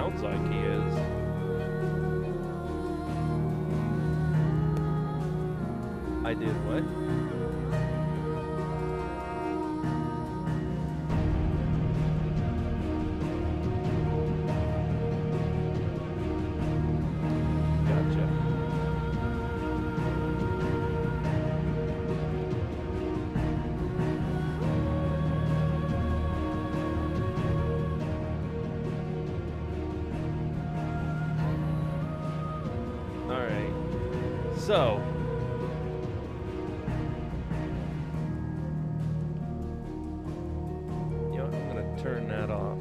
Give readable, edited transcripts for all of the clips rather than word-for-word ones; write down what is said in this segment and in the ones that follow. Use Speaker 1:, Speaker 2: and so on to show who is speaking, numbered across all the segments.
Speaker 1: sounds like he is. I did what? Gotcha. All right. So, turn that off.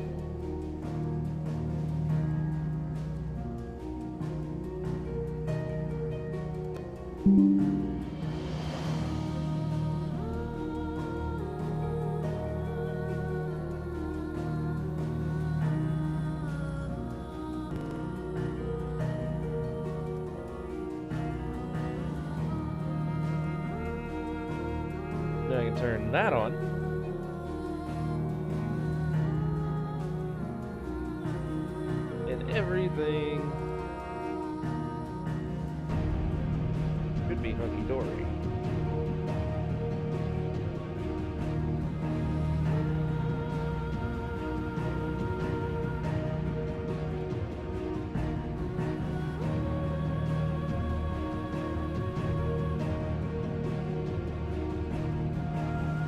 Speaker 1: Then I can turn that on. Everything should be hunky-dory.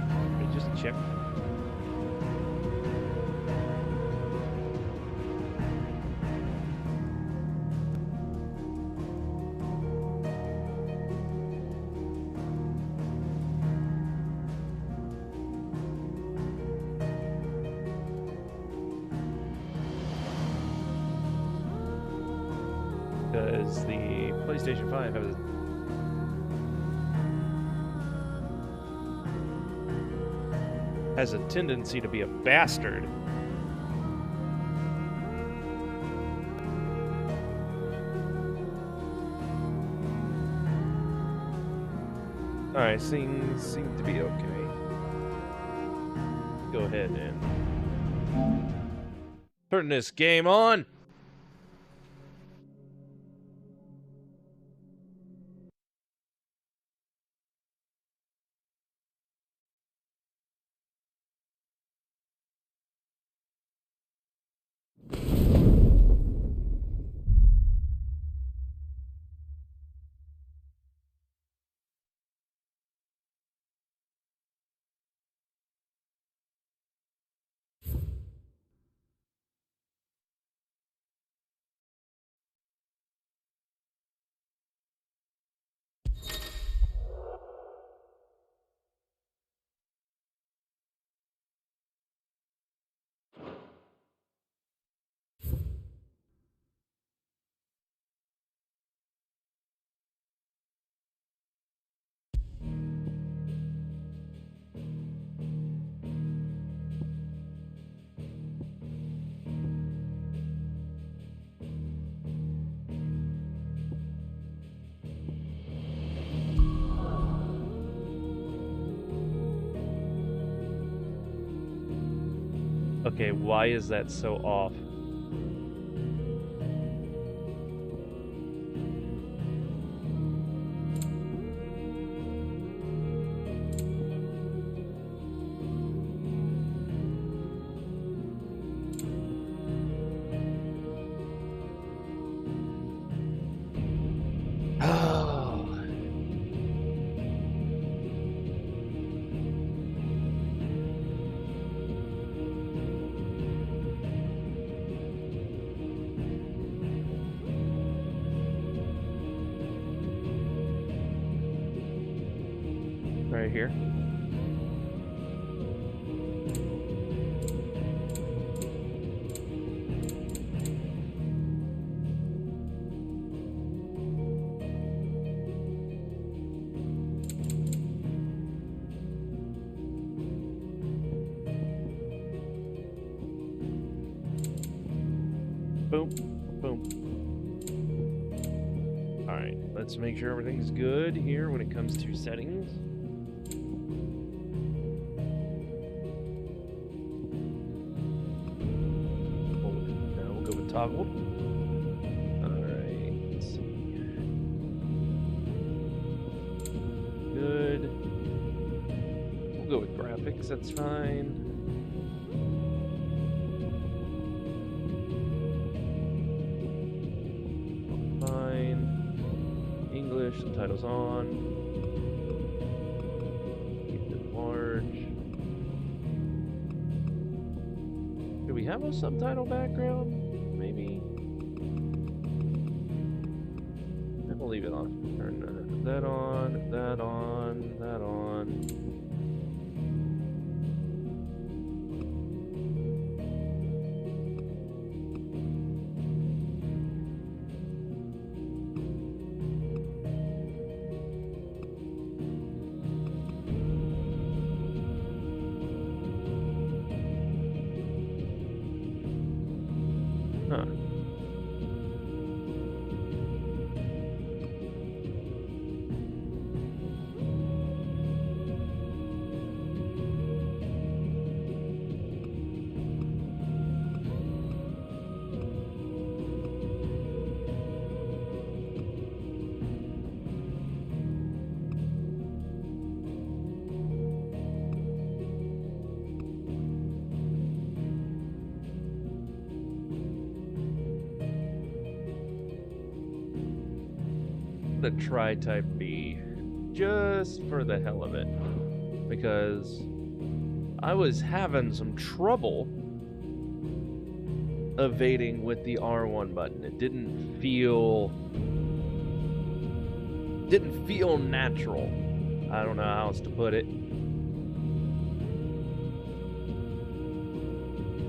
Speaker 1: Let me just check. Because the PlayStation 5 has a tendency to be a bastard. Alright, seems to be okay. Go ahead and turn this game on. Okay, why is that so off? Right here. Boom, boom. All right, let's make sure everything's good here when it comes to settings. toggled. Alright, let's see. Good. We'll go with graphics, that's fine. Fine. English, subtitles on. Keep it large. Do we have a subtitle background? Maybe. And we'll leave it on. Turn that on, that on, that on. Huh. To try type B just for the hell of it, because I was having some trouble evading with the R1 button. It didn't feel natural. I don't know how else to put it.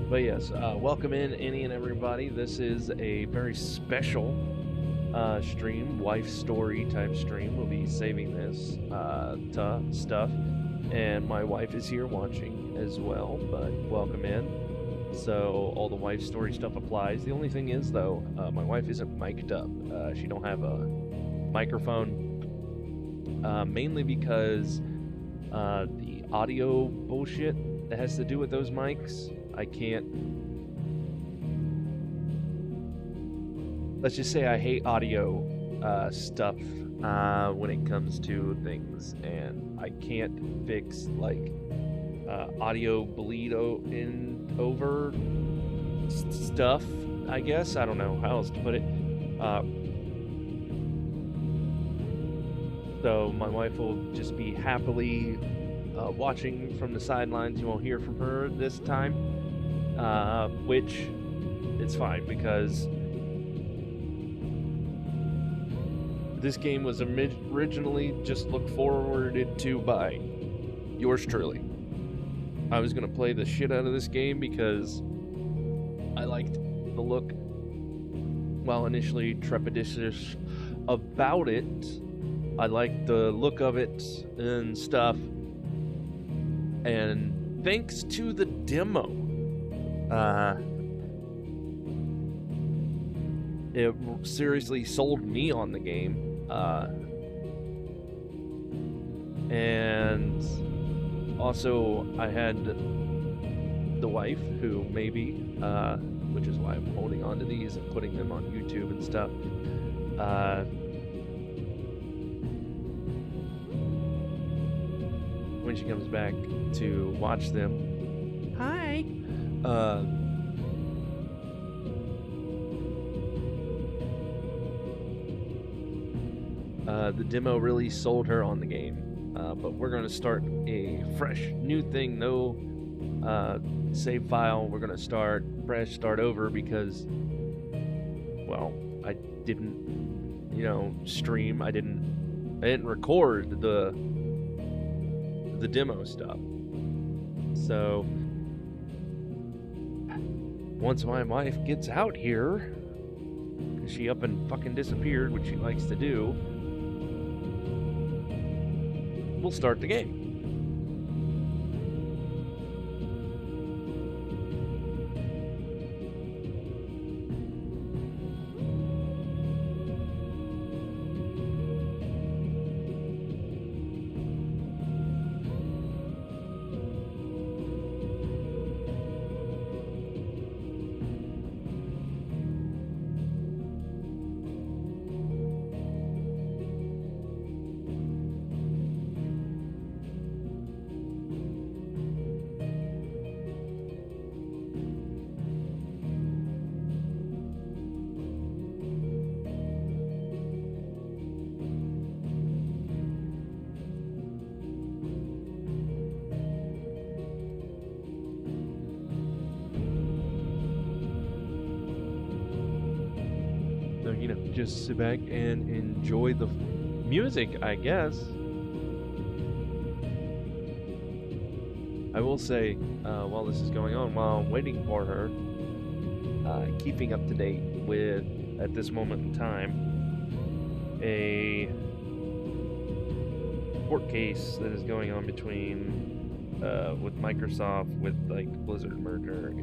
Speaker 1: But yes, welcome in any and everybody. This is a very special stream, wife story type stream. We'll be saving this stuff, and my wife is here watching as well, but welcome in. So all the wife story stuff applies. The only thing is though, my wife isn't mic'd up. She don't have a microphone, mainly because the audio bullshit that has to do with those mics, I can't. Let's just say I hate audio stuff when it comes to things, and I can't fix like audio bleed over stuff. I guess I don't know how else to put it. So my wife will just be happily watching from the sidelines. You won't hear from her this time, which it's fine because this game was originally just looked forwarded to by yours truly. I was going to play the shit out of this game because I liked the look. While initially trepidatious about it, I liked the look of it and stuff. And thanks to the demo, it seriously sold me on the game. And also I had the wife who maybe, which is why I'm holding on to these and putting them on YouTube and stuff, when she comes back to watch them, hi, the demo really sold her on the game. But we're going to start a fresh new thing, no save file. We're going to start fresh, start over because, well, I didn't, stream. I didn't record the demo stuff. So once my wife gets out here, because she up and fucking disappeared, which she likes to do, we'll start the game. just sit back and enjoy the music, I guess. I will say, while this is going on, while I'm waiting for her, keeping up to date with, at this moment in time, a court case that is going on between, with Microsoft, with, like, Blizzard merger.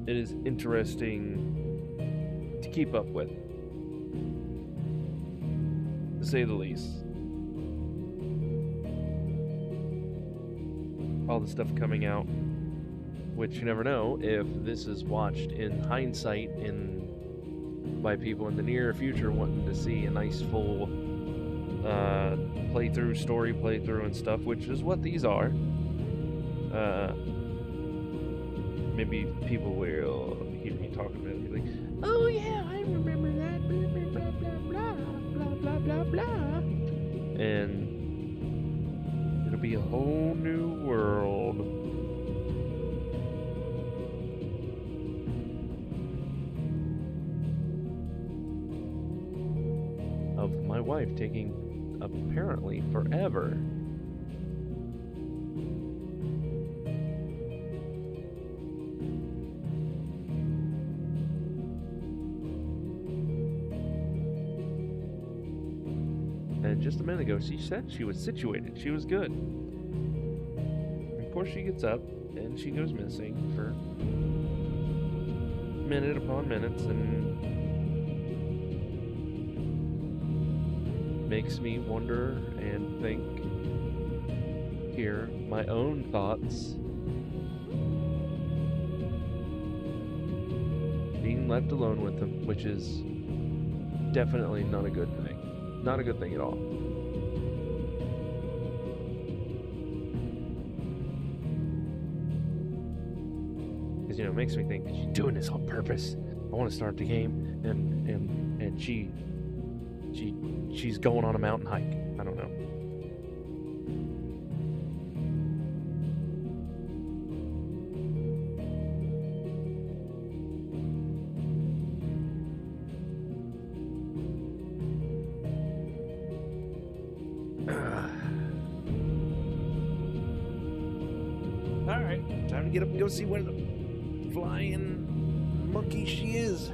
Speaker 1: It is interesting to keep up with, to say the least. All the stuff coming out, which you never know if this is watched in hindsight by people in the near future wanting to see a nice full story playthrough and stuff, which is what these are. Maybe people will hear me talking about it and be like, oh yeah, I remember that, blah, blah, blah, blah, blah, blah, blah, blah. And it'll be a whole new world. Of my wife taking apparently forever. And just a minute ago, she said she was situated. She was good. And of course, she gets up and she goes missing for minute upon minutes, and makes me wonder and think, hear my own thoughts, being left alone with them, which is definitely not a good thing. Not a good thing at all. Because, it makes me think, is she doing this on purpose? I want to start the game, and she's going on a mountain hike. I don't know. Alright, time to get up and go see where the flying monkey she is.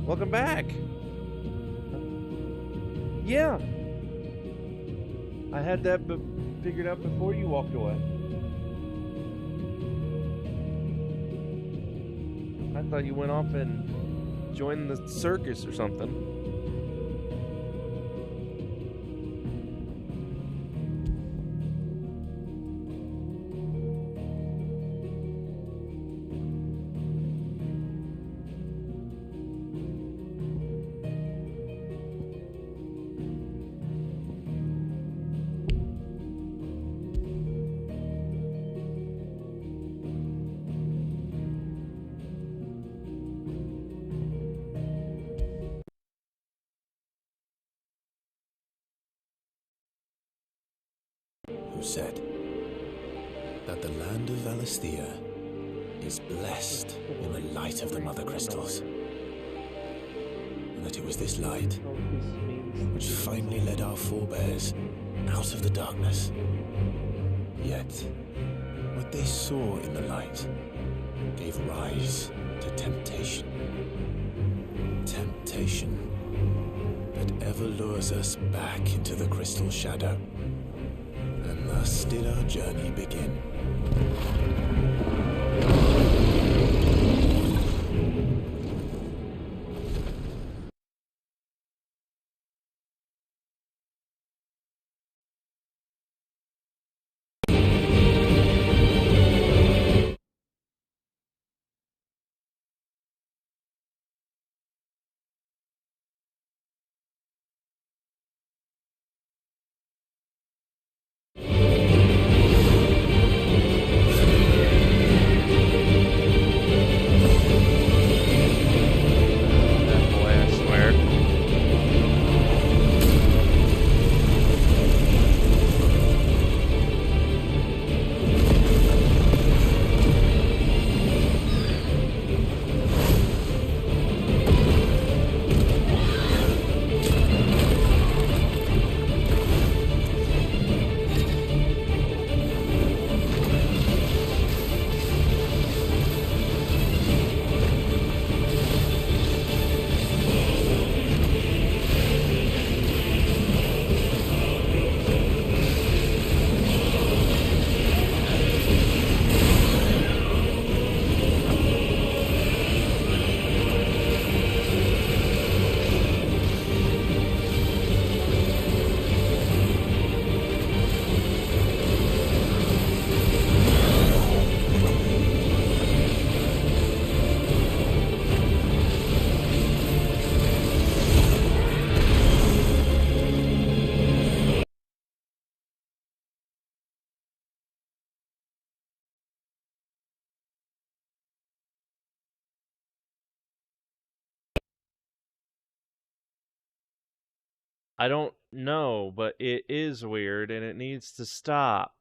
Speaker 1: Welcome back. Yeah. I had that figured out before you walked away. I thought you went off and joined the circus or something.
Speaker 2: Who said that the land of Valisthea is blessed in the light of the Mother Crystals, and that it was this light which finally led our forebears out of the darkness. Yet, what they saw in the light gave rise to temptation. Temptation that ever lures us back into the crystal shadow. And thus did our journey begin.
Speaker 1: I don't know, but it is weird and it needs to stop.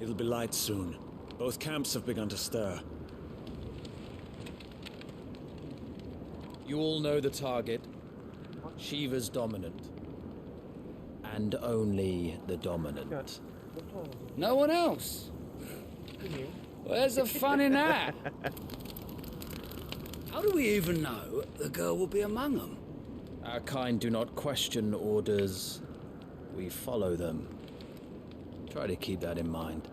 Speaker 3: It'll be light soon. Both camps have begun to stir.
Speaker 4: You all know the target. Shiva's dominant. And only the dominant. No one else? Where's the fun in that?
Speaker 5: How do we even know the girl will be among them?
Speaker 4: Our kind do not question orders. We follow them. Try to keep that in mind.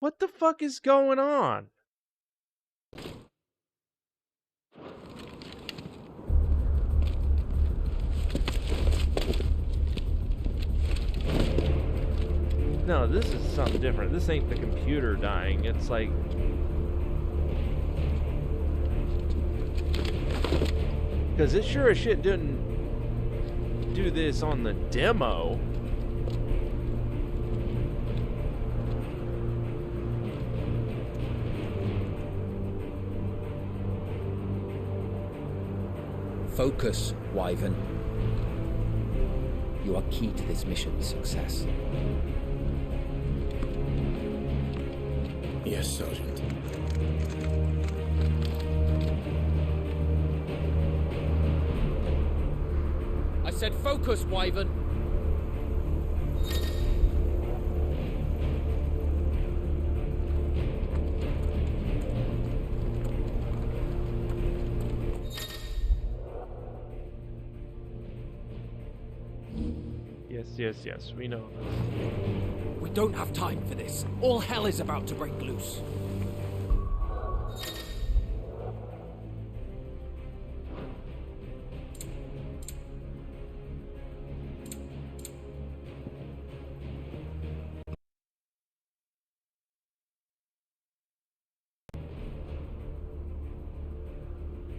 Speaker 1: What the fuck is going on? No, this is something different. This ain't the computer dying. It's like... Because it sure as shit didn't do this on the demo.
Speaker 6: Focus, Wyvern. You are key to this mission's success.
Speaker 2: Yes, Sergeant.
Speaker 6: I said focus, Wyvern.
Speaker 1: yes, we know.
Speaker 6: We don't have time for this. All hell is about to break loose.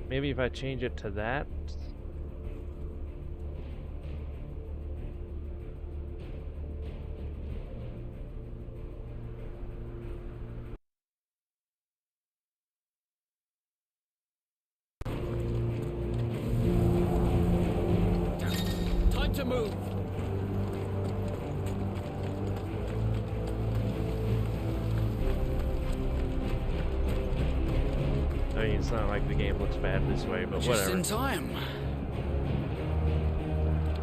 Speaker 1: Maybe if I change it to that.
Speaker 6: Time to move.
Speaker 1: I mean, it's not like the game looks bad this way, but
Speaker 5: Just
Speaker 1: whatever.
Speaker 5: in time.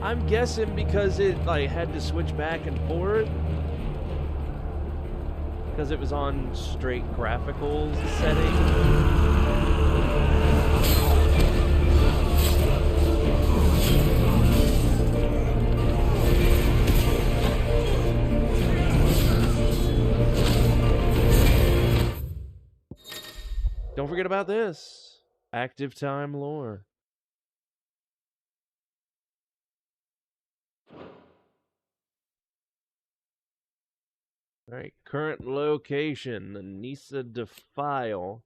Speaker 1: I'm guessing because it like had to switch back and forth because it was on straight graphical setting. Don't forget about this. Active time lore. Alright, current location, the Nisa Defile,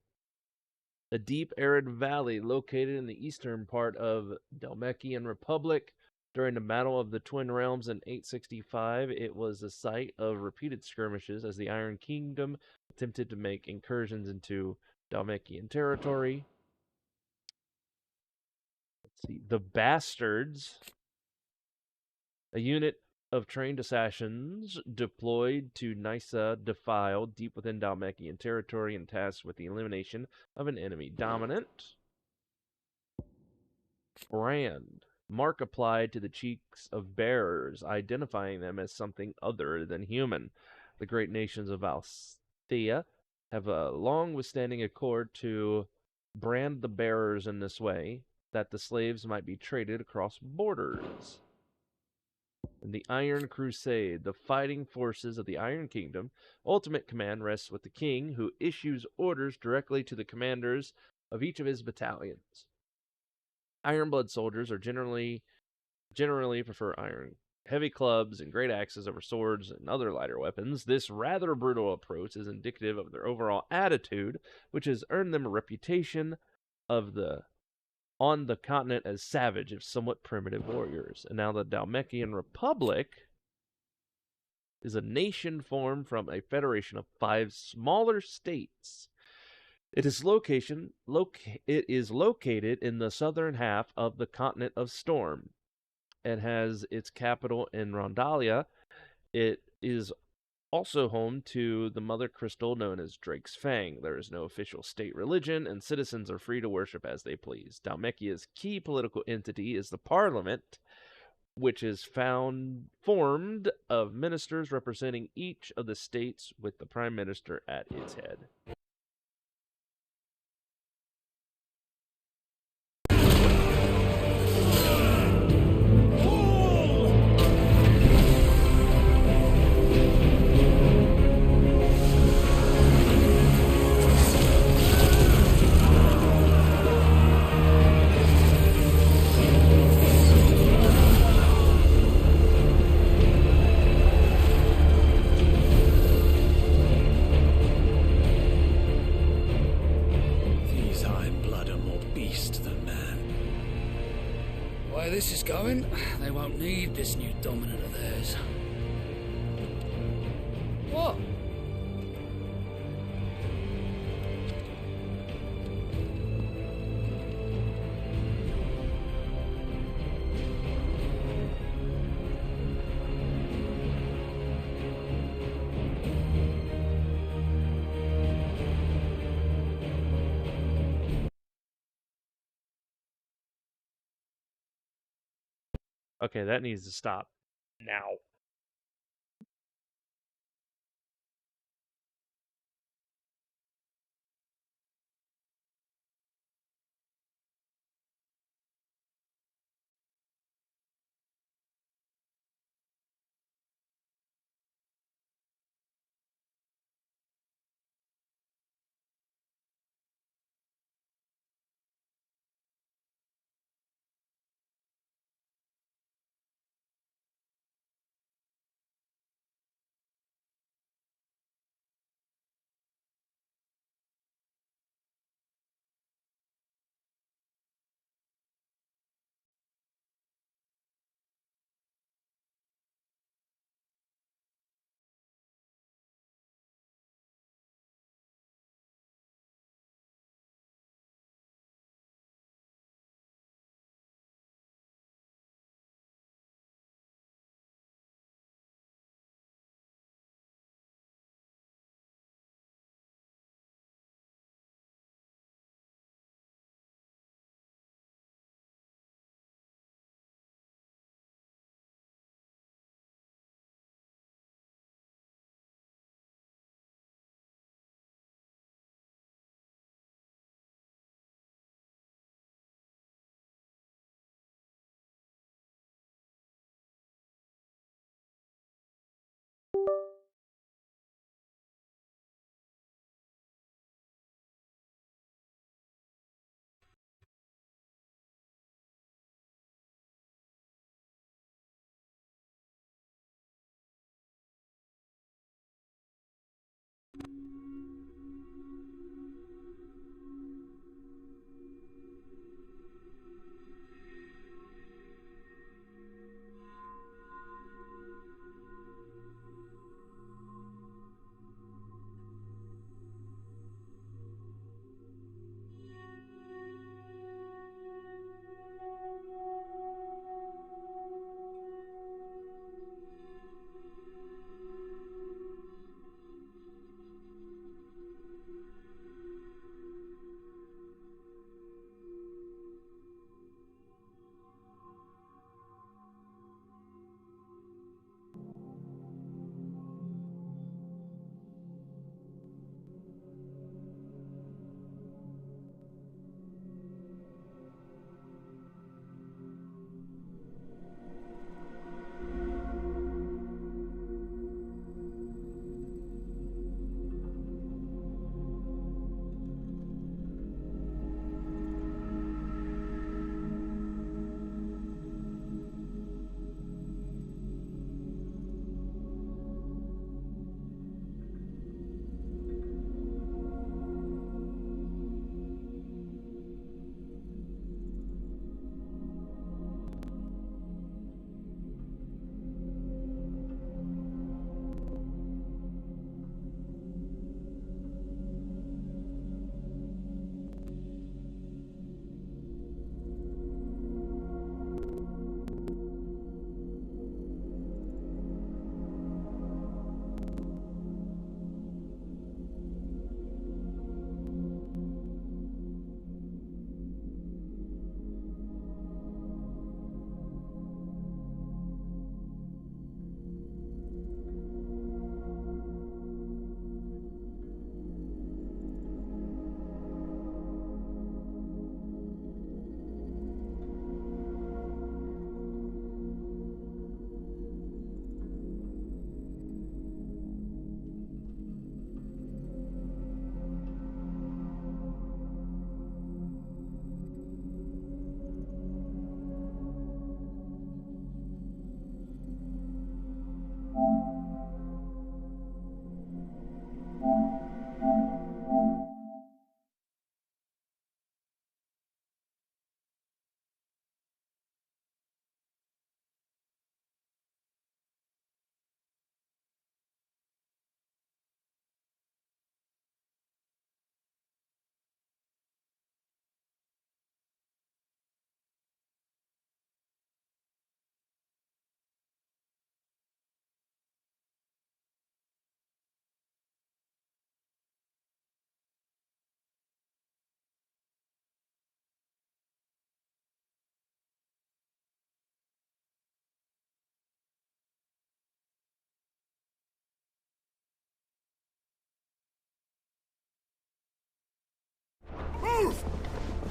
Speaker 1: a deep arid valley located in the eastern part of Dalmekian Republic. During the Battle of the Twin Realms in 865, it was the site of repeated skirmishes as the Iron Kingdom attempted to make incursions into Dalmekian territory. Let's see, the Bastards, a unit of trained assassins deployed to Nisa Defile, deep within Dalmekian territory, and tasked with the elimination of an enemy dominant. Brand, mark applied to the cheeks of bearers, identifying them as something other than human. The great nations of Althea have a long withstanding accord to brand the bearers in this way, that the slaves might be traded across borders. In the Iron Crusade, the fighting forces of the Iron Kingdom, ultimate command rests with the king, who issues orders directly to the commanders of each of his battalions. Ironblood soldiers are generally prefer iron heavy clubs and great axes over swords and other lighter weapons. This rather brutal approach is indicative of their overall attitude, which has earned them a reputation on the continent as savage, if somewhat primitive warriors. And now the Dalmekian Republic is a nation formed from a federation of 5 smaller states. It is located in the southern half of the continent of Storm. It has its capital in Rondalia. It is also home to the mother crystal known as Drake's Fang. There is no official state religion, and citizens are free to worship as they please. Dalmekia's key political entity is the Parliament, which is formed of ministers representing each of the states with the Prime Minister at its head.
Speaker 5: This is going, they won't need this new dominant of theirs. What?
Speaker 1: Okay, that needs to stop now.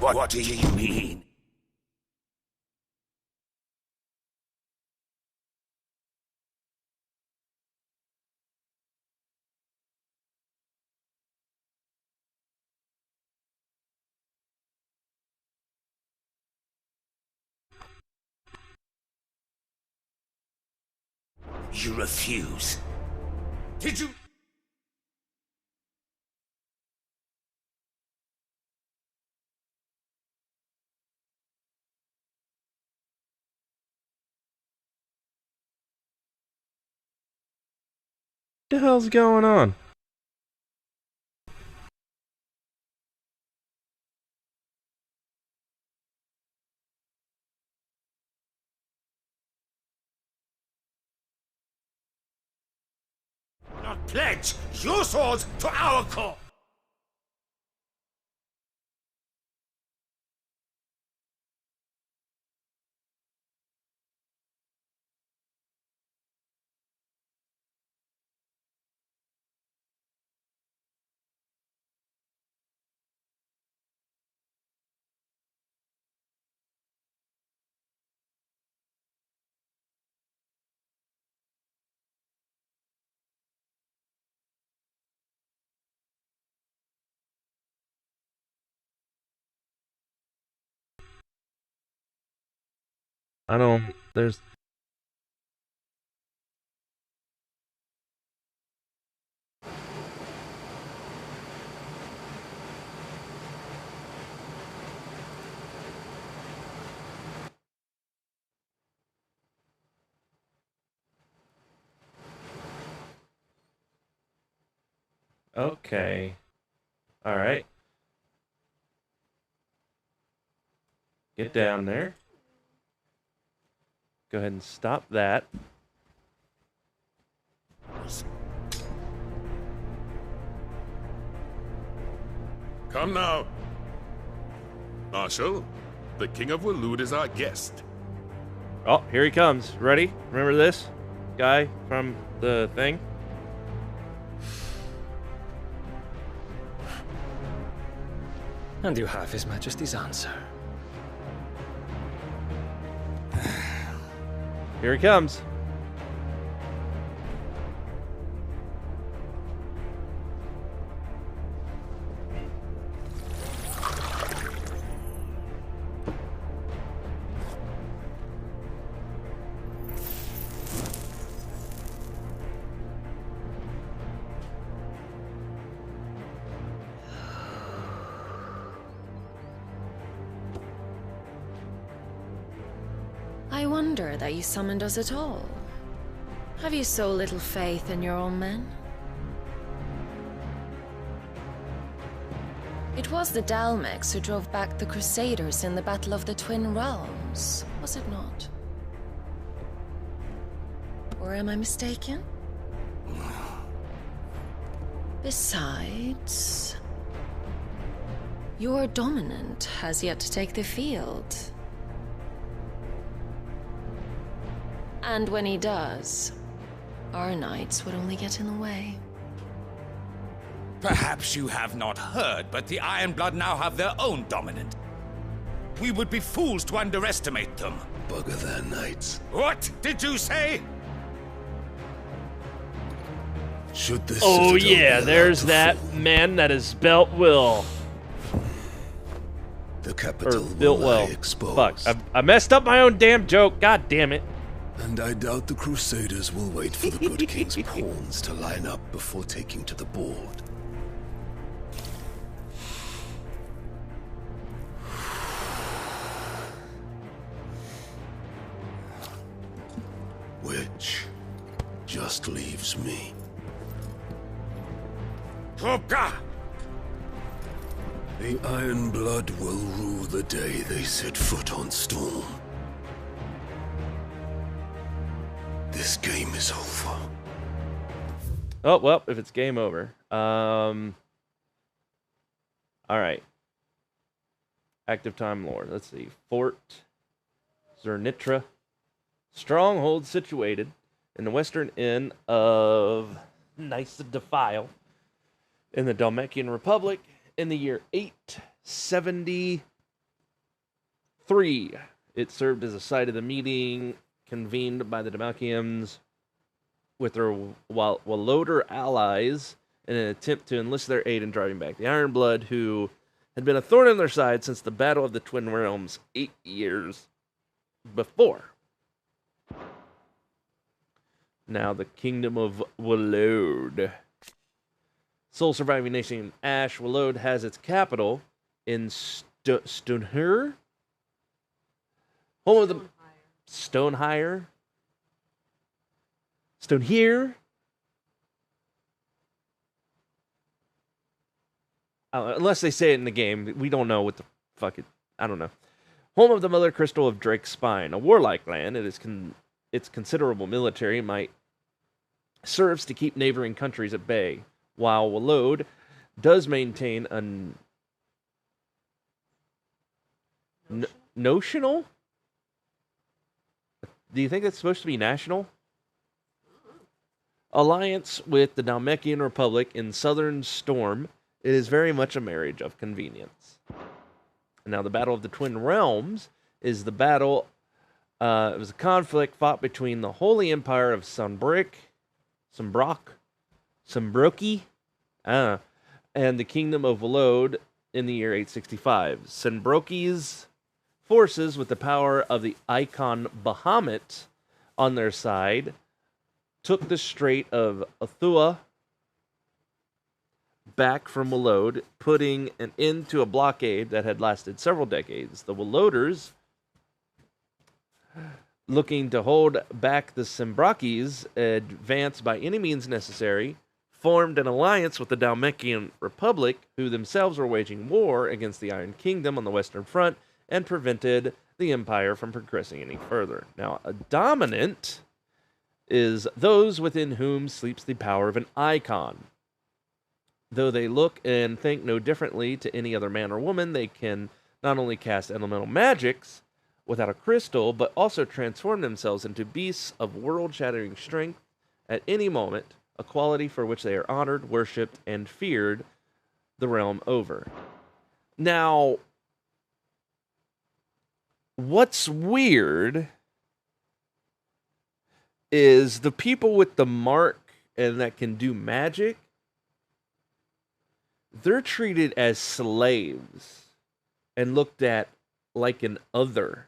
Speaker 7: What do you mean? You refuse. Did you...
Speaker 1: What the hell's going on?
Speaker 7: not pledge your swords to our cause?
Speaker 1: I don't. There's. Okay. All right. Get down there. Go ahead and stop that.
Speaker 8: Come now. Marshal, the King of Waloed is our guest.
Speaker 1: Oh, here he comes. Ready? Remember this guy from the thing?
Speaker 5: And you have His Majesty's answer.
Speaker 1: Here he comes.
Speaker 9: I wonder that you summoned us at all. Have you so little faith in your own men? It was the Dalmex who drove back the Crusaders in the Battle of the Twin Realms, was it not? Or am I mistaken? Besides, your dominant has yet to take the field. And when he does, our knights would only get in the way.
Speaker 7: Perhaps you have not heard, but the Ironblood now have their own dominant. We would be fools to underestimate them.
Speaker 2: Bugger their knights.
Speaker 7: What did you say?
Speaker 2: Should this
Speaker 1: Oh
Speaker 2: citadel
Speaker 1: yeah,
Speaker 2: be
Speaker 1: there's
Speaker 2: allowed to
Speaker 1: that
Speaker 2: fall,
Speaker 1: man that is built will.
Speaker 2: the
Speaker 1: Or
Speaker 2: capital
Speaker 1: built
Speaker 2: will lie
Speaker 1: well.
Speaker 2: exposed.
Speaker 1: Fuck. I messed up my own damn joke. God damn it.
Speaker 2: And I doubt the Crusaders will wait for the good king's pawns to line up before taking to the board. Which just leaves me.
Speaker 7: Topka!
Speaker 2: The Ironblood will rule the day they set foot on Storm. This game is over.
Speaker 1: Oh, well, if it's game over. All right. Active time lore. Let's see. Fort Zernitra. Stronghold situated in the western end of Nysa Defile in the Dalmekian Republic in the year 870 3. It served as a site of the meeting convened by the Damakians with their Waloder allies in an attempt to enlist their aid in driving back the Ironblood, who had been a thorn in their side since the Battle of the Twin Realms 8 years before. Now, the Kingdom of Walode. Sole surviving nation in Ash, Walode has its capital in Stonehire. Home of the Stonehire. Stonehire. Unless they say it in the game, we don't know what the fuck it. I don't know. Home of the Mother Crystal of Drake's Spine, a warlike land. Its considerable military might serves to keep neighboring countries at bay, while Walode does maintain a notional. Do you think it's supposed to be national? Alliance with the Dalmekian Republic in Southern Storm. It is very much a marriage of convenience. Now, the Battle of the Twin Realms is the battle. It was a conflict fought between the Holy Empire of Sunbroki, and the Kingdom of Walode in the year 865. Sunbroki's forces, with the power of the icon Bahamut on their side, took the Strait of Athua back from Walode, putting an end to a blockade that had lasted several decades. The Waloders, looking to hold back the Simbrokis' advance by any means necessary, formed an alliance with the Dalmekian Republic, who themselves were waging war against the Iron Kingdom on the Western Front and prevented the Empire from progressing any further. Now, a dominant is those within whom sleeps the power of an icon. Though they look and think no differently to any other man or woman, they can not only cast elemental magics without a crystal, but also transform themselves into beasts of world-shattering strength at any moment, a quality for which they are honored, worshipped, and feared the realm over. Now, what's weird is the people with the mark and that can do magic, they're treated as slaves and looked at like an other.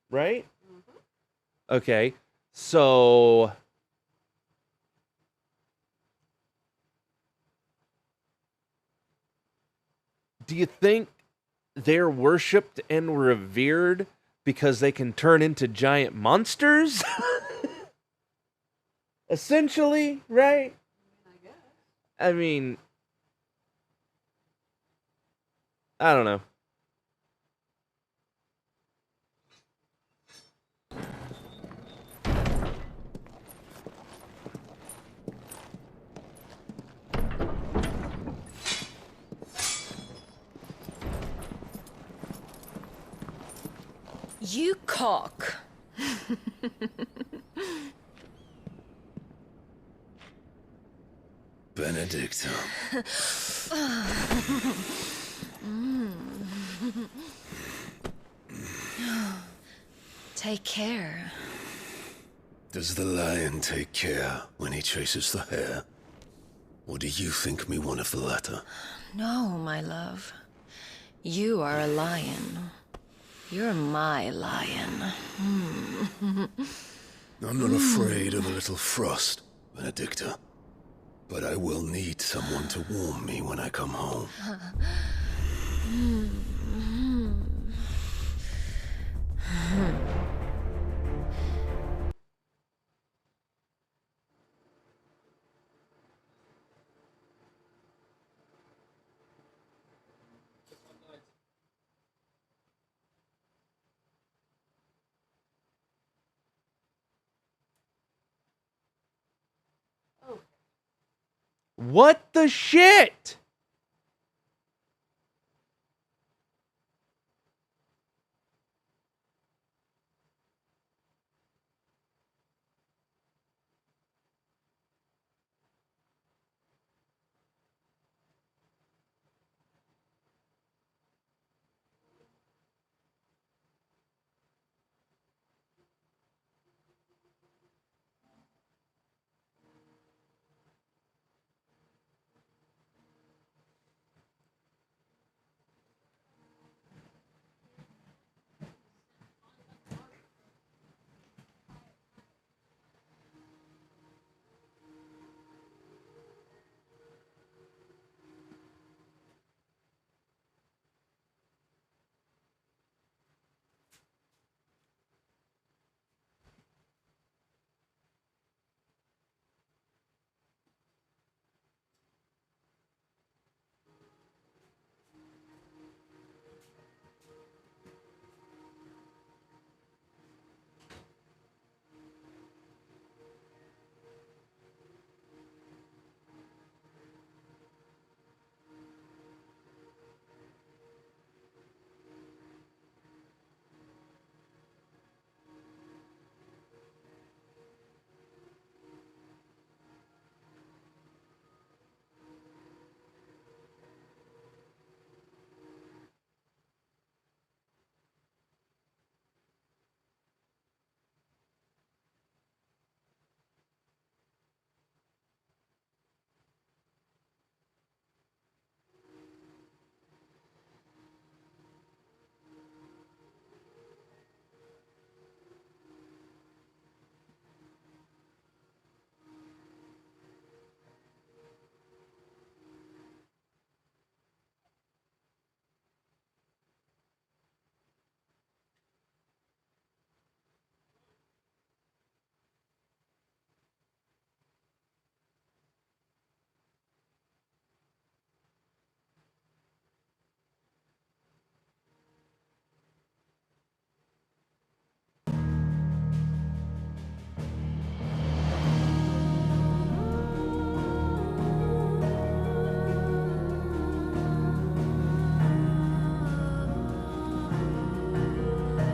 Speaker 1: Right? Mm-hmm. Okay. So do you think they're worshipped and revered because they can turn into giant monsters? Essentially, right? I mean, I don't know.
Speaker 9: You cock.
Speaker 2: Benedicta.
Speaker 9: Take care.
Speaker 2: Does the lion take care when he chases the hare? Or do you think me one of the latter?
Speaker 9: No, my love. You are a lion. You're my lion.
Speaker 2: I'm not afraid of a little frost, Benedicta. But I will need someone to warm me when I come home.
Speaker 1: What the shit?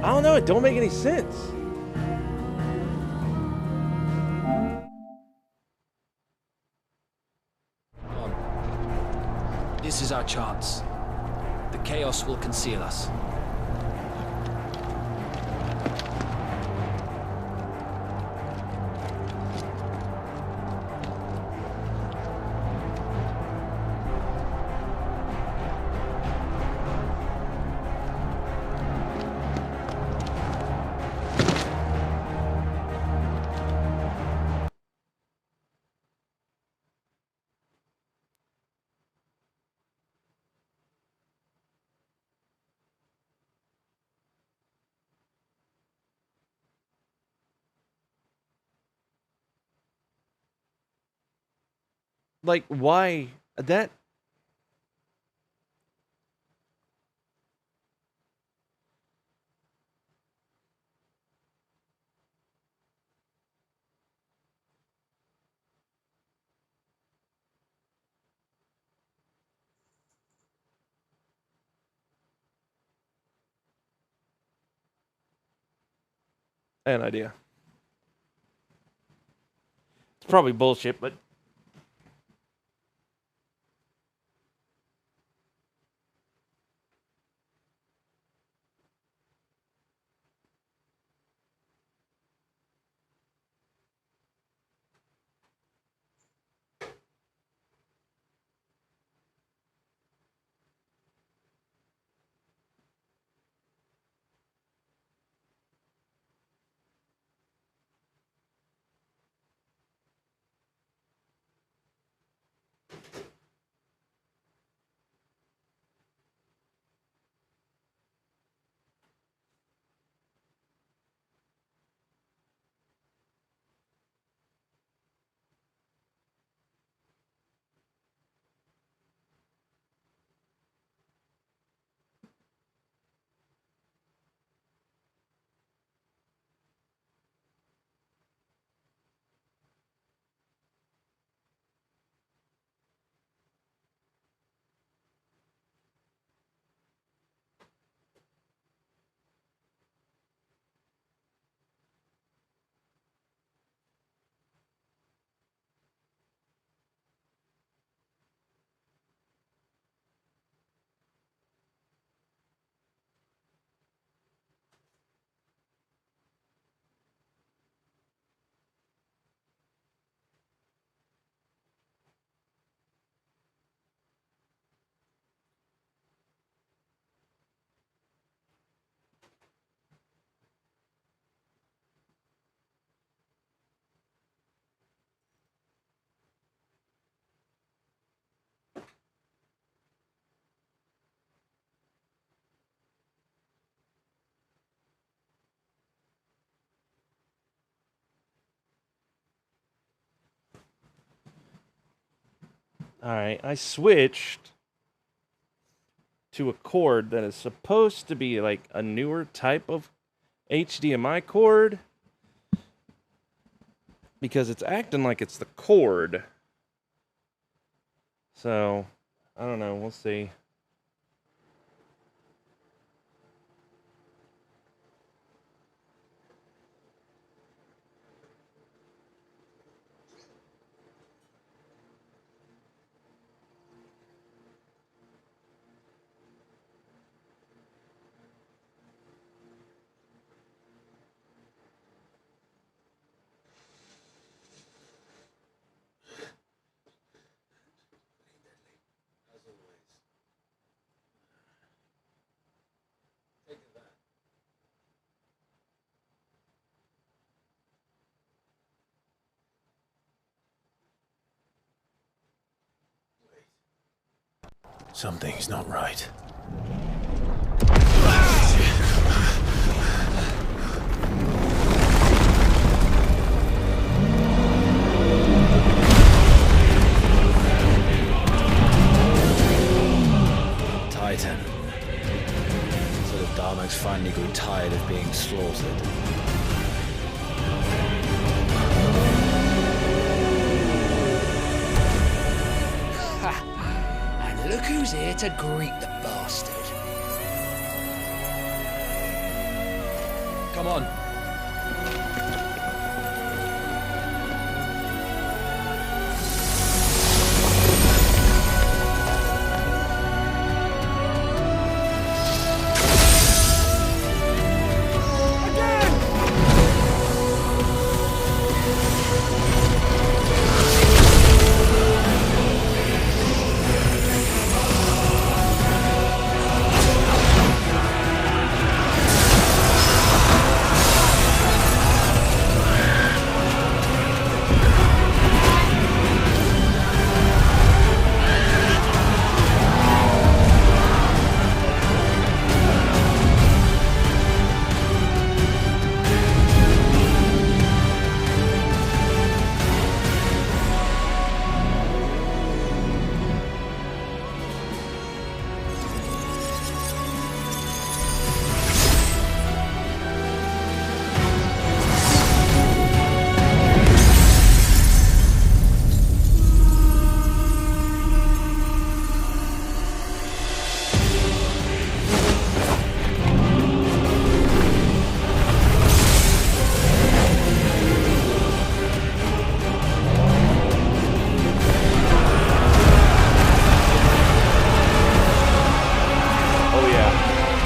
Speaker 1: I don't know, it don't make any sense.
Speaker 5: Come on. This is our chance. The chaos will conceal us.
Speaker 1: Like, why that? I had an idea. It's probably bullshit, but all right, I switched to a cord that is supposed to be like a newer type of HDMI cord because it's acting like it's the cord. So, I don't know, we'll see.
Speaker 2: Something's not right.
Speaker 4: Titan. Sort of Darmok's finally grew tired of being slaughtered.
Speaker 5: And look who's here to greet the bastard.
Speaker 4: Come on.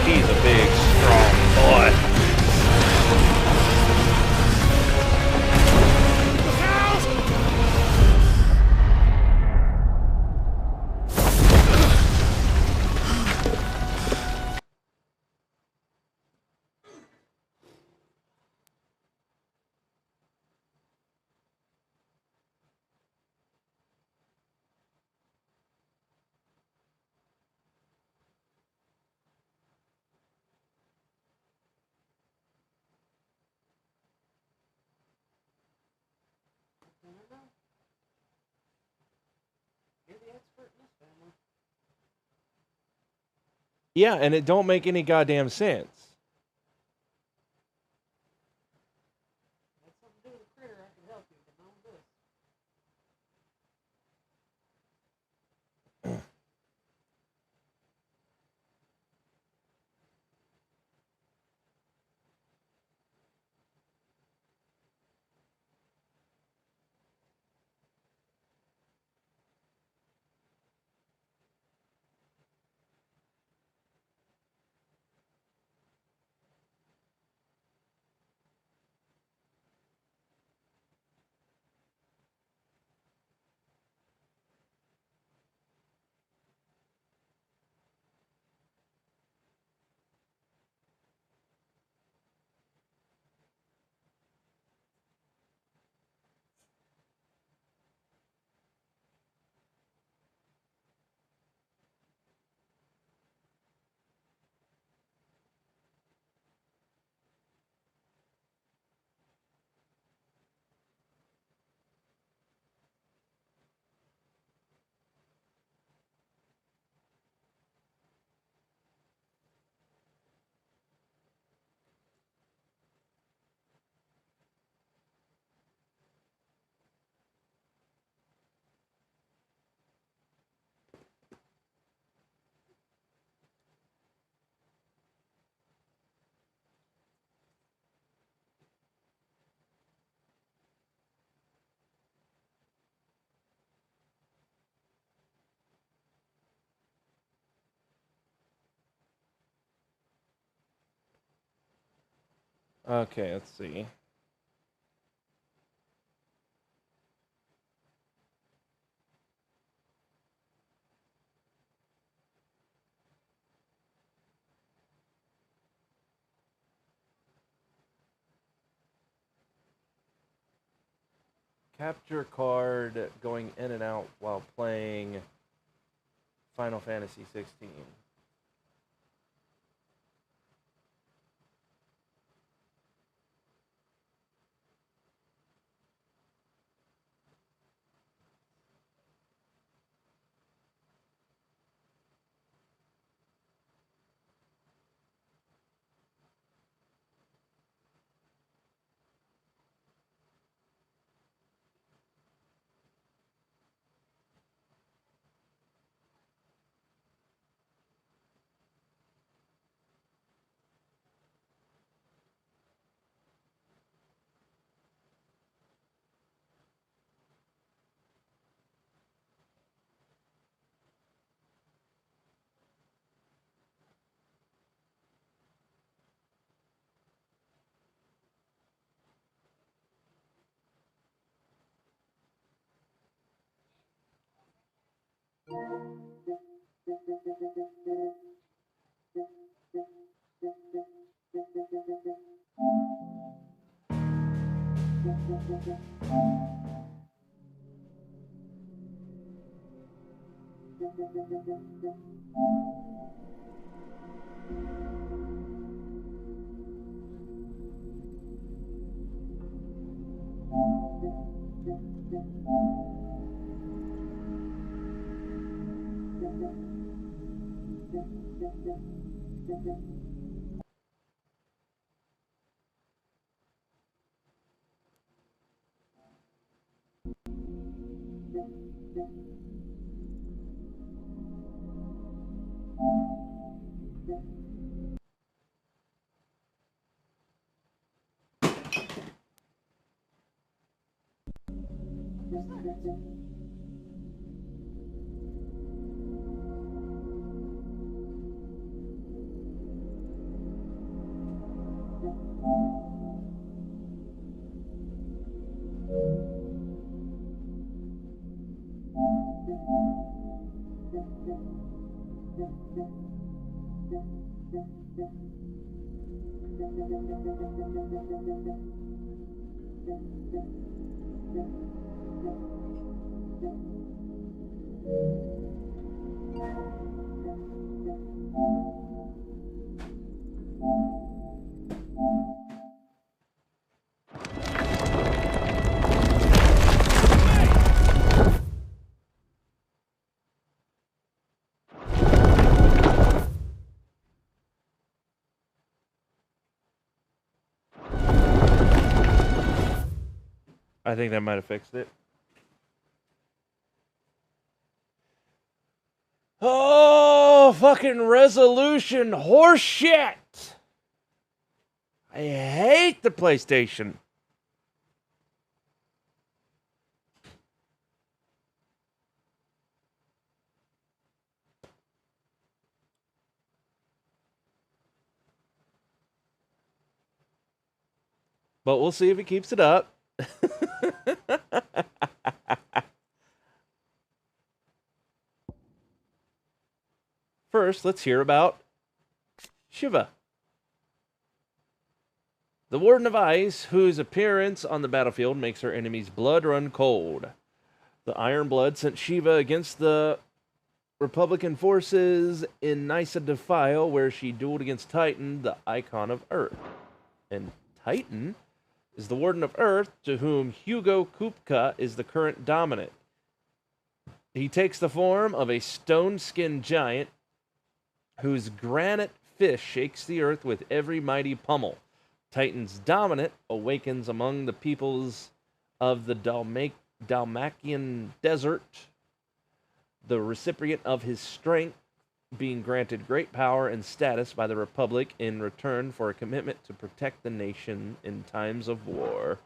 Speaker 1: He's a big, strong boy. Yeah, and it don't make any goddamn sense. Okay, let's see. Capture card going in and out while playing Final Fantasy 16. I think that might have fixed it. Oh, fucking resolution horseshit! I hate the PlayStation. But we'll see if it keeps it up. First, let's hear about Shiva, the Warden of Ice, whose appearance on the battlefield makes her enemies' blood run cold. The Iron Blood sent Shiva against the Republican forces in Nysa Defile, where she dueled against Titan, the Icon of Earth. And Titan is the Warden of Earth, to whom Hugo Kupka is the current dominant. He takes the form of a stone-skinned giant whose granite fist shakes the earth with every mighty pummel. Titan's dominant awakens among the peoples of the Dalmacian desert, the recipient of his strength being granted great power and status by the Republic in return for a commitment to protect the nation in times of war.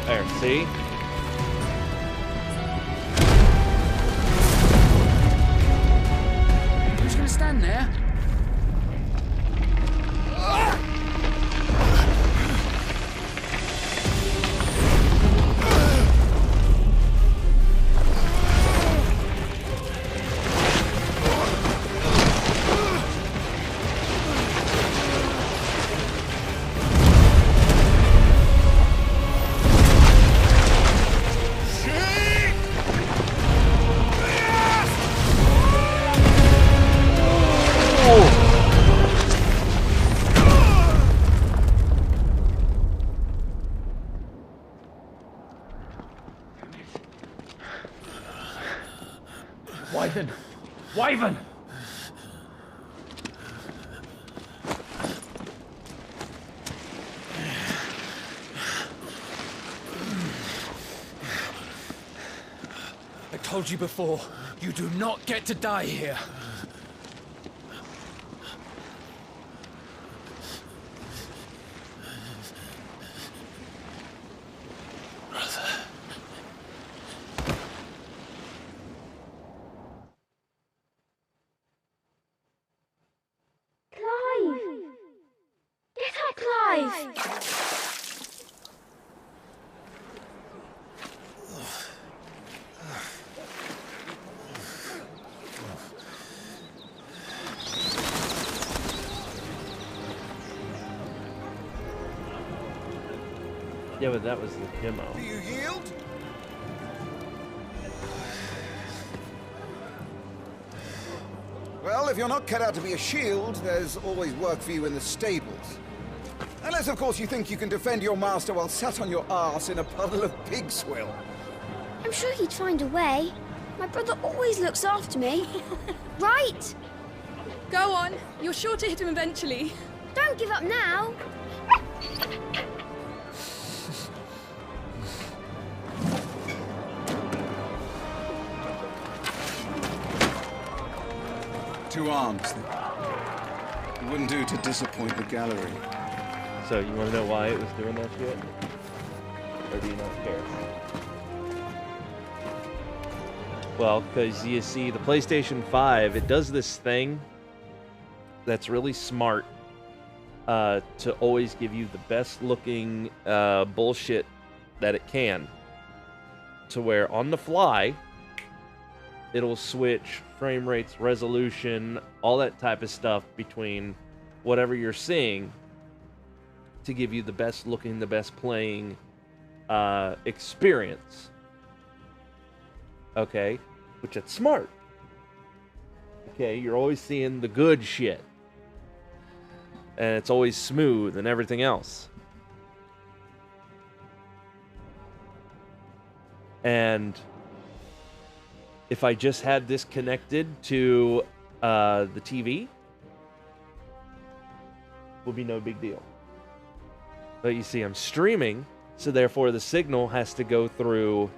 Speaker 1: There, see?
Speaker 5: Who's gonna stand there?
Speaker 6: Wyvern! Wyvern! I told you before, you do not get to die here.
Speaker 1: Yeah, but that was the demo.
Speaker 10: Do you yield? Well, if you're not cut out to be a shield, there's always work for you in the stables. Unless, of course, you think you can defend your master while sat on your arse in a puddle of pig swill.
Speaker 11: I'm sure he'd find a way. My brother always looks after me. Right?
Speaker 12: Go on. You're sure to hit him eventually.
Speaker 11: Don't give up now.
Speaker 10: Two arms. It wouldn't do to disappoint the gallery.
Speaker 1: So you want to know why it was doing that shit? Or do you not care? Well, because you see, the PlayStation 5, it does this thing that's really smart to always give you the best looking bullshit that it can. To where on the fly, it'll switch frame rates, resolution, all that type of stuff between whatever you're seeing to give you the best looking, the best playing experience. Okay? Which it's smart. Okay, you're always seeing the good shit. And it's always smooth and everything else. And if I just had this connected to the TV, would be no big deal. But you see, I'm streaming, so therefore the signal has to go through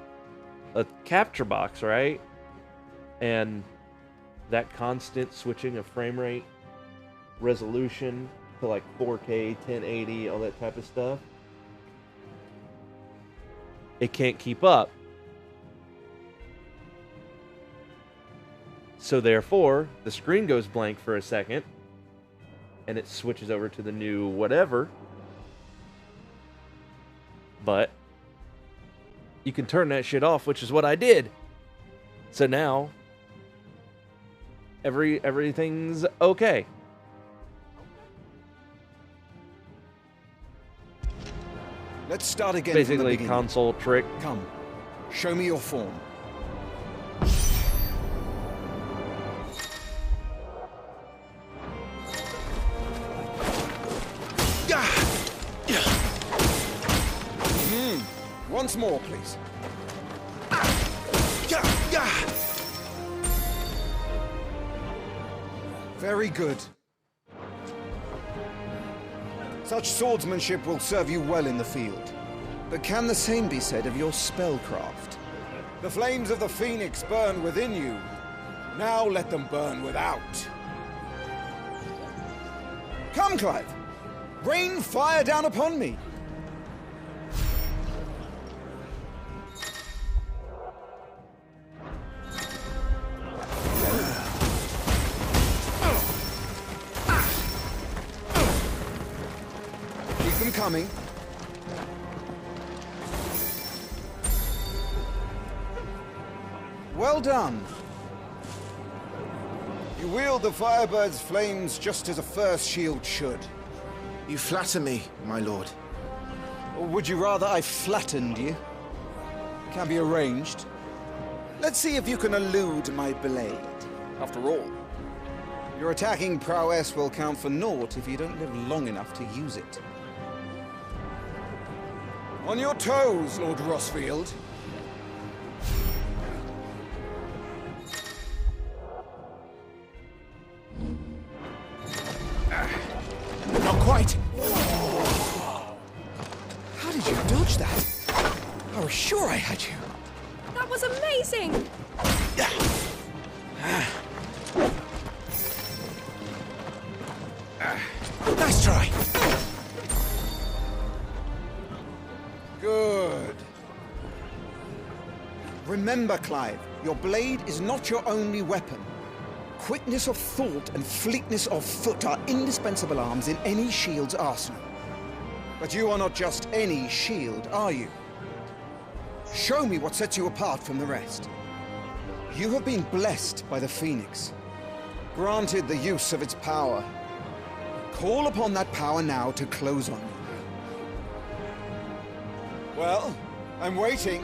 Speaker 1: a capture box, right? And that constant switching of frame rate, resolution to like 4K, 1080, all that type of stuff, it can't keep up. So therefore, the screen goes blank for a second, and it switches over to the new whatever. But you can turn that shit off, which is what I did. So now everything's okay.
Speaker 10: Let's start again.
Speaker 1: Basically, console trick.
Speaker 10: Come, show me your form. Once more, please. Very good. Such swordsmanship will serve you well in the field. But can the same be said of your spellcraft? The flames of the Phoenix burn within you. Now let them burn without. Come, Clive. Rain fire down upon me. Coming. Well done. You wield the Firebird's flames just as a first shield should.
Speaker 13: You flatter me, my lord.
Speaker 10: Or would you rather I flattened you? Can be arranged. Let's see if you can elude my blade. After all, your attacking prowess will count for naught if you don't live long enough to use it. On your toes, Lord Rossfield. sure I had you.
Speaker 12: That was amazing!
Speaker 10: Nice try. Good. Remember, Clive, your blade is not your only weapon. Quickness of thought and fleetness of foot are indispensable arms in any shield's arsenal. But you are not just any shield, are you? Show me what sets you apart from the rest. You have been blessed by the Phoenix, granted the use of its power. Call upon that power now to close on me. Well, I'm waiting.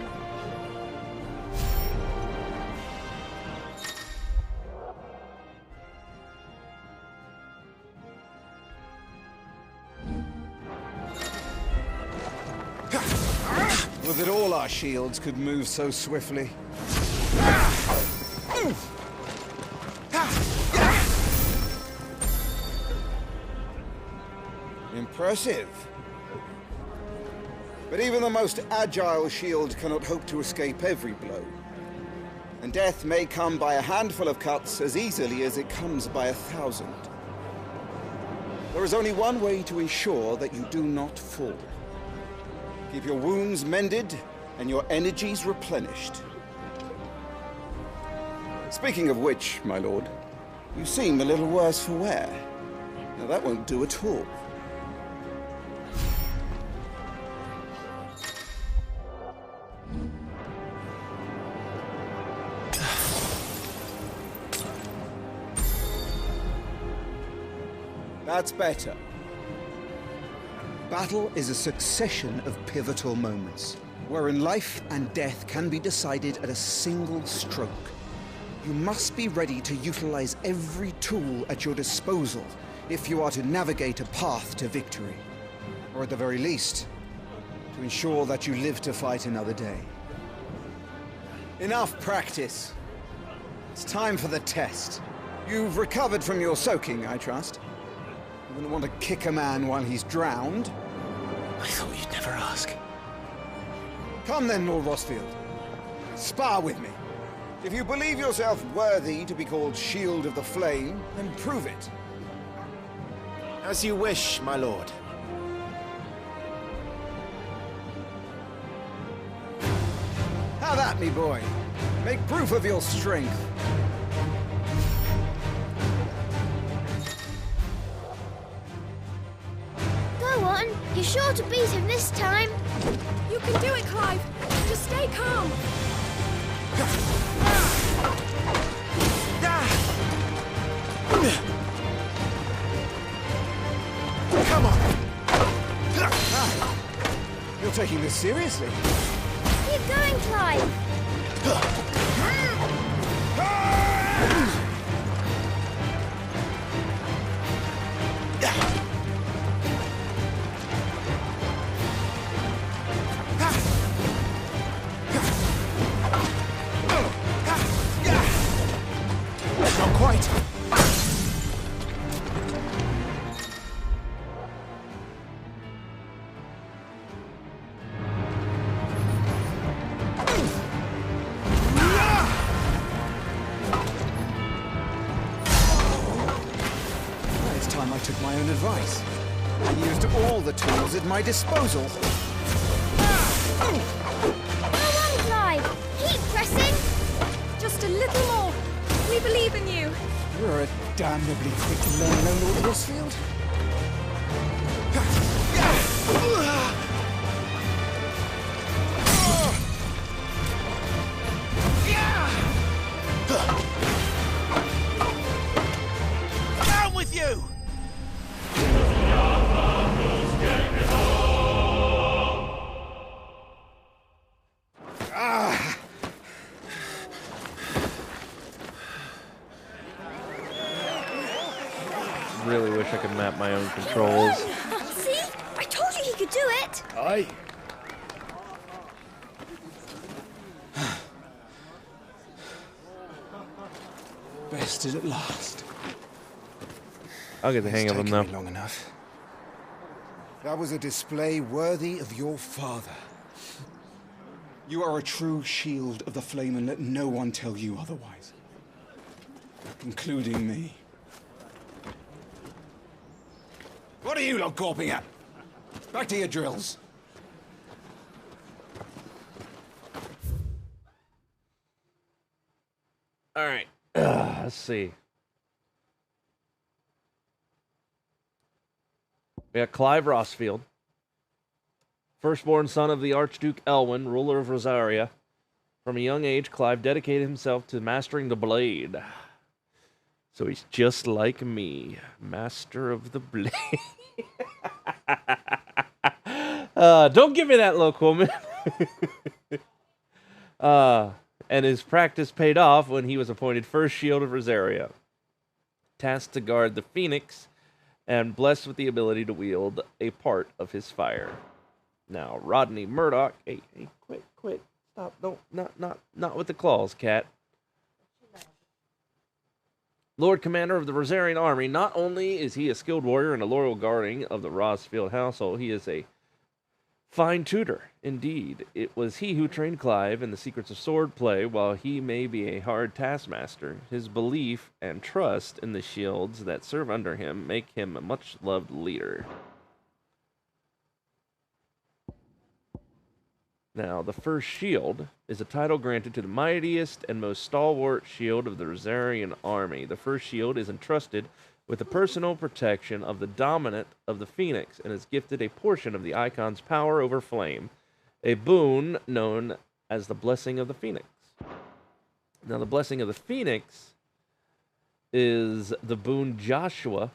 Speaker 10: Would that all our shields could move so swiftly. Impressive. But even the most agile shield cannot hope to escape every blow. And death may come by a handful of cuts as easily as it comes by 1,000. There is only one way to ensure that you do not fall. Keep your wounds mended and your energies replenished. Speaking of which, my lord, you seem a little worse for wear. Now that won't do at all. That's better. Battle is a succession of pivotal moments, wherein life and death can be decided at a single stroke. You must be ready to utilize every tool at your disposal if you are to navigate a path to victory. Or at the very least, to ensure that you live to fight another day. Enough practice. It's time for the test. You've recovered from your soaking, I trust. You wouldn't want to kick a man while he's drowned.
Speaker 2: I thought you'd never ask.
Speaker 10: Come then, Lord Rosfield. Spar with me. If you believe yourself worthy to be called Shield of the Flame, then prove it.
Speaker 13: As you wish, my lord.
Speaker 10: Have at me, boy. Make proof of your strength.
Speaker 11: Go on. You're sure to beat him this time.
Speaker 12: You can do it, Clive. Just stay calm.
Speaker 10: Come on. You're taking this seriously.
Speaker 11: Keep going, Clive.
Speaker 10: Not quite. It's time I took my own advice and used all the tools at my disposal.
Speaker 11: Go on, Clive. Keep pressing.
Speaker 12: Just a little more. We believe in you.
Speaker 10: You're a damnably quick learner, Lord Rosfield.
Speaker 7: Down with you!
Speaker 1: Really wish I could map my own controls.
Speaker 11: See? I told you he could do it.
Speaker 10: Aye. Bested at last.
Speaker 1: I'll get the hang of them though.
Speaker 10: Long enough. That was a display worthy of your father. You are a true shield of the flame, and let no one tell you otherwise. Including me. What are you lot gawping at? Back to your drills.
Speaker 1: All right. Let's see. We got Clive Rossfield, firstborn son of the Archduke Elwin, ruler of Rosaria. From a young age, Clive dedicated himself to mastering the blade. So he's just like me, master of the blade. Don't give me that look, woman. And his practice paid off when he was appointed first shield of Rosaria, tasked to guard the Phoenix, and blessed with the ability to wield a part of his fire. Now, Rodney Murdoch, hey, quit, stop, not with the claws, cat. Lord Commander of the Rosarian Army, not only is he a skilled warrior and a loyal guardian of the Rossfield household, he is a fine tutor. Indeed, it was he who trained Clive in the secrets of sword play. While he may be a hard taskmaster, his belief and trust in the shields that serve under him make him a much-loved leader. Now, the first shield is a title granted to the mightiest and most stalwart shield of the Rosarian army. The first shield is entrusted with the personal protection of the dominant of the Phoenix and is gifted a portion of the icon's power over flame, a boon known as the Blessing of the Phoenix. Now, the Blessing of the Phoenix is the boon Joshua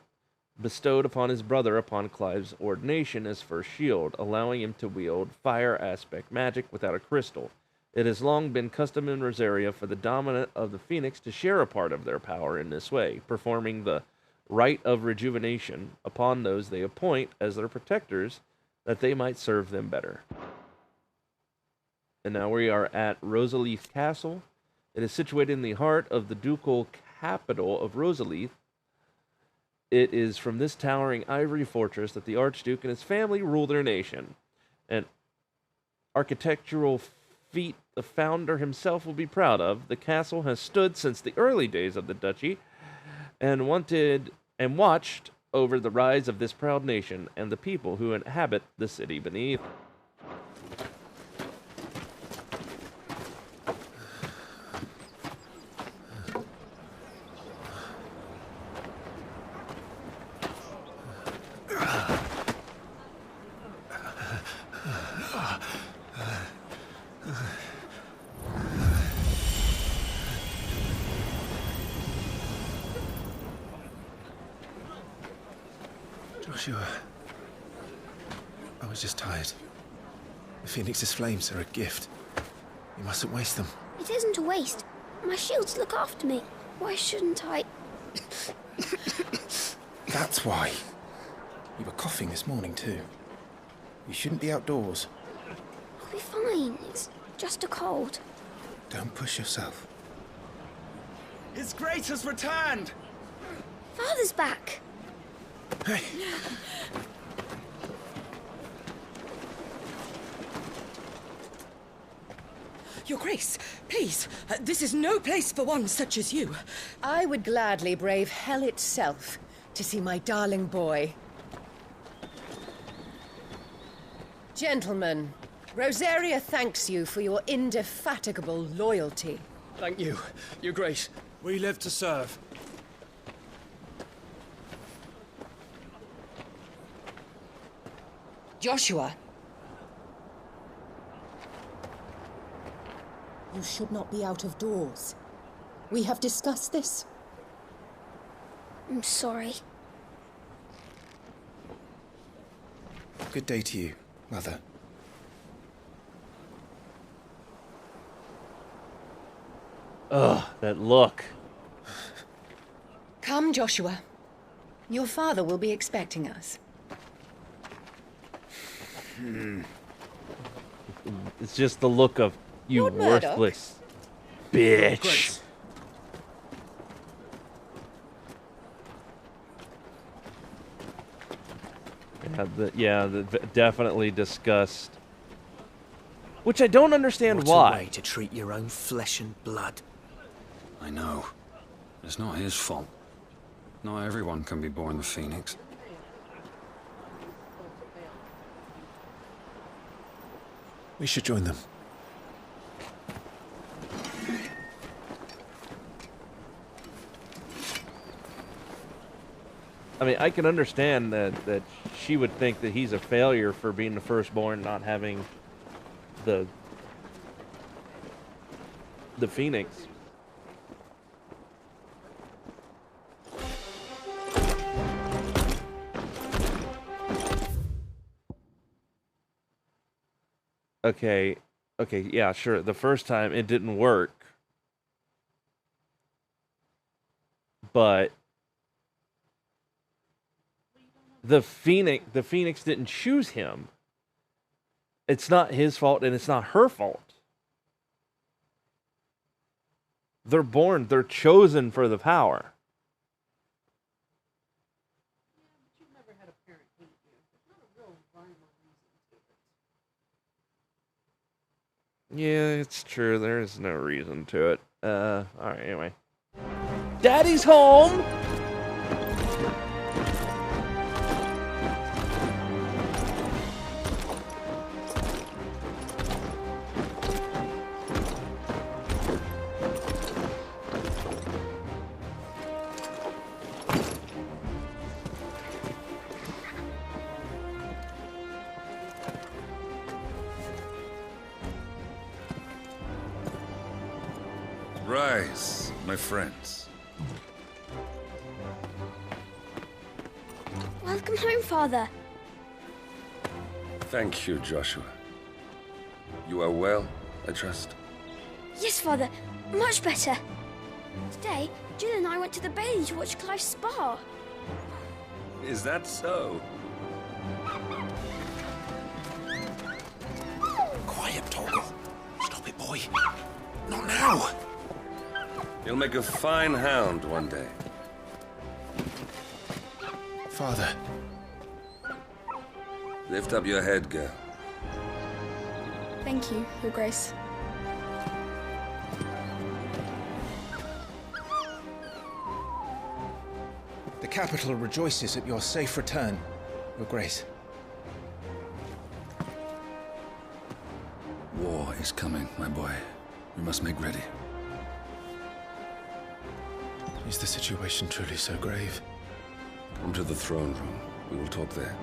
Speaker 1: bestowed upon his brother upon Clive's ordination as first shield, allowing him to wield fire aspect magic without a crystal. It has long been custom in Rosaria for the dominant of the Phoenix to share a part of their power in this way, performing the rite of rejuvenation upon those they appoint as their protectors, that they might serve them better. And now we are at Rosaleith Castle. It is situated in the heart of the ducal capital of Rosaleith. It is from this towering ivory fortress that the Archduke and his family rule their nation. An architectural feat the founder himself will be proud of. The castle has stood since the early days of the duchy, and watched over the rise of this proud nation and the people who inhabit the city beneath.
Speaker 13: Joshua, I was just tired. The Phoenix's flames are a gift. You mustn't waste them.
Speaker 11: It isn't a waste. My shields look after me. Why shouldn't I?
Speaker 13: That's why. You were coughing this morning too. You shouldn't be outdoors.
Speaker 11: I'll be fine. It's just a cold.
Speaker 13: Don't push yourself.
Speaker 3: His Grace has returned!
Speaker 11: Father's back.
Speaker 13: Hey.
Speaker 14: Your Grace, please, this is no place for one such as you. I would gladly brave hell itself to see my darling boy. Gentlemen, Rosaria thanks you for your indefatigable loyalty.
Speaker 6: Thank you, Your Grace. We live to serve.
Speaker 14: Joshua. You should not be out of doors. We have discussed this.
Speaker 11: I'm sorry.
Speaker 13: Good day to you, Mother.
Speaker 1: Ugh, that look.
Speaker 14: Come, Joshua. Your father will be expecting us.
Speaker 1: It's just the look of, you
Speaker 14: Lord Murdoch.
Speaker 1: worthless bitch.
Speaker 6: Grace.
Speaker 1: Definitely discussed Which I don't understand
Speaker 6: What
Speaker 1: why.
Speaker 6: a way to treat your own flesh and blood.
Speaker 15: I know. It's not his fault. Not everyone can be born the Phoenix.
Speaker 13: We should join them.
Speaker 1: I mean, I can understand that she would think that he's a failure for being the firstborn, not having the Phoenix. Okay, yeah, sure. The first time it didn't work, but the Phoenix didn't choose him. It's not his fault, and it's not her fault. They're born, they're chosen for the power. Yeah, it's true. There is no reason to it. Alright, anyway. Daddy's home!
Speaker 7: Rise, my friends.
Speaker 11: Welcome home, Father.
Speaker 8: Thank you, Joshua. You are well, I trust?
Speaker 11: Yes, Father. Much better. Today, Jill and I went to the Bailey to watch Clive's spa.
Speaker 8: Is that so?
Speaker 13: Quiet, Torgal. Stop it, boy. Not now.
Speaker 8: You'll make a fine hound one day.
Speaker 13: Father.
Speaker 8: Lift up your head, girl.
Speaker 12: Thank you, Your Grace.
Speaker 13: The capital rejoices at your safe return, Your Grace.
Speaker 15: War is coming, my boy. We must make ready.
Speaker 13: Is the situation truly so grave?
Speaker 15: Come to the throne room. We will talk there.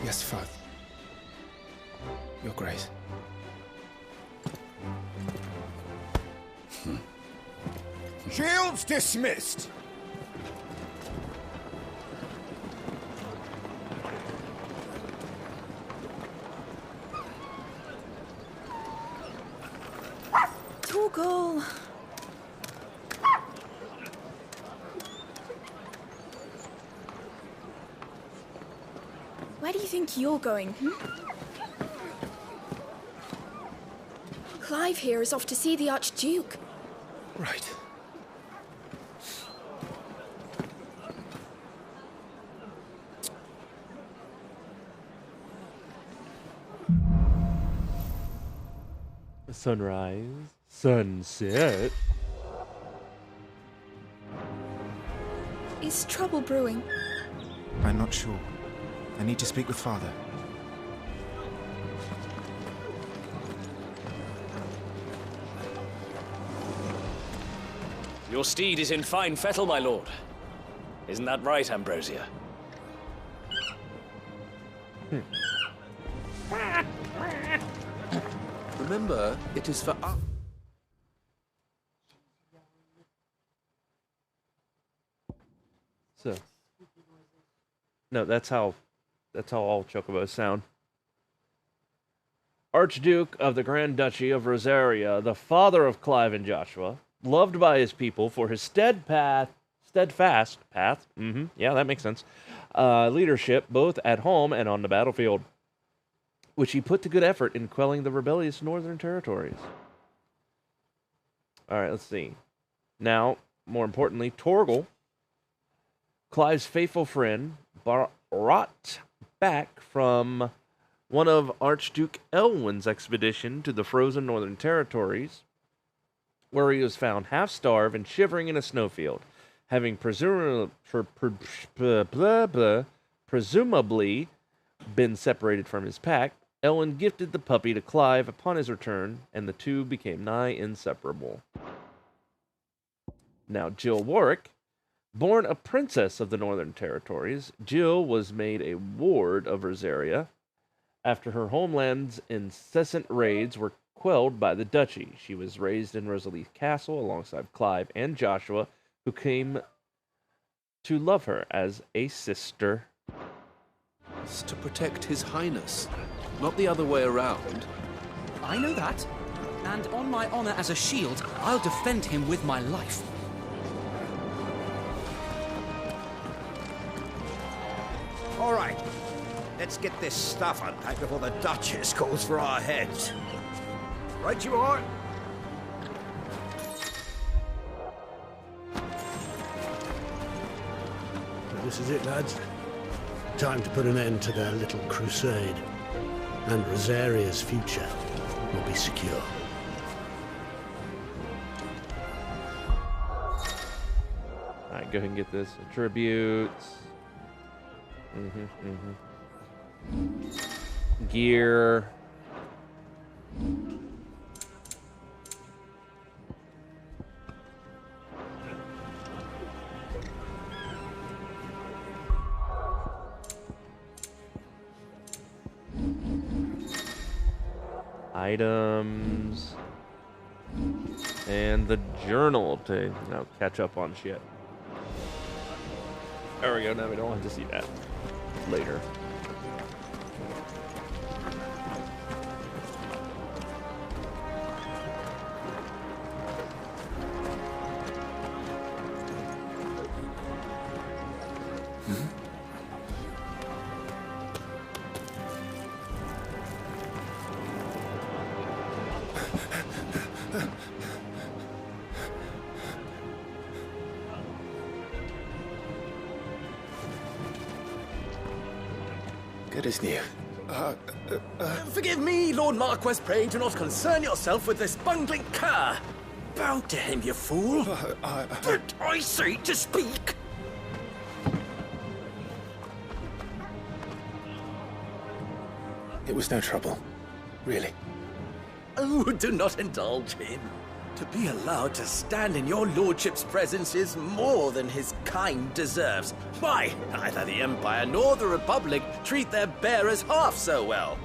Speaker 13: Yes, Father. Your Grace.
Speaker 10: Shields dismissed!
Speaker 12: Torgal. Where do you think you're going, Clive here is off to see the Archduke.
Speaker 13: Right.
Speaker 1: Sunrise, sunset.
Speaker 12: Is trouble brewing?
Speaker 13: I'm not sure. I need to speak with Father.
Speaker 16: Your steed is in fine fettle, my lord. Isn't that right, Ambrosia?
Speaker 6: Remember, it is for us.
Speaker 1: So, no, that's how all chocobos sound. Archduke of the Grand Duchy of Rosaria, the father of Clive and Joshua, loved by his people for his steadfast path. Yeah, that makes sense. Leadership both at home and on the battlefield, which he put to good effort in quelling the rebellious northern territories. All right, let's see. Now, more importantly, Torgal, Clive's faithful friend, brought back from one of Archduke Elwin's expedition to the frozen northern territories, where he was found half-starved and shivering in a snowfield. Having presumably been separated from his pack, Elwin gifted the puppy to Clive upon his return, and the two became nigh inseparable. Now, Jill Warwick, born a princess of the Northern Territories, Jill was made a ward of Rosaria after her homeland's incessant raids were quelled by the duchy. She was raised in Rosalie's castle alongside Clive and Joshua, who came to love her as a sister.
Speaker 17: It's to protect His Highness, not the other way around.
Speaker 6: I know that. And on my honor as a shield, I'll defend him with my life.
Speaker 18: All right. Let's get this stuff unpacked before the Duchess calls for our heads. Right you are.
Speaker 19: This is it, lads. Time to put an end to their little crusade. And Rosaria's future will be secure.
Speaker 1: Alright, go ahead and get this. Attributes. Gear. Items. And the journal to catch up on shit. There we go. Now we don't have to see that later.
Speaker 13: Good as new.
Speaker 20: Forgive me, Lord Marquess. Pray do not concern yourself with this bungling cur. Bow to him, you fool. But I say to speak.
Speaker 13: It was no trouble. Really.
Speaker 20: Oh, do not indulge him. To be allowed to stand in your lordship's presence is more than his kind deserves. Why, neither the Empire nor the Republic treat their bearers half so well.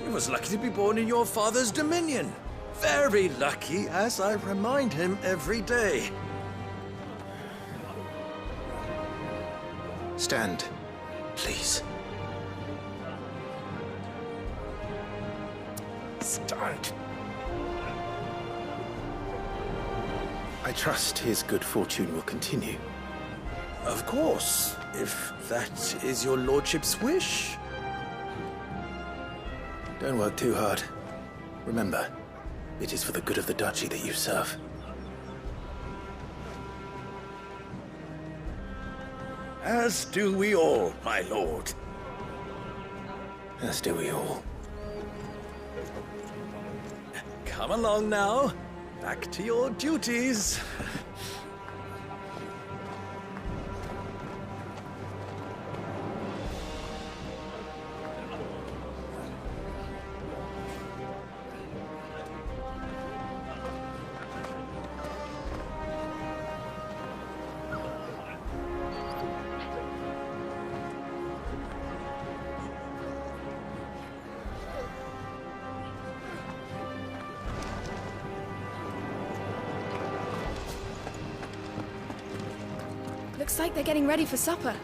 Speaker 20: He was lucky to be born in your father's dominion. Very lucky, as I remind him every day.
Speaker 13: Stand, please.
Speaker 20: Stand.
Speaker 13: I trust his good fortune will continue.
Speaker 20: Of course, if that is your lordship's wish.
Speaker 13: Don't work too hard. Remember, it is for the good of the duchy that you serve.
Speaker 20: As do we all, my lord.
Speaker 13: As do we all.
Speaker 20: Come along now. Back to your duties.
Speaker 12: Looks like they're getting ready for supper.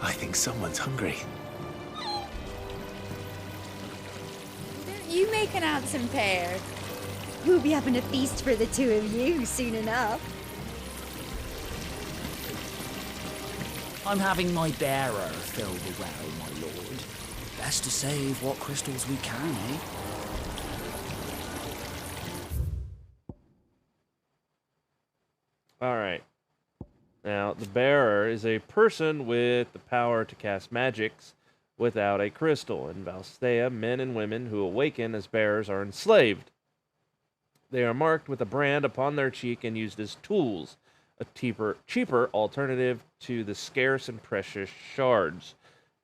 Speaker 13: I think someone's hungry.
Speaker 21: Don't you make an handsome pair? We'll be having a feast for the two of you soon enough.
Speaker 5: I'm having my bearer fill the well, my lord. Best to save what crystals we can, eh?
Speaker 1: Alright. Now, the bearer is a person with the power to cast magics without a crystal. In Valstea, men and women who awaken as bearers are enslaved. They are marked with a brand upon their cheek and used as tools, a cheaper alternative to the scarce and precious shards.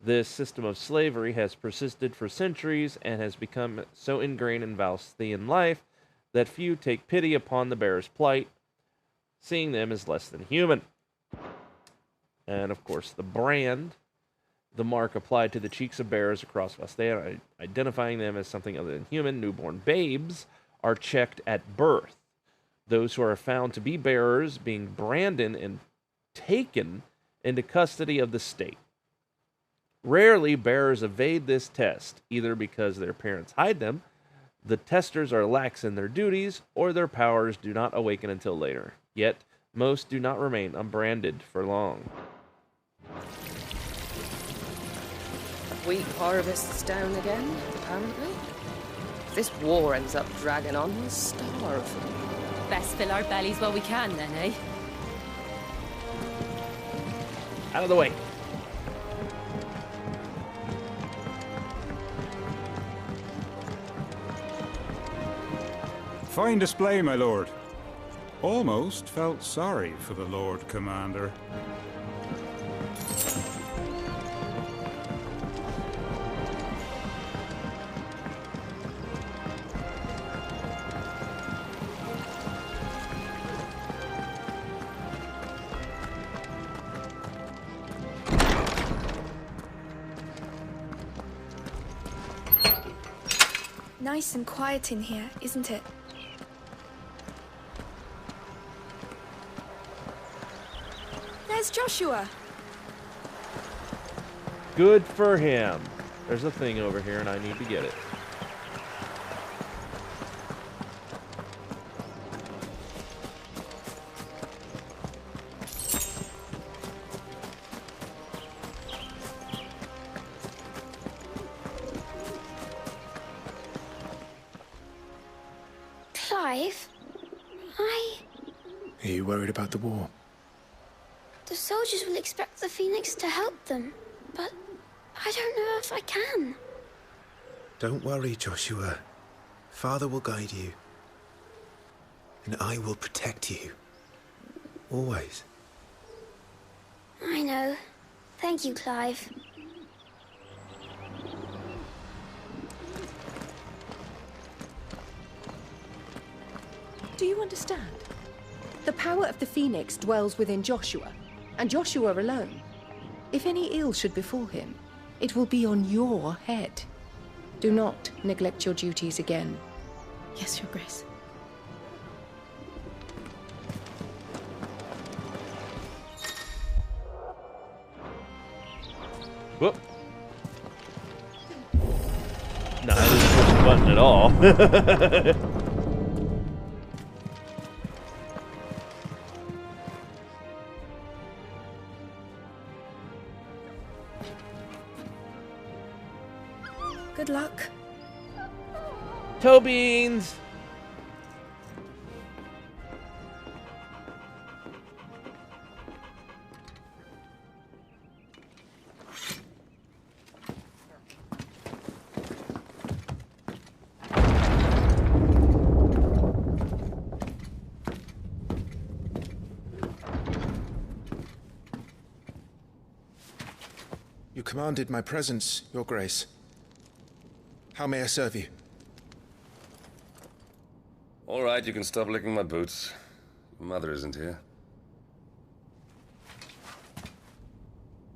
Speaker 1: This system of slavery has persisted for centuries and has become so ingrained in Valstean life that few take pity upon the bearer's plight, seeing them as less than human. And, of course, the brand, the mark applied to the cheeks of bearers across Valstea, identifying them as something other than human. Newborn babes are checked at birth. Those who are found to be bearers being branded and taken into custody of the state. Rarely, bearers evade this test, either because their parents hide them, the testers are lax in their duties, or their powers do not awaken until later. Yet, most do not remain unbranded for long.
Speaker 14: Wheat harvest's down again, apparently. If this war ends up dragging on, we'll starve.
Speaker 9: Best fill our bellies while we can, then, eh?
Speaker 1: Out of the way.
Speaker 22: Fine display, my lord. Almost felt sorry for the Lord Commander.
Speaker 12: Nice and quiet in here, isn't it? There's Joshua.
Speaker 1: Good for him. There's a thing over here and I need to get it.
Speaker 11: Clive,
Speaker 13: Are you worried about the war?
Speaker 11: The soldiers will expect the Phoenix to help them, but I don't know if I can.
Speaker 13: Don't worry, Joshua. Father will guide you. And I will protect you. Always.
Speaker 11: I know. Thank you, Clive.
Speaker 14: Do you understand? The power of the Phoenix dwells within Joshua, and Joshua alone. If any ill should befall him, it will be on your head. Do not neglect your duties again. Yes, Your Grace.
Speaker 1: Whoop. No, I didn't push the button at all.
Speaker 12: Good luck.
Speaker 1: Toe beans!
Speaker 13: You commanded my presence, Your Grace. How may I serve you?
Speaker 8: All right, you can stop licking my boots. Your mother isn't here.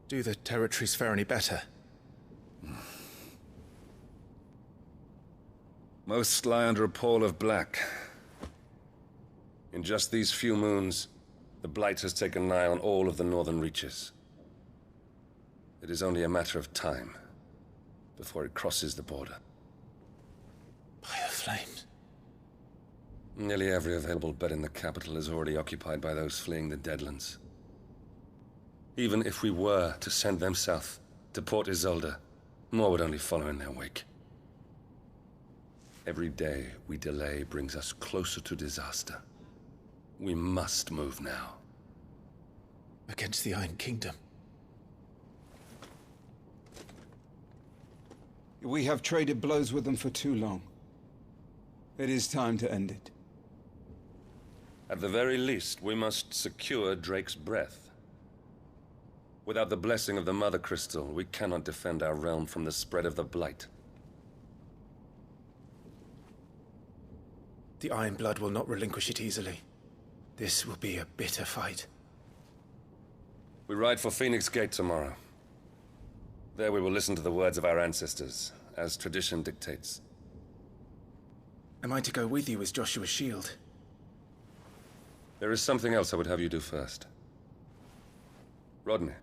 Speaker 13: Do the territories fare any better?
Speaker 8: Most lie under a pall of black. In just these few moons, the Blight has taken nigh on all of the northern reaches. It is only a matter of time before it crosses the border.
Speaker 13: By the flames.
Speaker 8: Nearly every available bed in the capital is already occupied by those fleeing the Deadlands. Even if we were to send them south, to Port Isolde, more would only follow in their wake. Every day we delay brings us closer to disaster. We must move now.
Speaker 13: Against the Iron Kingdom.
Speaker 10: We have traded blows with them for too long. It is time to end it.
Speaker 8: At the very least, we must secure Drake's breath. Without the blessing of the Mother Crystal, we cannot defend our realm from the spread of the Blight.
Speaker 13: The Iron Blood will not relinquish it easily. This will be a bitter fight.
Speaker 8: We ride for Phoenix Gate tomorrow. There we will listen to the words of our ancestors, as tradition dictates.
Speaker 13: Am I to go with you as Joshua's shield?
Speaker 8: There is something else I would have you do first. Rodney.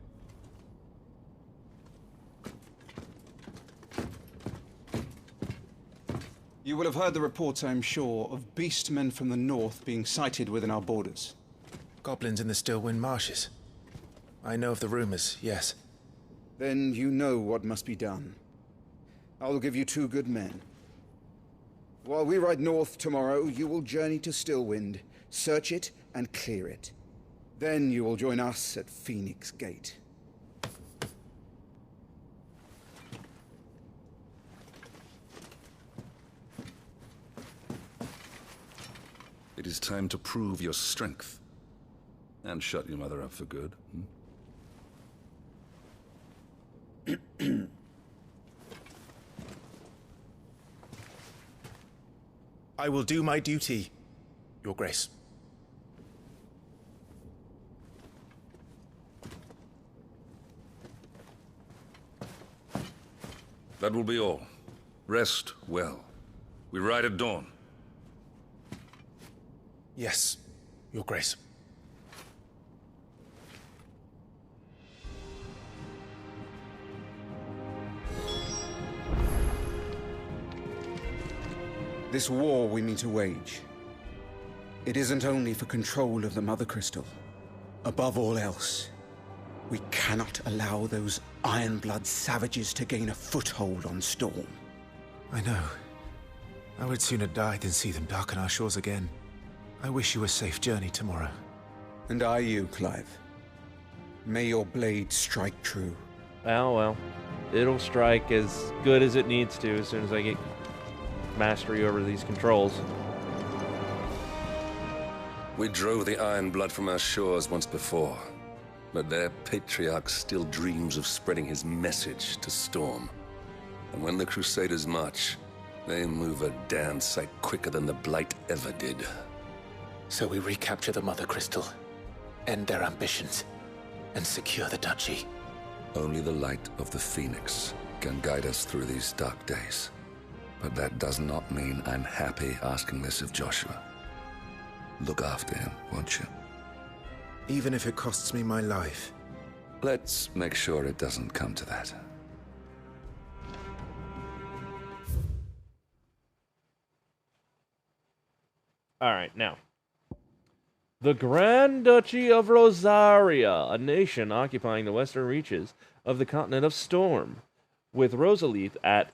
Speaker 10: You will have heard the reports, I am sure, of beastmen from the north being sighted within our borders.
Speaker 13: Goblins in the Stillwind Marshes. I know of the rumors, yes.
Speaker 10: Then you know what must be done. I will give you 2 good men. While we ride north tomorrow, you will journey to Stillwind, search it, and clear it. Then you will join us at Phoenix Gate.
Speaker 2: It is time to prove your strength. And shut your mother up for good.
Speaker 13: I will do my duty, Your Grace.
Speaker 2: That will be all. Rest well. We ride at dawn.
Speaker 13: Yes, Your Grace.
Speaker 10: This war we mean to wage, it isn't only for control of the Mother Crystal. Above all else, we cannot allow those Ironblood savages to gain a foothold on Storm.
Speaker 13: I know. I would sooner die than see them darken our shores again. I wish you a safe journey tomorrow.
Speaker 10: And I you, Clive. May your blade strike true.
Speaker 1: Well, it'll strike as good as it needs to as soon as I get mastery over these controls.
Speaker 8: We drove the Iron Blood from our shores once before, but their patriarch still dreams of spreading his message to Storm. And when the Crusaders march, they move a damn sight quicker than the Blight ever did.
Speaker 13: So we recapture the Mother Crystal, end their ambitions, and secure the Duchy.
Speaker 8: Only the light of the Phoenix can guide us through these dark days. But that does not mean I'm happy asking this of Joshua. Look after him, won't you?
Speaker 13: Even if it costs me my life.
Speaker 8: Let's make sure it doesn't come to that.
Speaker 1: Alright, now. The Grand Duchy of Rosaria, a nation occupying the western reaches of the continent of Storm, with Rosalith at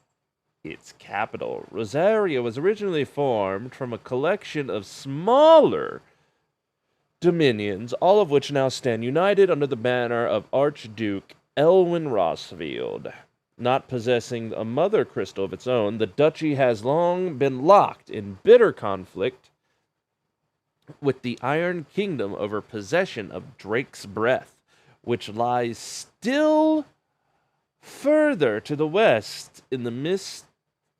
Speaker 1: its capital. Rosaria was originally formed from a collection of smaller dominions, all of which now stand united under the banner of Archduke Elwyn Rossfield. Not possessing a mother crystal of its own, the duchy has long been locked in bitter conflict with the Iron Kingdom over possession of Drake's Breath, which lies still further to the west in the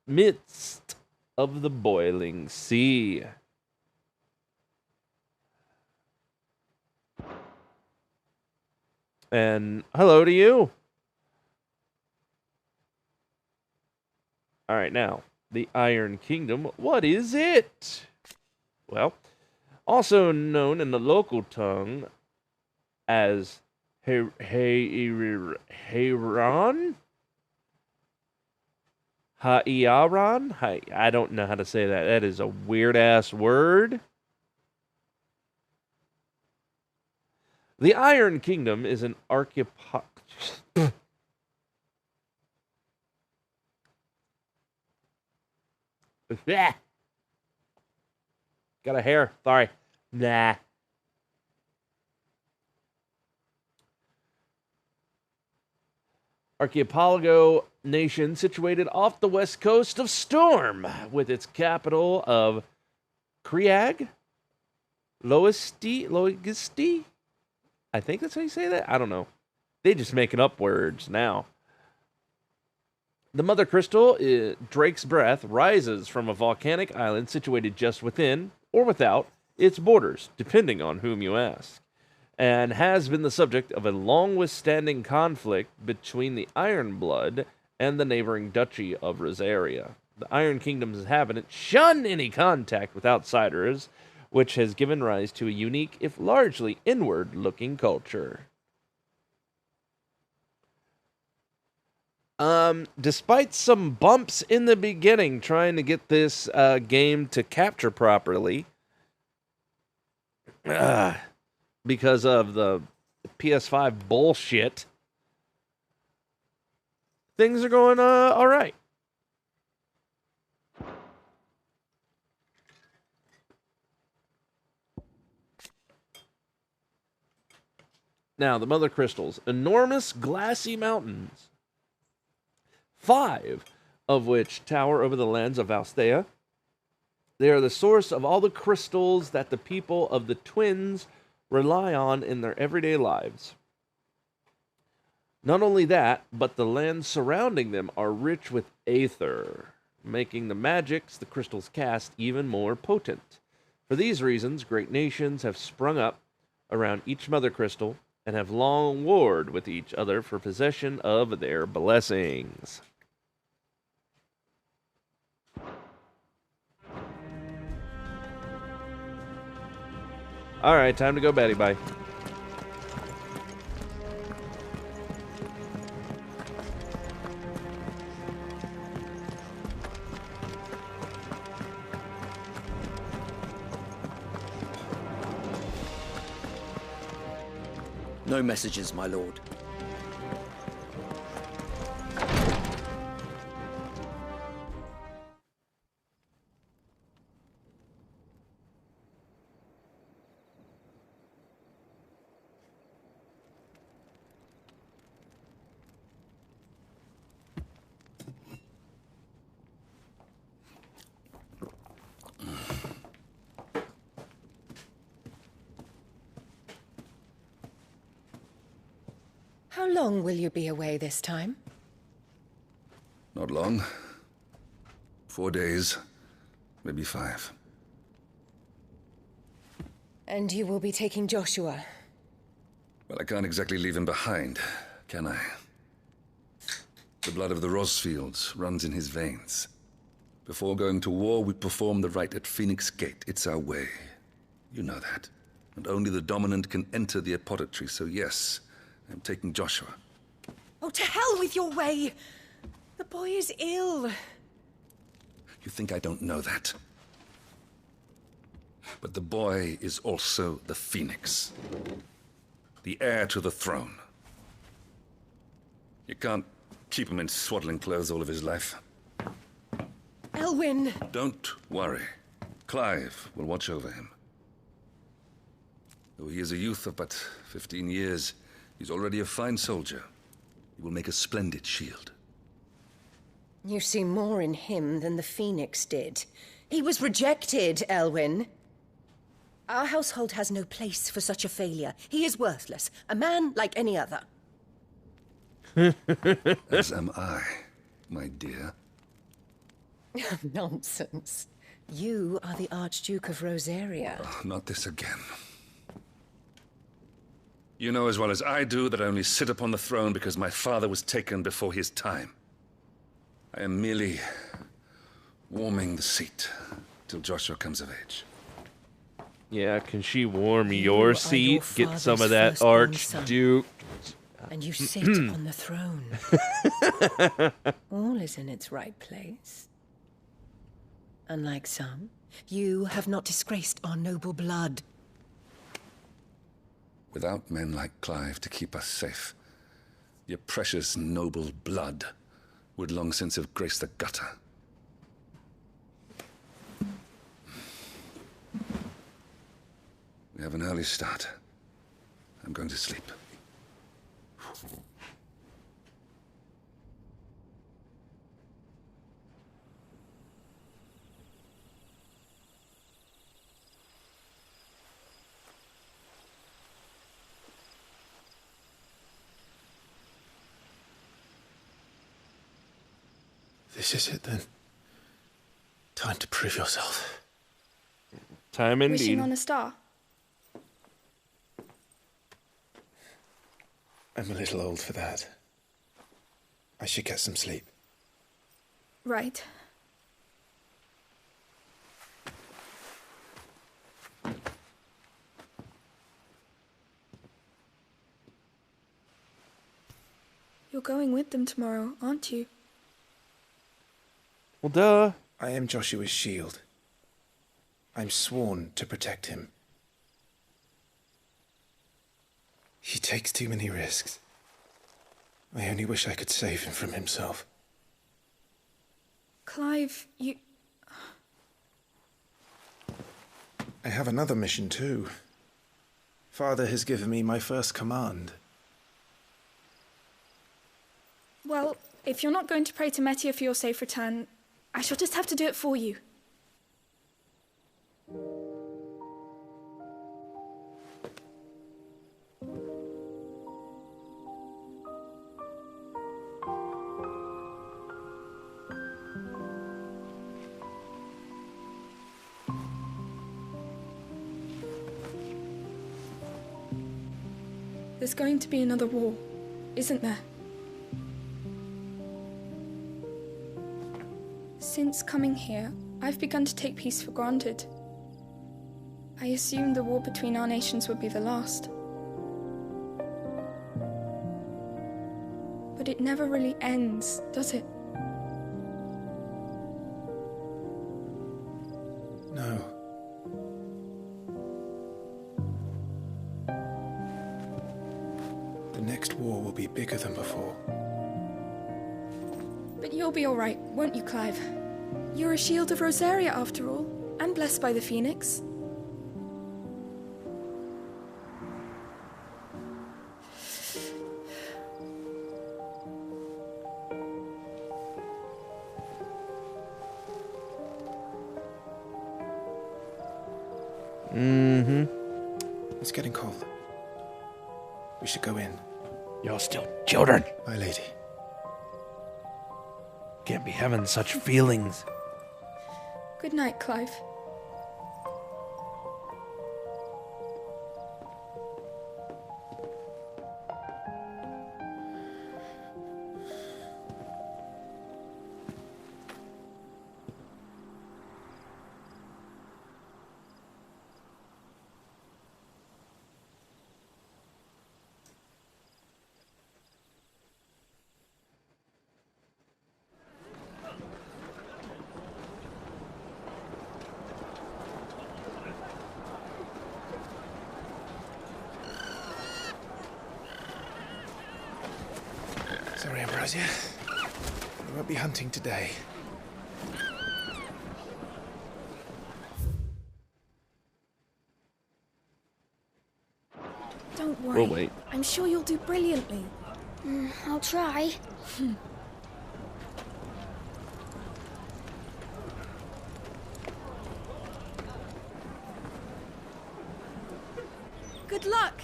Speaker 1: midst of the boiling sea. And hello to you. All right, now, the Iron Kingdom, what is it? Well, also known in the local tongue as Hairan? Hairan? I don't know how to say that. That is a weird-ass word. The Iron Kingdom is an archipelago. Got a hair. Sorry. Nah. archipelago nation situated off the west coast of Storm, with its capital of Kriag, Loigisti? I think that's how you say that. I don't know. They just making up words now. The Mother Crystal, Drake's Breath, rises from a volcanic island situated just within or without its borders, depending on whom you ask, and has been the subject of a long-withstanding conflict between the Iron Blood and the neighboring Duchy of Rosaria. The Iron Kingdom's inhabitants shun any contact with outsiders, which has given rise to a unique, if largely inward-looking culture. Despite some bumps in the beginning trying to get this game to capture properly, because of the PS5 bullshit, things are going all right. Now, the Mother Crystals, enormous glassy mountains, 5 of which tower over the lands of Valstea. They are the source of all the crystals that the people of the Twins rely on in their everyday lives. Not only that, but the lands surrounding them are rich with aether, making the magics the crystals cast even more potent. For these reasons, great nations have sprung up around each Mother Crystal and have long warred with each other for possession of their blessings. Alright, time to go Betty, bye.
Speaker 20: No messages, my lord.
Speaker 14: How long will you be away this time?
Speaker 2: Not long. 4 days, maybe 5.
Speaker 14: And you will be taking Joshua?
Speaker 2: Well, I can't exactly leave him behind, can I? The blood of the Rosfields runs in his veins. Before going to war, we perform the rite at Phoenix Gate. It's our way. You know that. And only the dominant can enter the apothecary, so yes, I'm taking Joshua.
Speaker 14: Oh, to hell with your way! The boy is ill.
Speaker 2: You think I don't know that? But the boy is also the Phoenix. The heir to the throne. You can't keep him in swaddling clothes all of his life.
Speaker 14: Elwyn!
Speaker 2: Don't worry. Clive will watch over him. Though he is a youth of but 15 years, he's already a fine soldier. He will make a splendid shield.
Speaker 14: You see more in him than the Phoenix did. He was rejected, Elwyn. Our household has no place for such a failure. He is worthless. A man like any other.
Speaker 2: As am I, my dear.
Speaker 14: Nonsense. You are the Archduke of Rosaria.
Speaker 2: Oh, not this again. You know as well as I do that I only sit upon the throne because my father was taken before his time. I am merely warming the seat till Joshua comes of age.
Speaker 1: Yeah, can she warm your seat? Get some of that Archduke.
Speaker 14: And you sit on the throne. All is in its right place. Unlike some, you have not disgraced our noble blood.
Speaker 2: Without men like Clive to keep us safe, your precious noble blood would long since have graced the gutter. We have an early start. I'm going to sleep.
Speaker 13: This is it then. Time to prove yourself.
Speaker 1: Time indeed.
Speaker 12: Wishing on a star.
Speaker 13: I'm a little old for that. I should get some sleep.
Speaker 12: Right. You're going with them tomorrow, aren't you?
Speaker 1: Well, duh.
Speaker 13: I am Joshua's shield. I'm sworn to protect him. He takes too many risks. I only wish I could save him from himself.
Speaker 12: Clive, you...
Speaker 13: I have another mission too. Father has given me my first command.
Speaker 12: Well, if you're not going to pray to Metia for your safe return, I shall just have to do it for you. There's going to be another war, isn't there? Since coming here, I've begun to take peace for granted. I assumed the war between our nations would be the last. But it never really ends, does it?
Speaker 13: No. The next war will be bigger than before.
Speaker 12: But you'll be all right, won't you, Clive? You're a shield of Rosaria, after all, and blessed by the Phoenix.
Speaker 1: Mm-hmm.
Speaker 13: It's getting cold. We should go in.
Speaker 1: You're still children.
Speaker 13: My lady.
Speaker 1: Can't be having such feelings.
Speaker 12: Good night, Clive.
Speaker 13: Sorry, Ambrosia. We won't be hunting today.
Speaker 12: Don't worry.
Speaker 1: We'll wait.
Speaker 12: I'm sure you'll do brilliantly.
Speaker 11: I'll try.
Speaker 12: Good luck!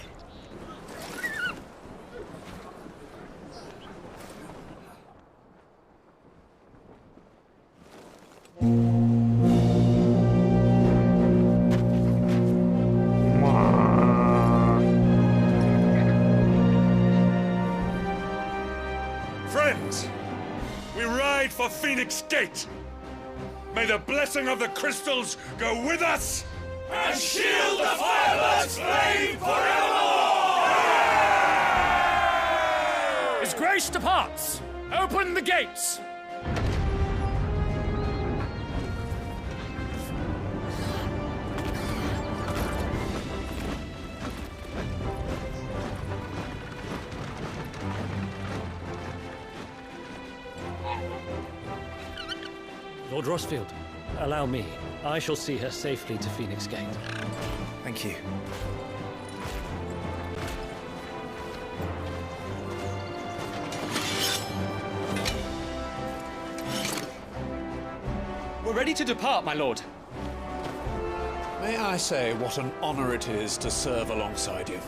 Speaker 3: Friends, we ride for Phoenix Gate. May the blessing of the crystals go with us and shield the Firebird's flame forevermore!
Speaker 16: His Grace departs! Open the gates! Lord Rossfield, allow me. I shall see her safely to Phoenix Gate.
Speaker 13: Thank you.
Speaker 16: We're ready to depart, my lord.
Speaker 4: May I say what an honor it is to serve alongside you?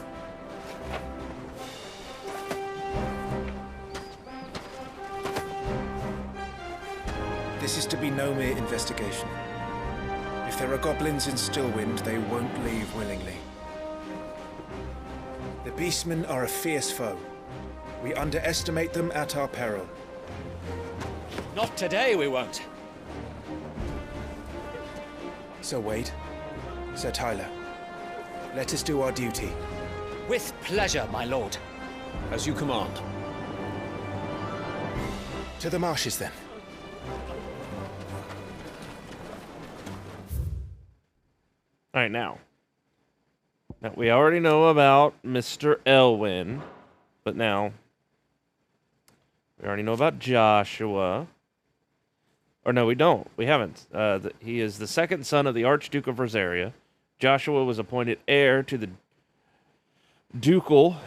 Speaker 13: This is to be no mere investigation. If there are goblins in Stillwind, they won't leave willingly. The Beastmen are a fierce foe. We underestimate them at our peril.
Speaker 16: Not today, we won't.
Speaker 13: Sir Wade, Sir Tyler, let us do our duty.
Speaker 16: With pleasure, my lord.
Speaker 4: As you command.
Speaker 13: To the marshes, then.
Speaker 1: All right, now we already know about Mr. Elwyn, but now we already know about Joshua. Or no, we don't. We haven't. He is the second son of the Archduke of Rosaria. Joshua was appointed heir to the ducal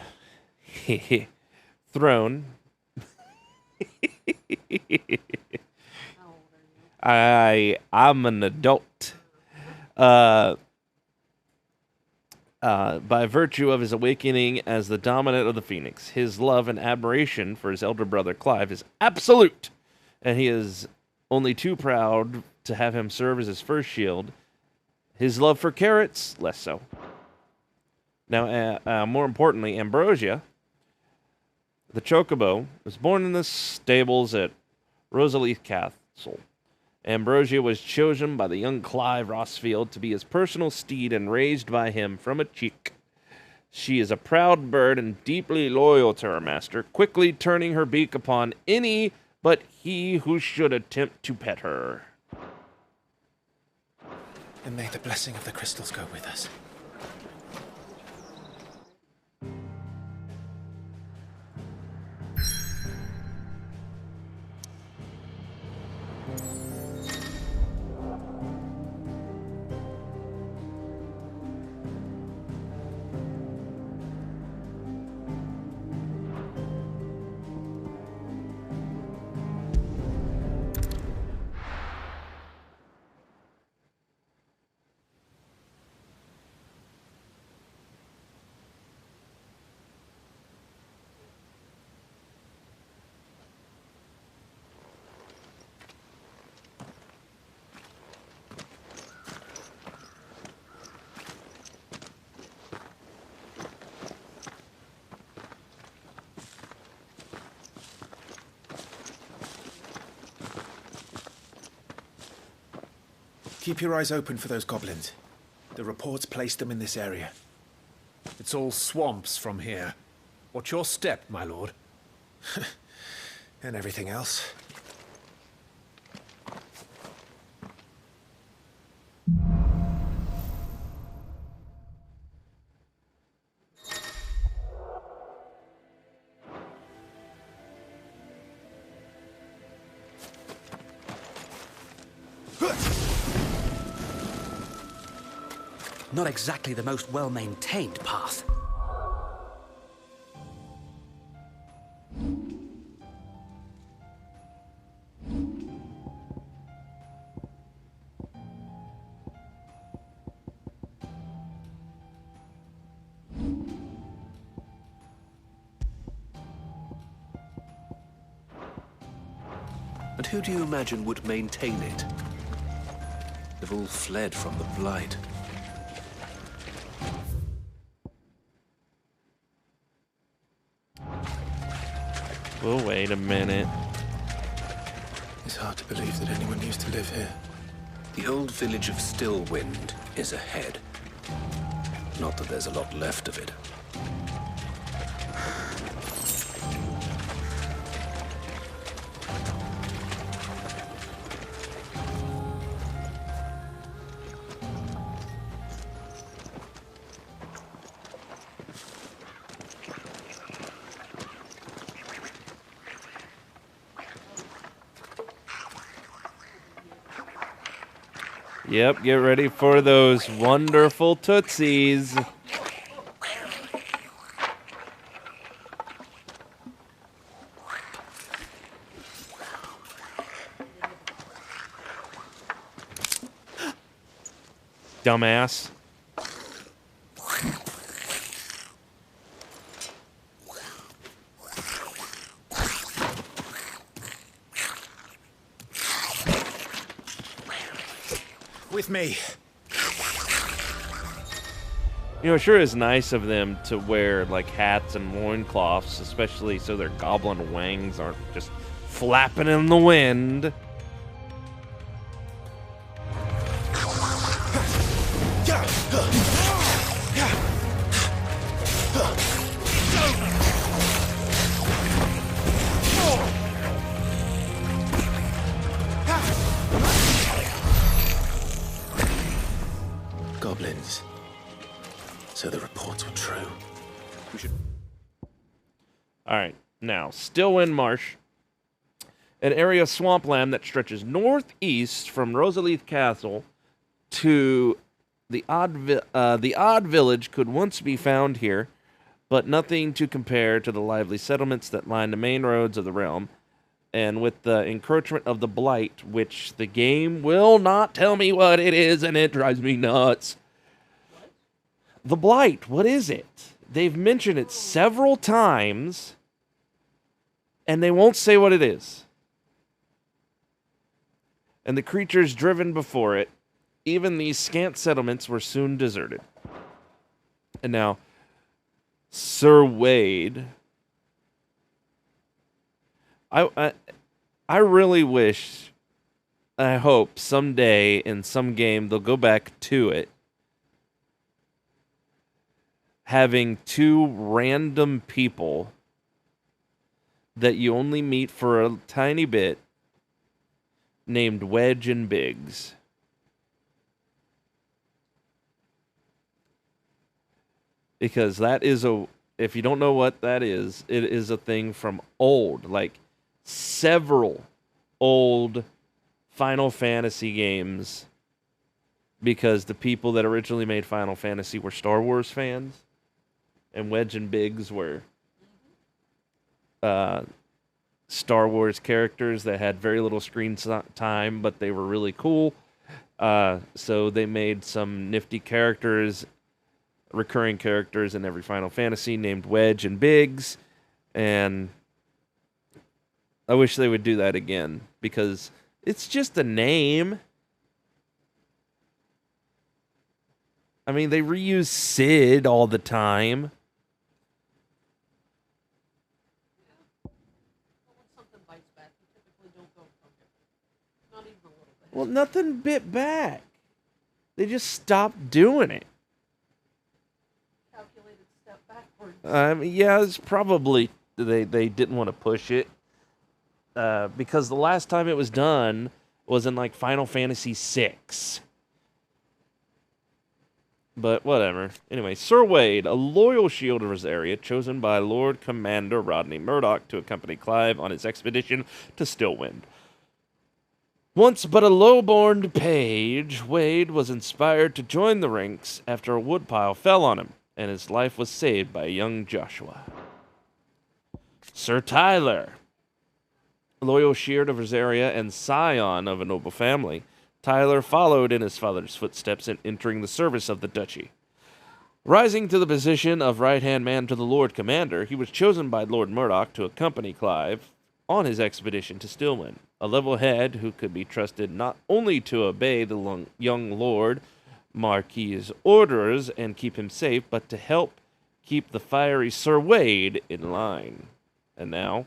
Speaker 1: throne. I'm an adult. By virtue of his awakening as the dominant of the Phoenix. His love and admiration for his elder brother Clive is absolute, and he is only too proud to have him serve as his first shield. His love for carrots, less so. Now, more importantly, Ambrosia, the Chocobo, was born in the stables at Rosalie Castle. Ambrosia was chosen by the young Clive Rossfield to be his personal steed and raised by him from a chick. She is a proud bird and deeply loyal to her master, quickly turning her beak upon any but he who should attempt to pet her.
Speaker 13: And may the blessing of the crystals go with us. Keep your eyes open for those goblins. The reports place them in this area.
Speaker 4: It's all swamps from here. Watch your step, my lord.
Speaker 13: And everything else.
Speaker 6: Not exactly the most well-maintained path.
Speaker 17: And who do you imagine would maintain it? They've all fled from the Blight.
Speaker 1: Well, wait a minute.
Speaker 13: It's hard to believe that anyone used to live here.
Speaker 17: The old village of Stillwind is ahead. Not that there's a lot left of it.
Speaker 1: Yep, get ready for those wonderful tootsies. Dumbass.
Speaker 10: with me.
Speaker 1: You know, it sure is nice of them to wear, like, hats and loincloths, especially so their goblin wings aren't just flapping in the wind.
Speaker 17: Goblins. So the reports were true. We should...
Speaker 1: Alright, now, Stillwind Marsh, an area of swampland that stretches northeast from Rosaleith Castle to the odd village could once be found here, but nothing to compare to the lively settlements that line the main roads of the realm. And with the encroachment of the Blight, which the game will not tell me what it is, and it drives me nuts. The Blight, what is it? They've mentioned it several times, and they won't say what it is. And the creatures driven before it, even these scant settlements were soon deserted. And now, Sir Wade... I really wish, I hope someday in some game they'll go back to it, having two random people that you only meet for a tiny bit named Wedge and Biggs. Because that is if you don't know what that is, it is a thing from old, like several old Final Fantasy games, because the people that originally made Final Fantasy were Star Wars fans, and Wedge and Biggs were Star Wars characters that had very little screen time, but they were really cool. So they made some nifty characters, recurring characters in every Final Fantasy named Wedge and Biggs, and I wish they would do that again, because it's just a name. I mean, they reuse Sid all the time. Well, nothing bit back. They just stopped doing it.
Speaker 7: Calculated step backwards.
Speaker 1: Yeah, it's probably they didn't want to push it. Because the last time it was done was in, like, Final Fantasy VI. But whatever. Anyway, Sir Wade, a loyal shield of his area, chosen by Lord Commander Rodney Murdoch to accompany Clive on his expedition to Stillwind. Once but a low-born page, Wade was inspired to join the ranks after a woodpile fell on him, and his life was saved by young Joshua. Sir Tyler, loyal sheard of his area and scion of a noble family, Tyler followed in his father's footsteps in entering the service of the duchy. Rising to the position of right-hand man to the Lord Commander, he was chosen by Lord Murdoch to accompany Clive on his expedition to Stillwind, a level head who could be trusted not only to obey the young Lord Marquis's orders and keep him safe, but to help keep the fiery Sir Wade in line. And now,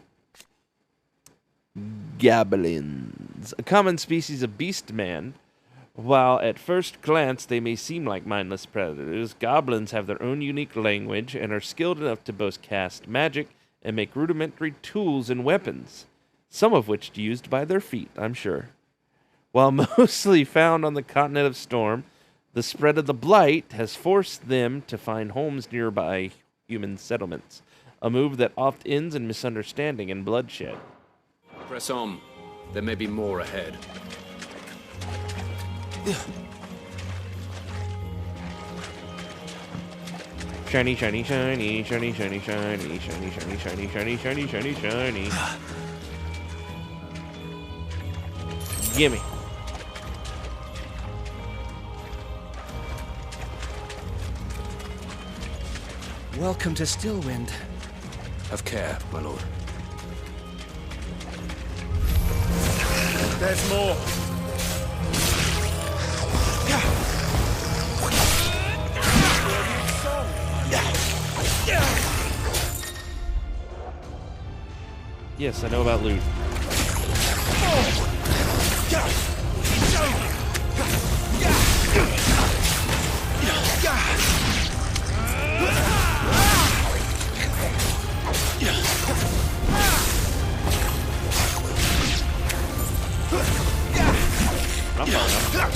Speaker 1: goblins, a common species of beast man. While at first glance they may seem like mindless predators, goblins have their own unique language and are skilled enough to both cast magic and make rudimentary tools and weapons, some of which used by their feet, I'm sure. While mostly found on the continent of Storm, the spread of the Blight has forced them to find homes nearby human settlements, a move that oft ends in misunderstanding and bloodshed.
Speaker 17: Press on. There may be more ahead.
Speaker 1: Shiny, shiny, shiny, shiny, shiny, shiny, shiny, shiny, shiny, shiny, shiny, shiny, shiny. Gimme.
Speaker 6: Welcome to Stillwind.
Speaker 17: Have care, my lord.
Speaker 3: There's more.
Speaker 1: Yes, I know about loot. I'm fine.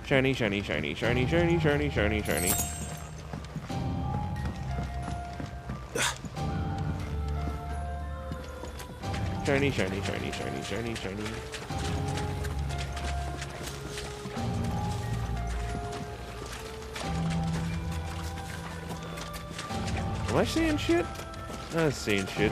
Speaker 1: Shiny, shiny, shiny, shiny, shiny, shiny, shiny, shiny. Shiny, shiny, shiny, shiny, shiny, shiny. Am I seeing shit? I'm seeing shit.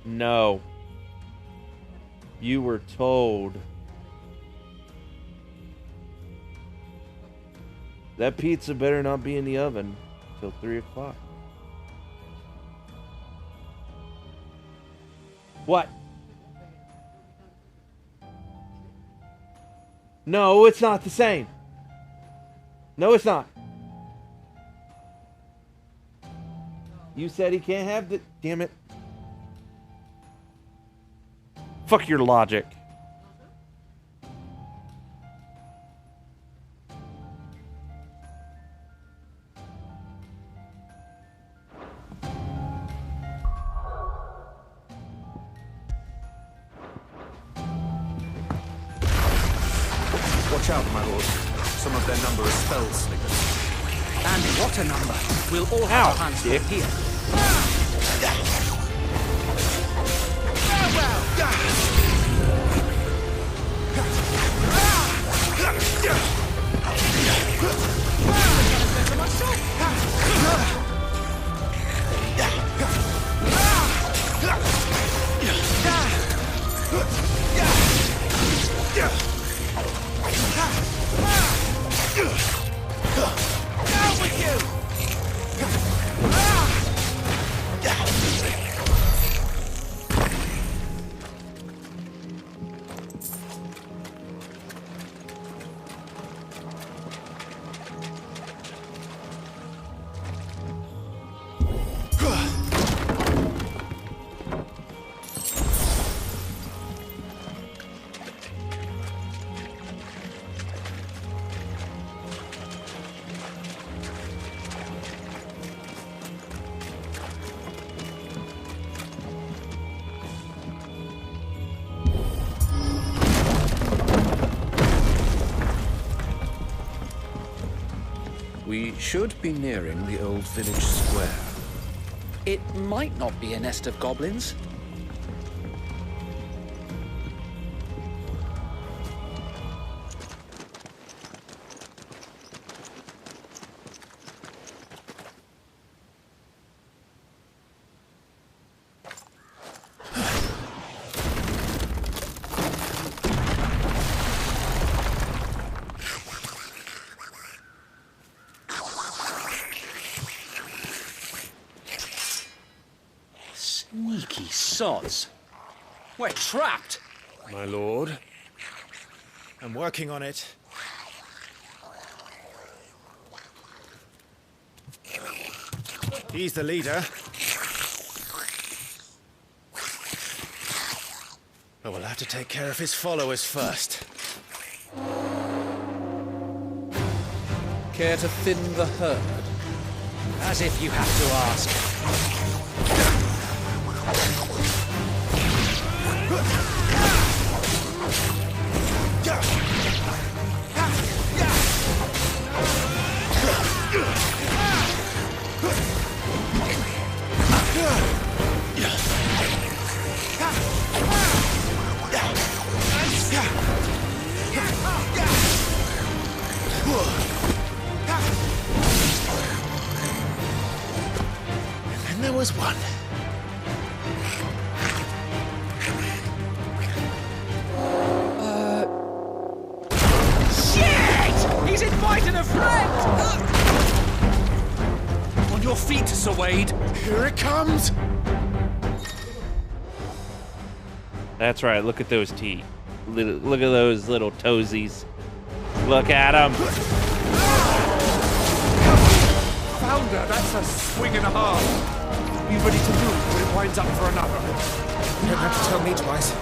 Speaker 1: No. You were told. That pizza better not be in the oven till 3 o'clock. What? No, it's not the same. No, it's not. You said he can't have the... Damn it. Fuck your logic.
Speaker 17: Watch out, my lord. Some of their number are spell slingers.
Speaker 6: And what a number! We'll all have our hands full here.
Speaker 20: Down with you!
Speaker 17: We should be nearing the old village square.
Speaker 6: It might not be a nest of goblins. Sneaky sods. We're trapped.
Speaker 13: My lord. I'm working on it. He's the leader. But we'll have to take care of his followers first.
Speaker 6: Care to thin the herd? As if you have to ask.
Speaker 13: And there was one.
Speaker 6: Shit! He's invited a friend! On your feet, Sir Wade.
Speaker 13: Here it comes.
Speaker 1: That's right. Look at those teeth. Look at those little toesies. Look at them.
Speaker 15: Founder, that's a swing and a half. Be ready to move when it winds up for another.
Speaker 13: You don't have to tell me twice.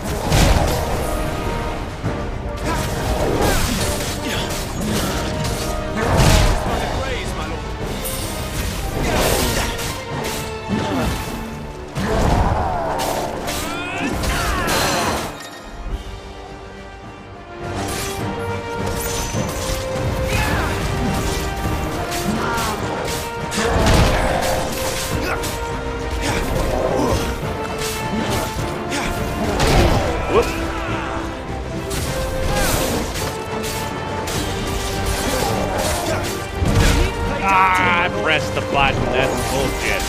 Speaker 1: Ah, I pressed the button. That's bullshit.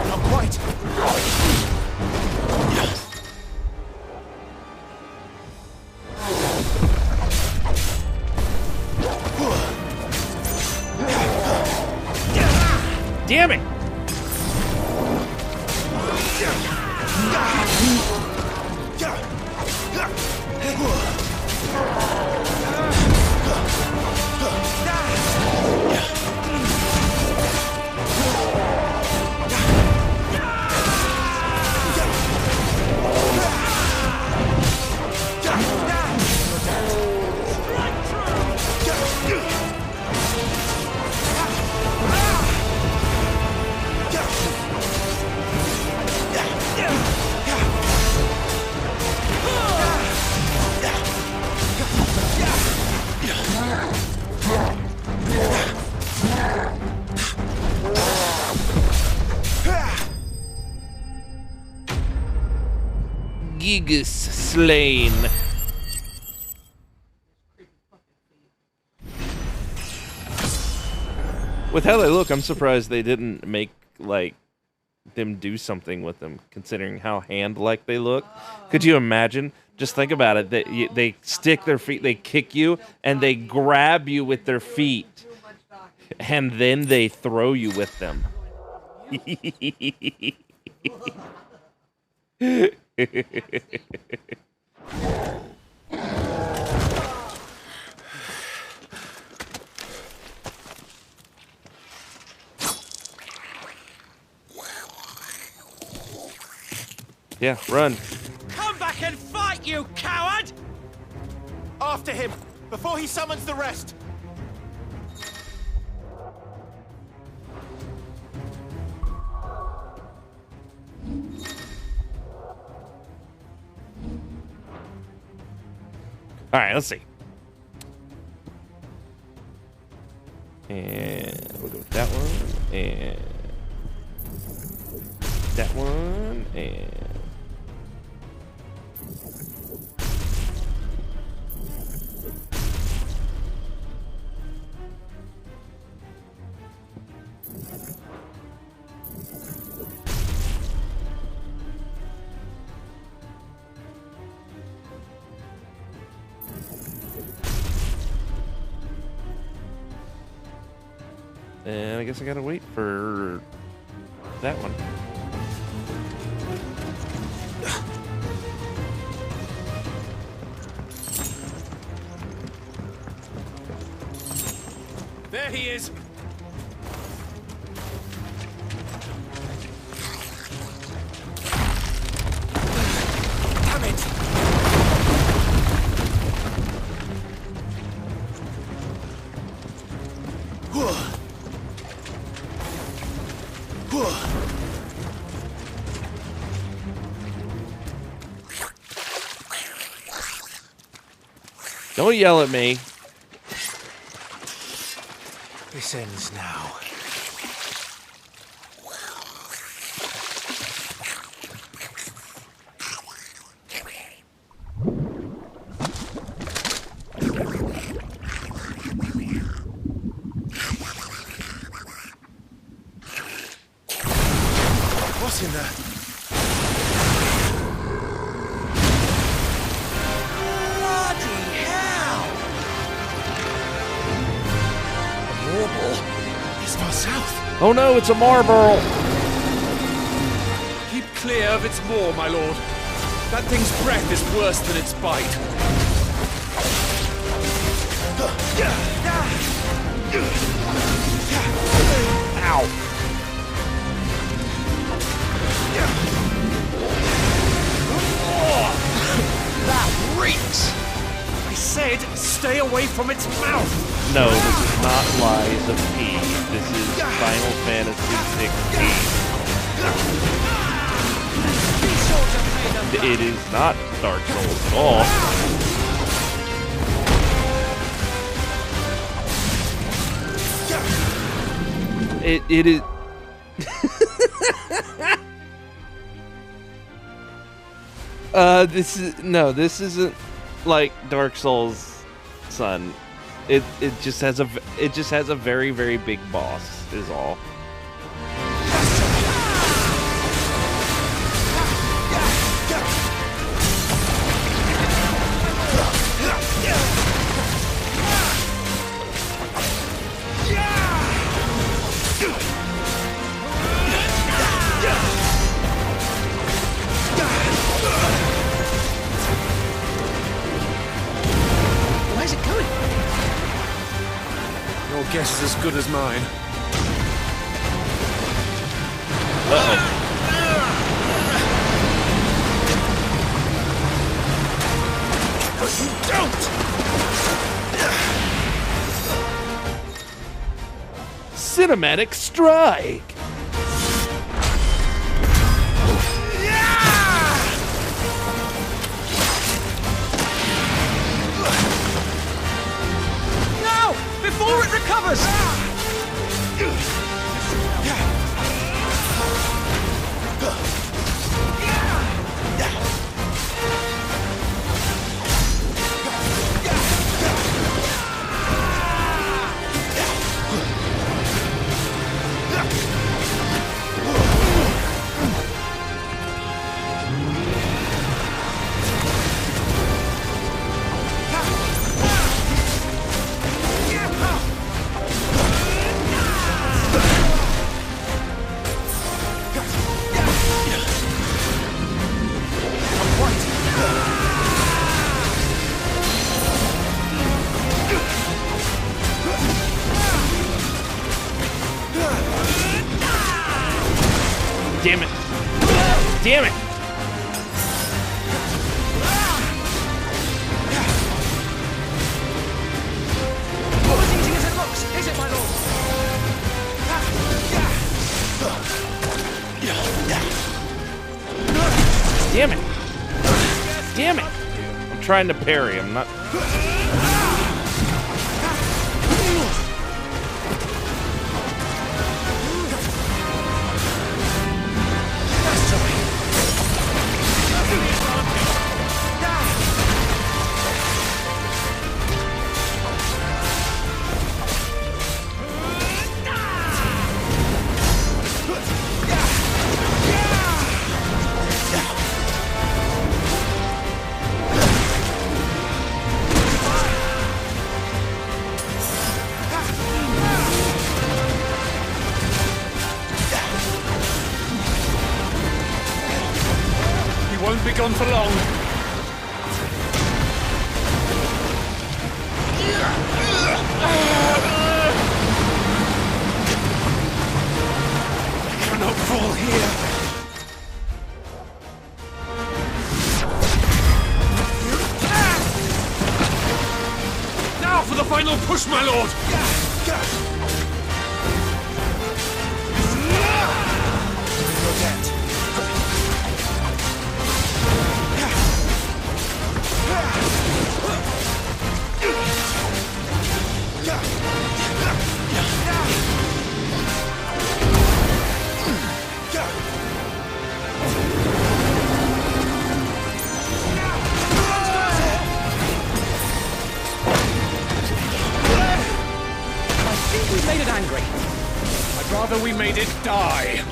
Speaker 13: Not quite.
Speaker 1: Damn it! Gigas slain. With how they look, I'm surprised they didn't make like them do something with them, considering how hand-like they look. Could you imagine? Just think about it. They stick their feet, they kick you, and they grab you with their feet, and then they throw you with them. Yeah, run.
Speaker 15: Come back and fight, you coward! After him, before he summons the rest.
Speaker 1: All right, let's see. And we'll go with that one, and that one, and and I guess I gotta wait for that one.
Speaker 15: There he is! Damn it!
Speaker 1: Don't yell at me.
Speaker 13: This ends now. What's in there?
Speaker 1: Oh no, it's a marble!
Speaker 15: Keep clear of its maw, my lord. That thing's breath is worse than its bite.
Speaker 1: Ow!
Speaker 15: That reeks! I said, stay away from its mouth!
Speaker 1: No, this is not Lies of P. This is Final Fantasy XVI. It is not Dark Souls at all. It is... this isn't like Dark Souls, son. It just has a very, very big boss is all.
Speaker 15: Where's it going? Your guess is as good as mine.
Speaker 3: Don't!
Speaker 1: Cinematic strike!
Speaker 15: No! Before it recovers!
Speaker 1: Damn it! Damn it!
Speaker 15: Not as easy as it looks, is it, my lord?
Speaker 1: Damn it! Damn it! I'm trying to parry. I'm not.
Speaker 15: Won't be gone for long.
Speaker 3: Push, my lord!
Speaker 6: We made it angry. I'd rather we made it die.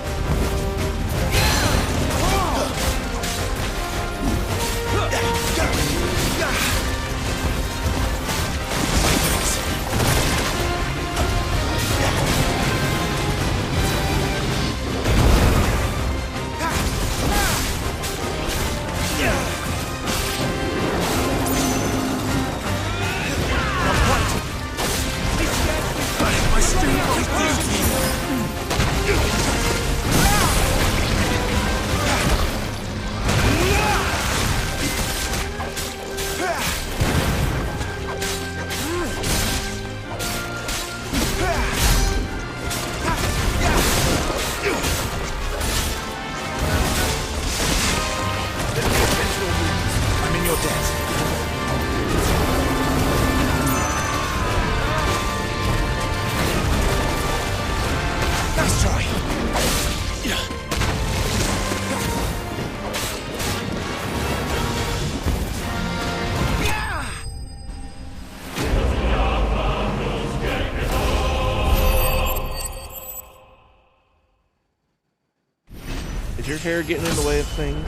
Speaker 1: Is your hair getting in the way of things?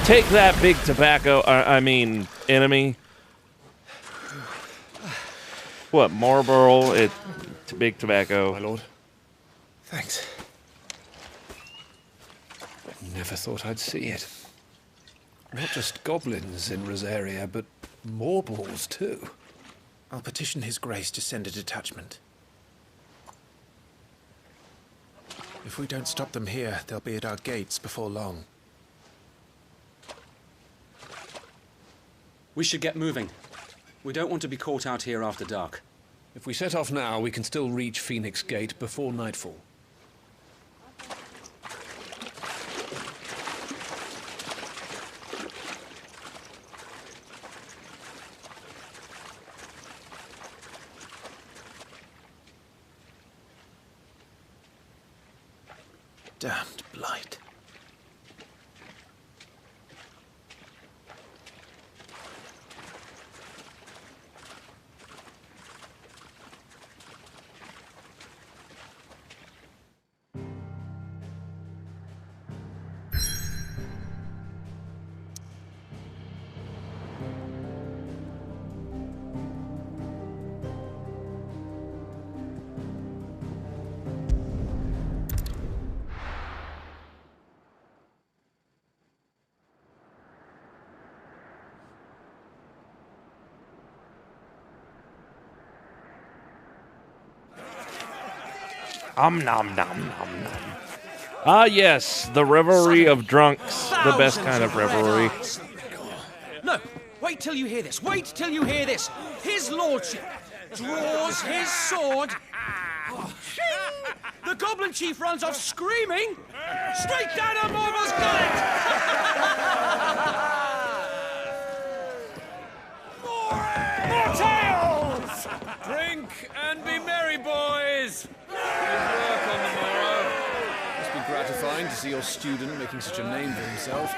Speaker 1: Take that, big tobacco. I mean, enemy. What, Marlboro? It's big tobacco.
Speaker 13: My lord. Thanks. I never thought I'd see it. Not just goblins in Rosaria, but Morbles too. I'll petition His Grace to send a detachment. If we don't stop them here, they'll be at our gates before long.
Speaker 6: We should get moving. We don't want to be caught out here after dark.
Speaker 13: If we set off now, we can still reach Phoenix Gate before nightfall. Damned blight.
Speaker 1: Nom nom nom nom nom. Ah yes, the revelry of drunks, the best kind of revelry.
Speaker 6: No, wait till you hear this. Wait till you hear this. His lordship draws his sword. The goblin chief runs off screaming straight down a Morble's gullet. More tales!
Speaker 13: Drink and be merry, boys! Good work on the morrow. Must be gratifying to see your student making such a name for himself.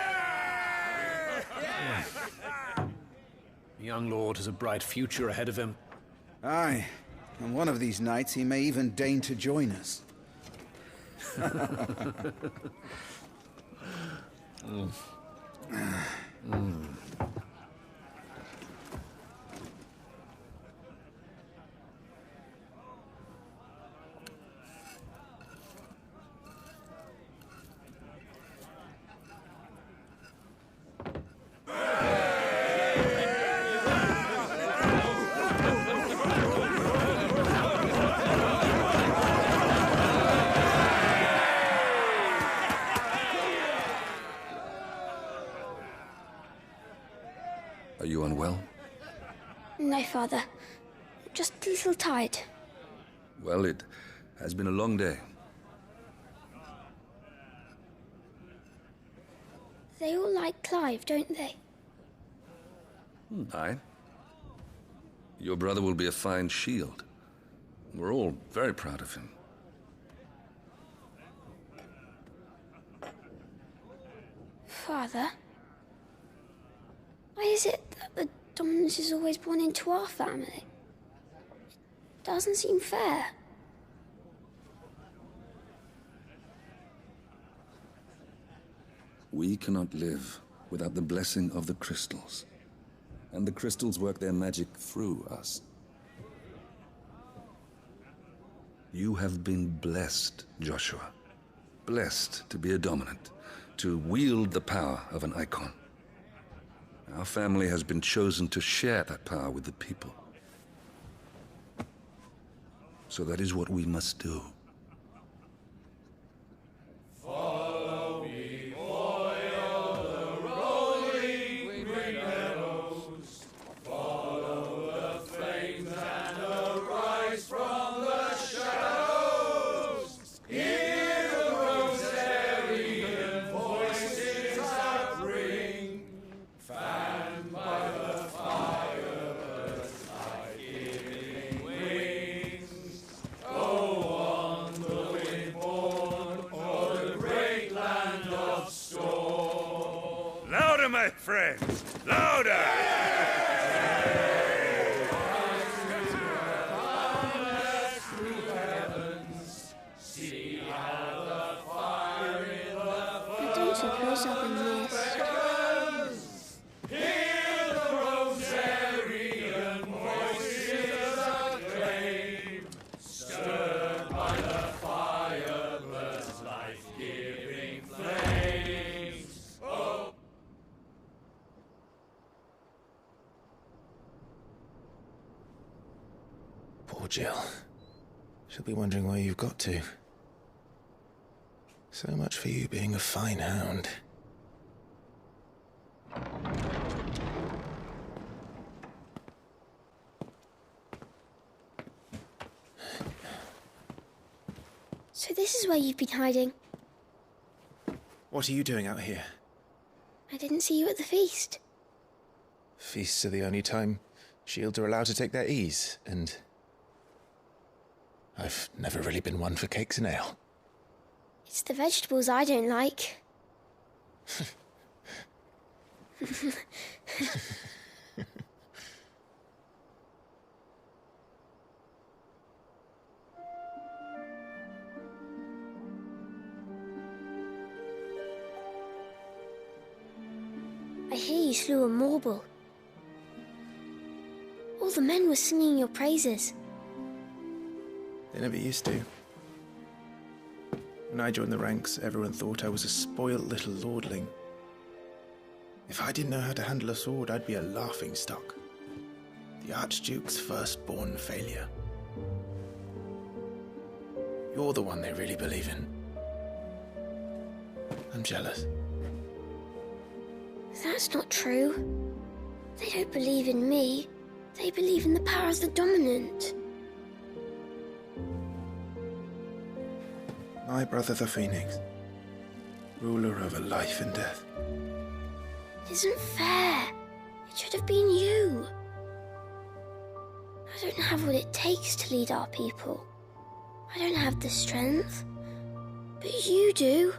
Speaker 13: The young lord has a bright future ahead of him.
Speaker 10: Aye, and one of these nights he may even deign to join us.
Speaker 2: well?
Speaker 11: No, Father. Just a little tired.
Speaker 2: Well, it has been a long day.
Speaker 11: They all like Clive, don't they?
Speaker 2: Aye. Your brother will be a fine shield. We're all very proud of him.
Speaker 11: Father? Why is it that the dominance is always born into our family? It doesn't seem fair.
Speaker 2: We cannot live without the blessing of the crystals. And the crystals work their magic through us. You have been blessed, Joshua. Blessed to be a dominant, to wield the power of an icon. Our family has been chosen to share that power with the people. So that is what we must do.
Speaker 3: Follow me, boy, the rolling green meadows. Follow the flames and arise from the shadows. Hear the Rosarian voices that ring, fanned by the fire's life-giving wings. Go on, the wind-born, o'er the great land of storm. Louder, my friends! Louder! See how the fire in the
Speaker 11: I don't suppose I've been missed.
Speaker 3: Hear the Rosarian voices acclaim, stirred by the fire's life-giving flames. Oh.
Speaker 13: Poor Jill. She'll be wondering where you've got to. So much for you being a fine hound.
Speaker 11: So this is where you've been hiding.
Speaker 13: What are you doing out here?
Speaker 11: I didn't see you at the feast.
Speaker 13: Feasts are the only time shields are allowed to take their ease, and I've never really been one for cakes and ale.
Speaker 11: It's the vegetables I don't like. I hear you slew a Morble. All the men were singing your praises.
Speaker 13: They never used to. When I joined the ranks, everyone thought I was a spoilt little lordling. If I didn't know how to handle a sword, I'd be a laughingstock. The Archduke's firstborn failure. You're the one they really believe in. I'm jealous.
Speaker 11: That's not true. They don't believe in me. They believe in the power of the dominant.
Speaker 13: My brother the Phoenix, ruler over life and death.
Speaker 11: It isn't fair. It should have been you. I don't have what it takes to lead our people. I don't have the strength. But you do.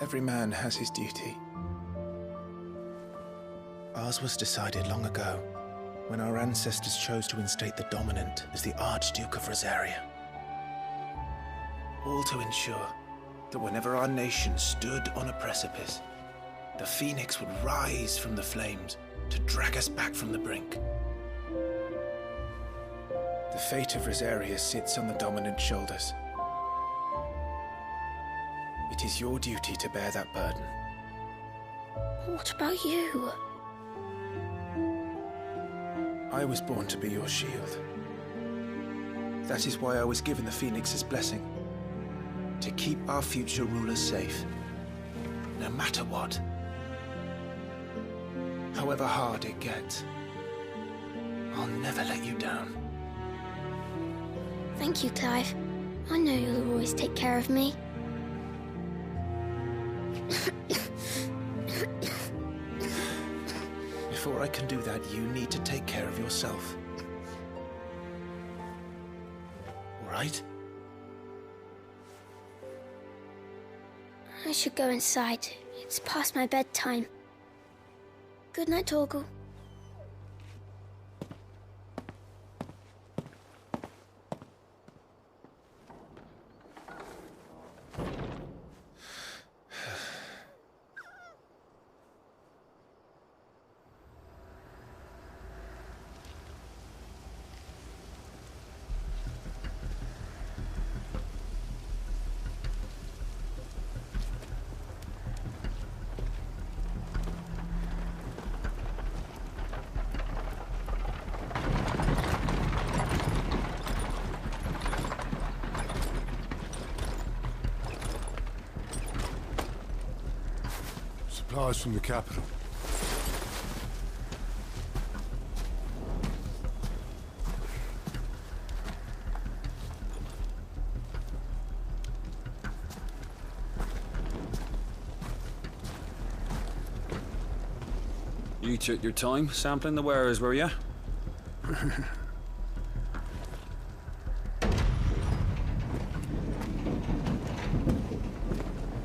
Speaker 13: Every man has his duty. Ours was decided long ago, when our ancestors chose to instate the dominant as the Archduke of Rosaria. All to ensure that whenever our nation stood on a precipice, the Phoenix would rise from the flames to drag us back from the brink. The fate of Rosaria sits on the dominant's shoulders. It is your duty to bear that burden.
Speaker 11: What about you?
Speaker 13: I was born to be your shield. That is why I was given the Phoenix's blessing. to keep our future rulers safe, no matter what. However hard it gets, I'll never let you down.
Speaker 11: Thank you, Clive. I know you'll always take care of me.
Speaker 13: Before I can do that, you need to take care of yourself. All right?
Speaker 11: I should go inside. It's past my bedtime. Good night, Torgal.
Speaker 3: Supplies from the capital.
Speaker 6: You took your time sampling the wares, were you?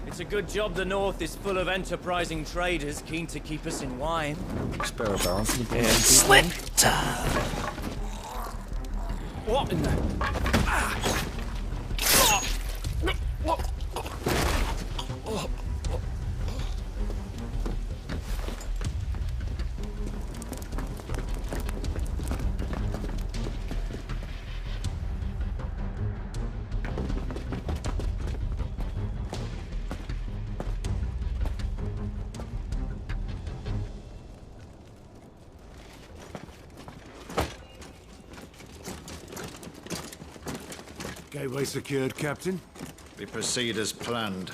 Speaker 18: It's a good job the North is full of enterprising traders keen to keep us in wine.
Speaker 8: Spare a barrel for the
Speaker 18: And
Speaker 5: Splinter!
Speaker 18: What in the...
Speaker 3: Gateway secured, Captain.
Speaker 19: We proceed as planned.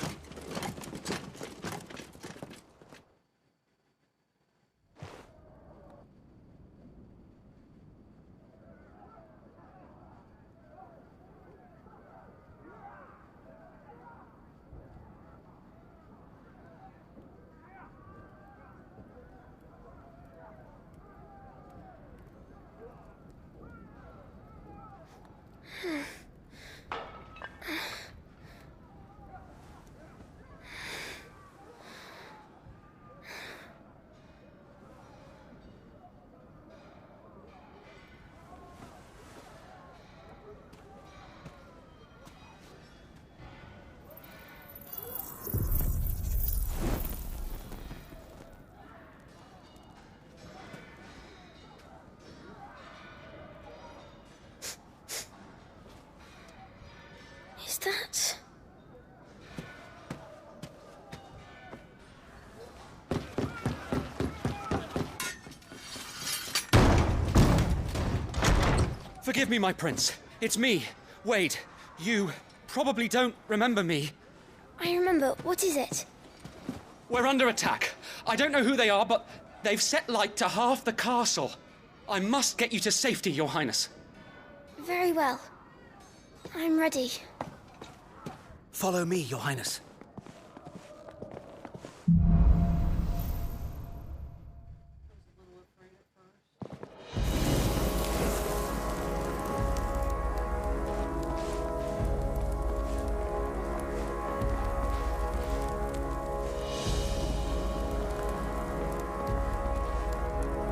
Speaker 11: Is that...
Speaker 6: Forgive me, my prince. It's me, Wade. You probably don't remember me.
Speaker 11: I remember. What is it?
Speaker 6: We're under attack. I don't know who they are, but they've set light to half the castle. I must get you to safety, Your Highness.
Speaker 11: Very well. I'm ready.
Speaker 6: Follow me, Your Highness.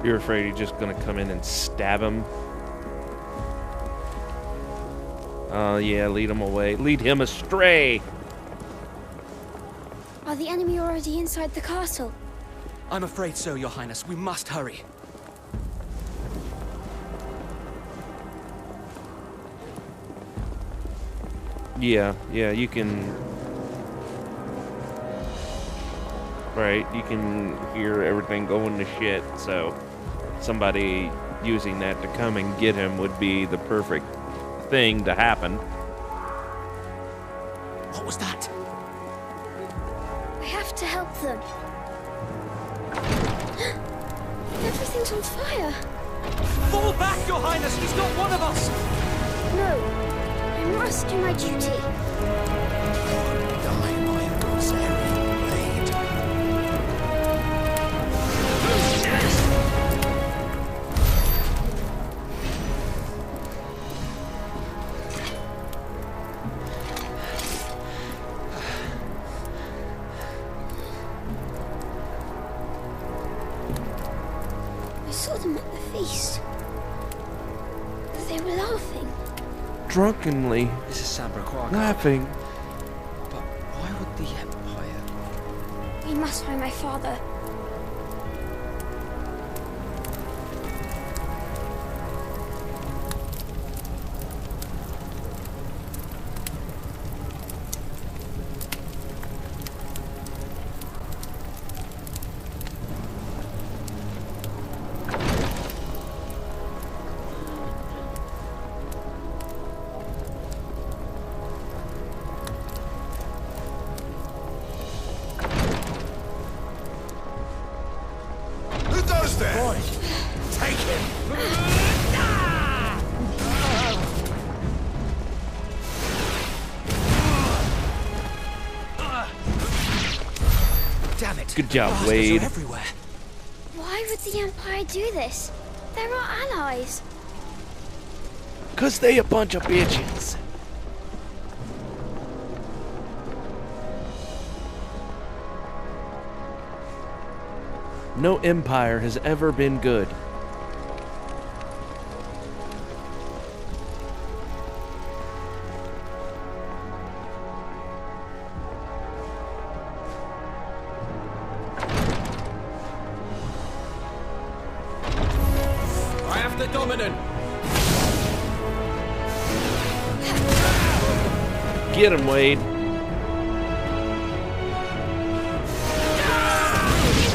Speaker 1: You're afraid he's just gonna come in and stab him? Oh yeah, lead him away. Lead him astray!
Speaker 11: Are the enemy already inside the castle?
Speaker 6: I'm afraid so, Your Highness. We must hurry.
Speaker 1: Yeah, you can... Right, you can hear everything going to shit, so somebody using that to come and get him would be the perfect thing to happen.
Speaker 6: What was that?
Speaker 11: We have to help them. Everything's on fire.
Speaker 6: Fall back, Your Highness! He's not one of us!
Speaker 11: No, I must do my duty.
Speaker 20: Die, my Rosarian blade.
Speaker 11: I saw them at the feast. They were laughing.
Speaker 1: Drunkenly.
Speaker 6: This is Sabra
Speaker 1: Laughing.
Speaker 6: But why would the Empire?
Speaker 11: We must find my father.
Speaker 15: Boy, take him!
Speaker 6: Damn it!
Speaker 1: Good job,
Speaker 6: Bastards
Speaker 1: Wade.
Speaker 6: are everywhere.
Speaker 11: Why would the Empire do this? They're our allies.
Speaker 1: 'Cause they a bunch of bitches. No empire has ever been good.
Speaker 6: I have the dominant.
Speaker 1: Get him, Wade.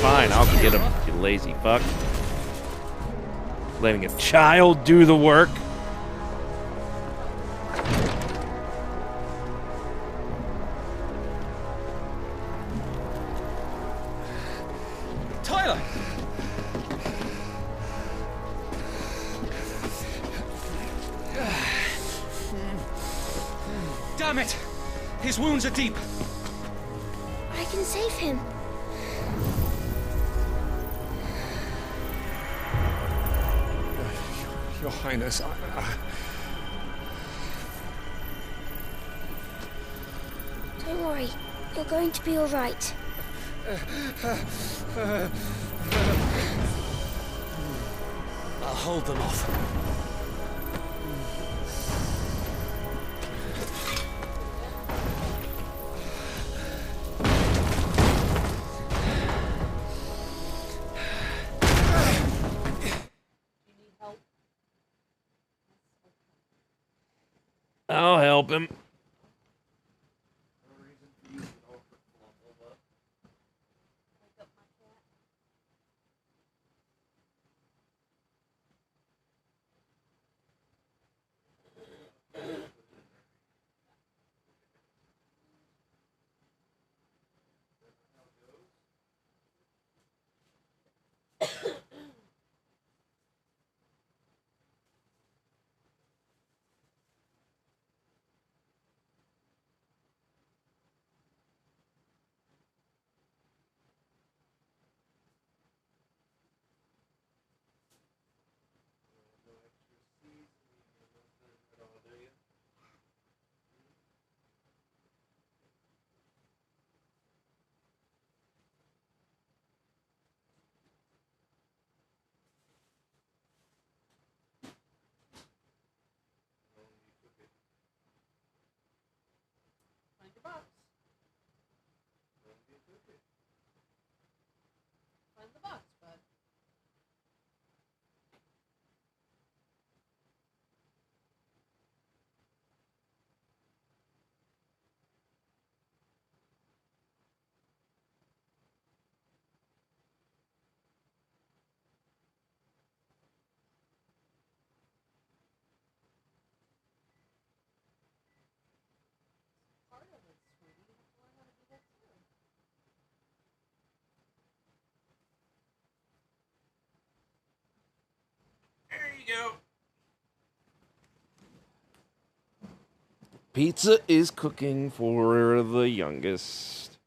Speaker 1: Fine, I'll get him, you lazy fuck. Letting a child do the work.
Speaker 6: Tyler! Damn it! His wounds are deep.
Speaker 11: I can save him.
Speaker 4: Your Highness,
Speaker 11: Don't worry. You're going to be all right.
Speaker 6: I'll hold them off.
Speaker 1: I'll help him.
Speaker 3: you.
Speaker 1: Pizza is cooking for the youngest.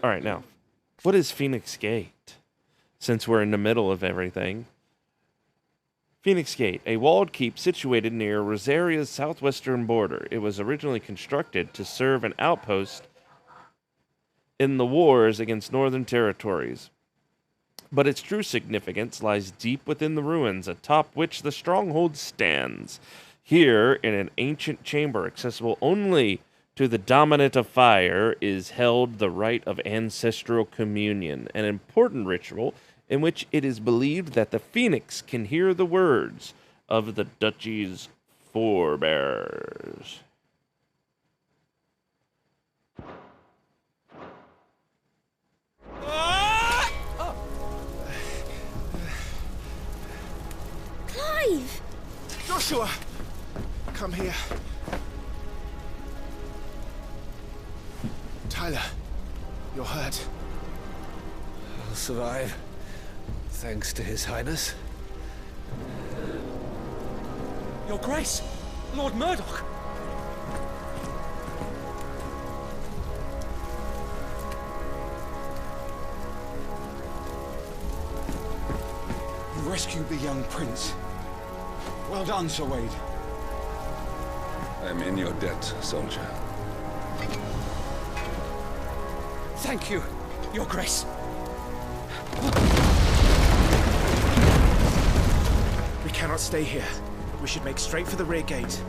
Speaker 1: All right, now, what is Phoenix Gate? Since we're in the middle of everything. Phoenix Gate, a walled keep situated near Rosaria's southwestern border. It was originally constructed to serve an outpost in the wars against northern territories. But its true significance lies deep within the ruins, atop which the stronghold stands. Here, in an ancient chamber accessible only to the dominant of fire, is held the rite of ancestral communion, an important ritual in which it is believed that the phoenix can hear the words of the duchy's forebears.
Speaker 11: Clive!
Speaker 13: Joshua! Come here. Tyler, you're hurt.
Speaker 20: I'll survive. Thanks to His Highness.
Speaker 6: Your Grace, Lord Murdoch.
Speaker 10: You rescued the young prince. Well done, Sir Wade.
Speaker 2: I'm in your debt, soldier.
Speaker 6: Thank you, Your Grace.
Speaker 13: We cannot stay here. We should make straight for the rear gate.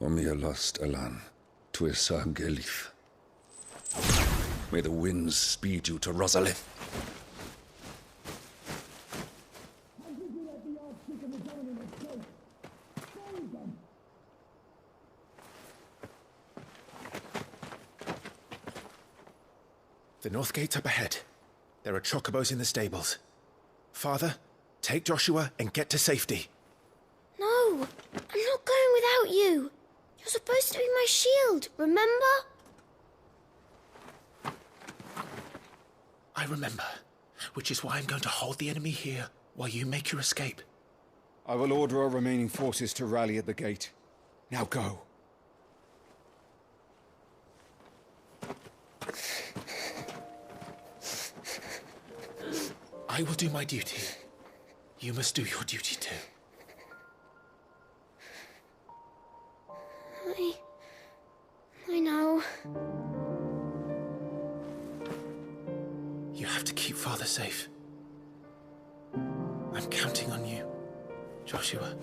Speaker 2: Omnia lost Alan, Tuisa Gelif. May the winds speed you to Rosalith.
Speaker 13: The north gate's up ahead. There are chocobos in the stables. Father, take Joshua and get to safety.
Speaker 11: No, I'm not going without you. You're supposed to be my shield, remember?
Speaker 13: I remember, which is why I'm going to hold the enemy here while you make your escape.
Speaker 10: I will order our remaining forces to rally at the gate. Now go.
Speaker 13: I will do my duty. You must do your duty too.
Speaker 11: I know.
Speaker 13: You have to keep Father safe. I'm counting on you, Joshua.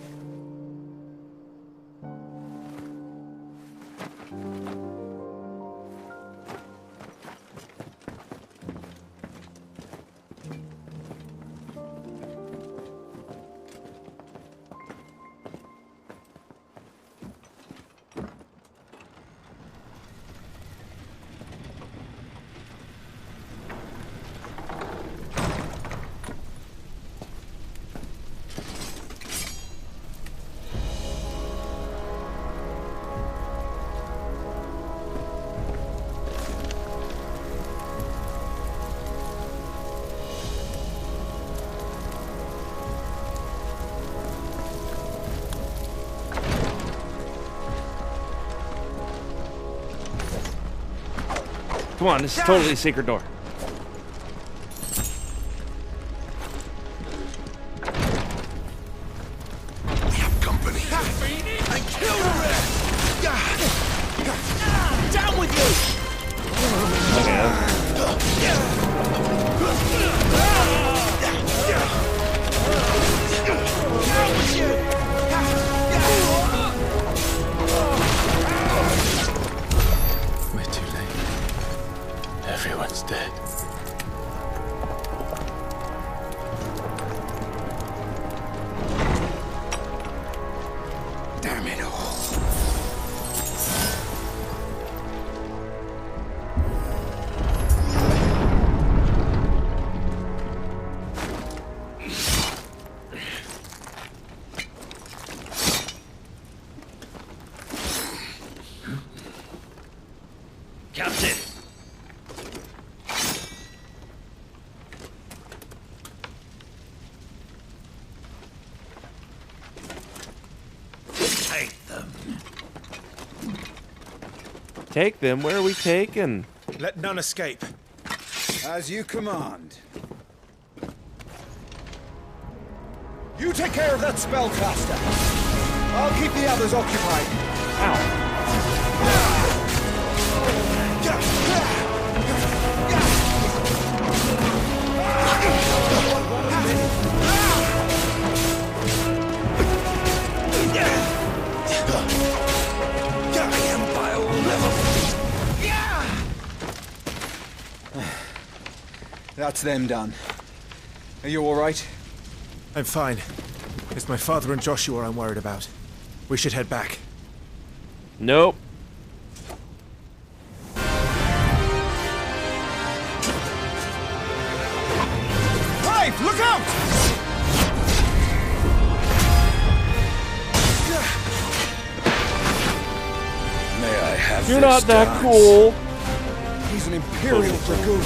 Speaker 1: Come on, this is totally a secret door.
Speaker 3: We have company.
Speaker 15: And kill the rest! Down with you! Down with you!
Speaker 13: We're too late. Everyone's dead.
Speaker 1: Take them? Where are we taking?
Speaker 13: Let none escape.
Speaker 10: As you command. You take care of that spellcaster. I'll keep the others occupied.
Speaker 1: Ow.
Speaker 10: That's them done. Are you all right?
Speaker 13: I'm fine. It's my father and Joshua I'm worried about. We should head back.
Speaker 1: Nope.
Speaker 10: Clive, look out!
Speaker 2: May I have
Speaker 1: You're
Speaker 2: this
Speaker 1: not that
Speaker 2: dance?
Speaker 1: cool.
Speaker 10: He's an Imperial Dragoon.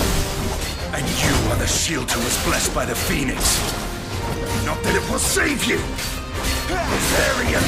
Speaker 3: And you are the shield who was blessed by the Phoenix. Not that it will save you. Varian.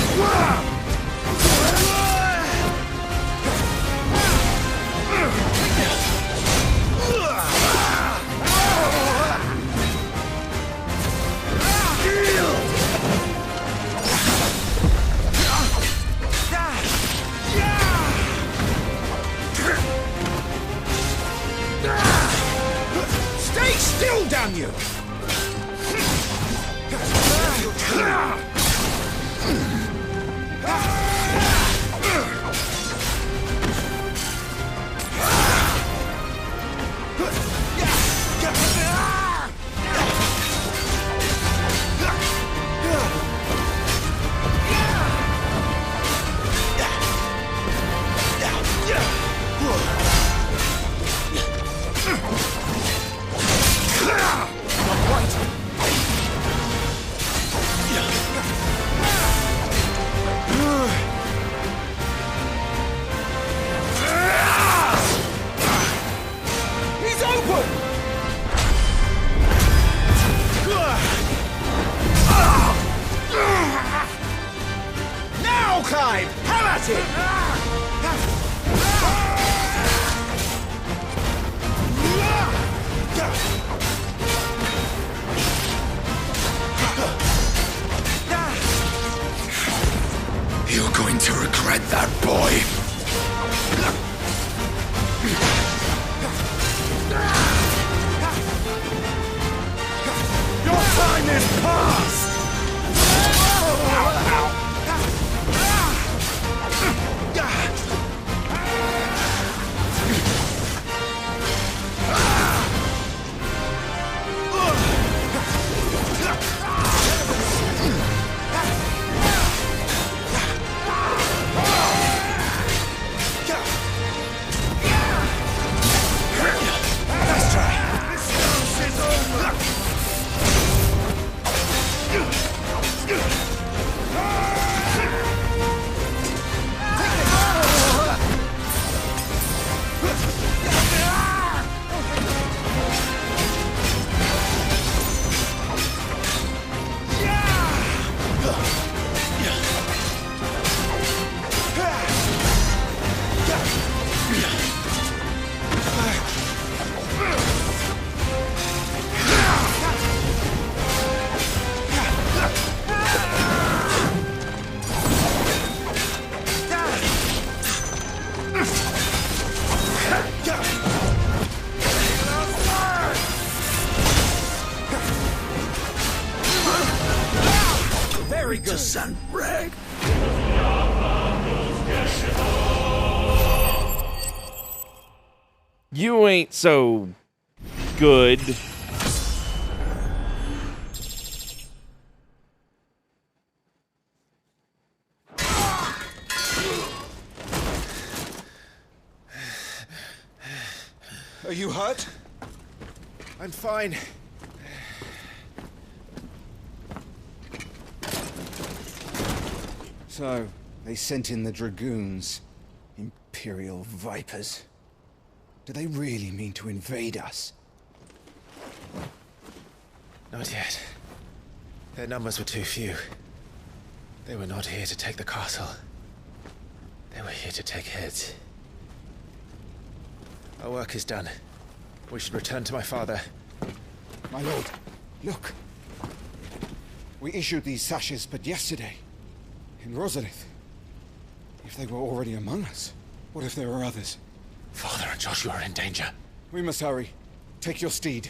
Speaker 10: Stay still, damn you! He's open! Now, Clive! Have at it!
Speaker 3: You're going to regret that, boy.
Speaker 10: Your time is past!
Speaker 3: Very good. Son, rag.
Speaker 1: You ain't so good.
Speaker 10: Are you hurt?
Speaker 13: I'm fine.
Speaker 10: So, they sent in the Dragoons. Imperial vipers. Do they really mean to invade us?
Speaker 13: Not yet. Their numbers were too few. They were not here to take the castle. They were here to take heads. Our work is done. We should return to my father.
Speaker 10: My lord, look. We issued these sashes but yesterday, in Rosalith. If they were already among us, what if there were others?
Speaker 4: Father and Joshua are in danger.
Speaker 10: We must hurry. Take your steed.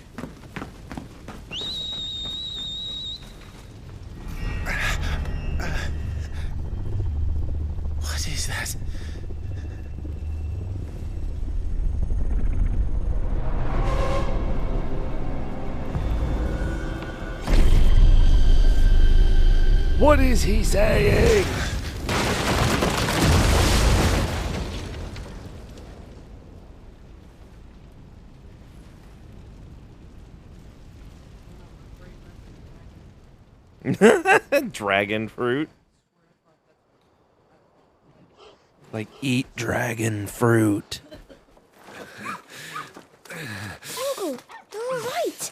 Speaker 13: What is that?
Speaker 1: What is he saying? Dragon fruit. Like, eat dragon fruit.
Speaker 11: Uncle, you're all right.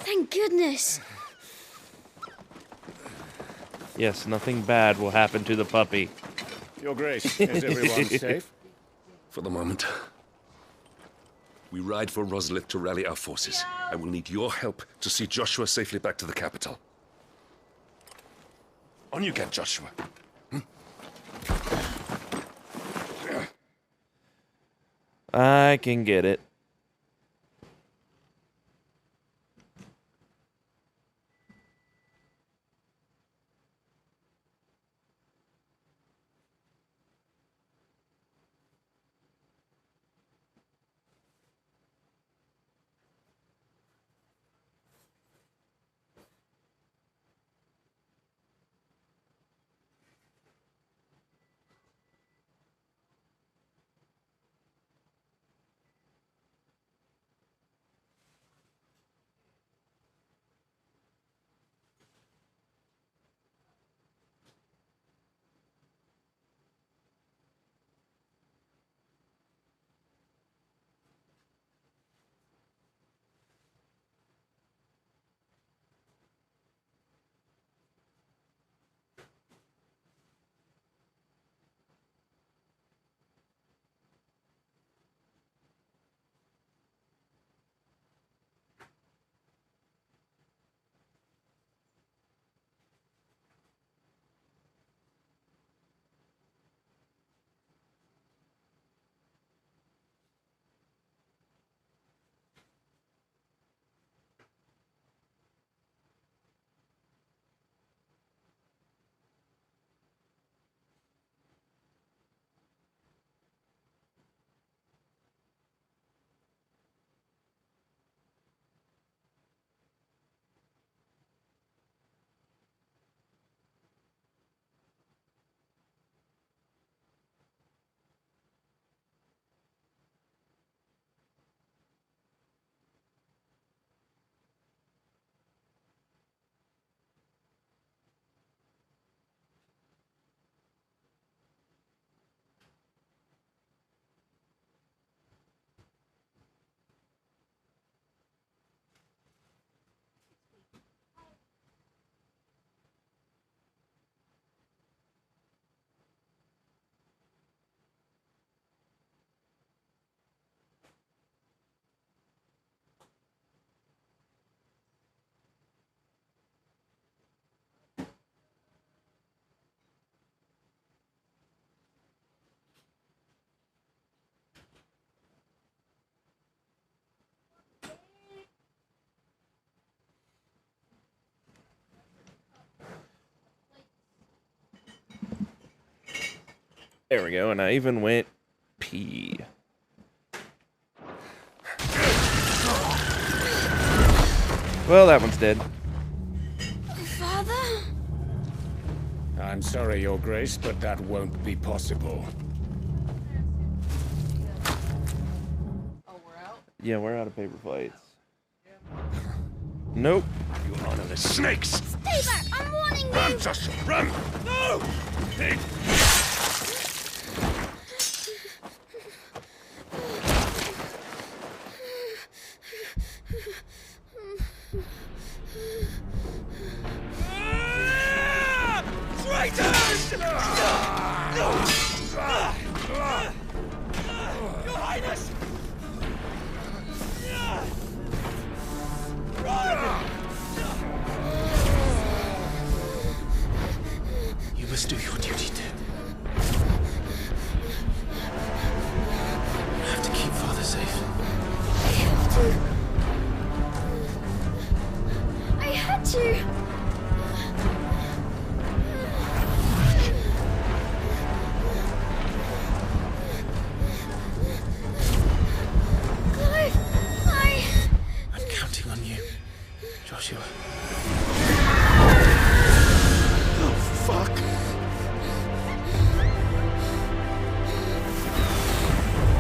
Speaker 11: Thank goodness.
Speaker 1: Yes, nothing bad will happen to the puppy.
Speaker 4: Your Grace, is everyone safe?
Speaker 2: For the moment. We ride for Rosalith to rally our forces. I will need your help to see Joshua safely back to the capital. On you get, Joshua.
Speaker 1: I can get it. There we go, and I even went pee. Well, that one's dead.
Speaker 11: Father?
Speaker 4: I'm sorry, Your Grace, but that won't be possible.
Speaker 1: Yeah, we're out of paper plates. Nope.
Speaker 3: You honor the snakes!
Speaker 11: Stay back! I'm warning you!
Speaker 3: Run, Joshua, run! No! Hey.
Speaker 15: Traitors! Your Highness!
Speaker 13: must do your duty too. You have to keep Father safe.
Speaker 11: I have to. I had to. Clive,
Speaker 13: I'm counting on you, Joshua. Oh, fuck.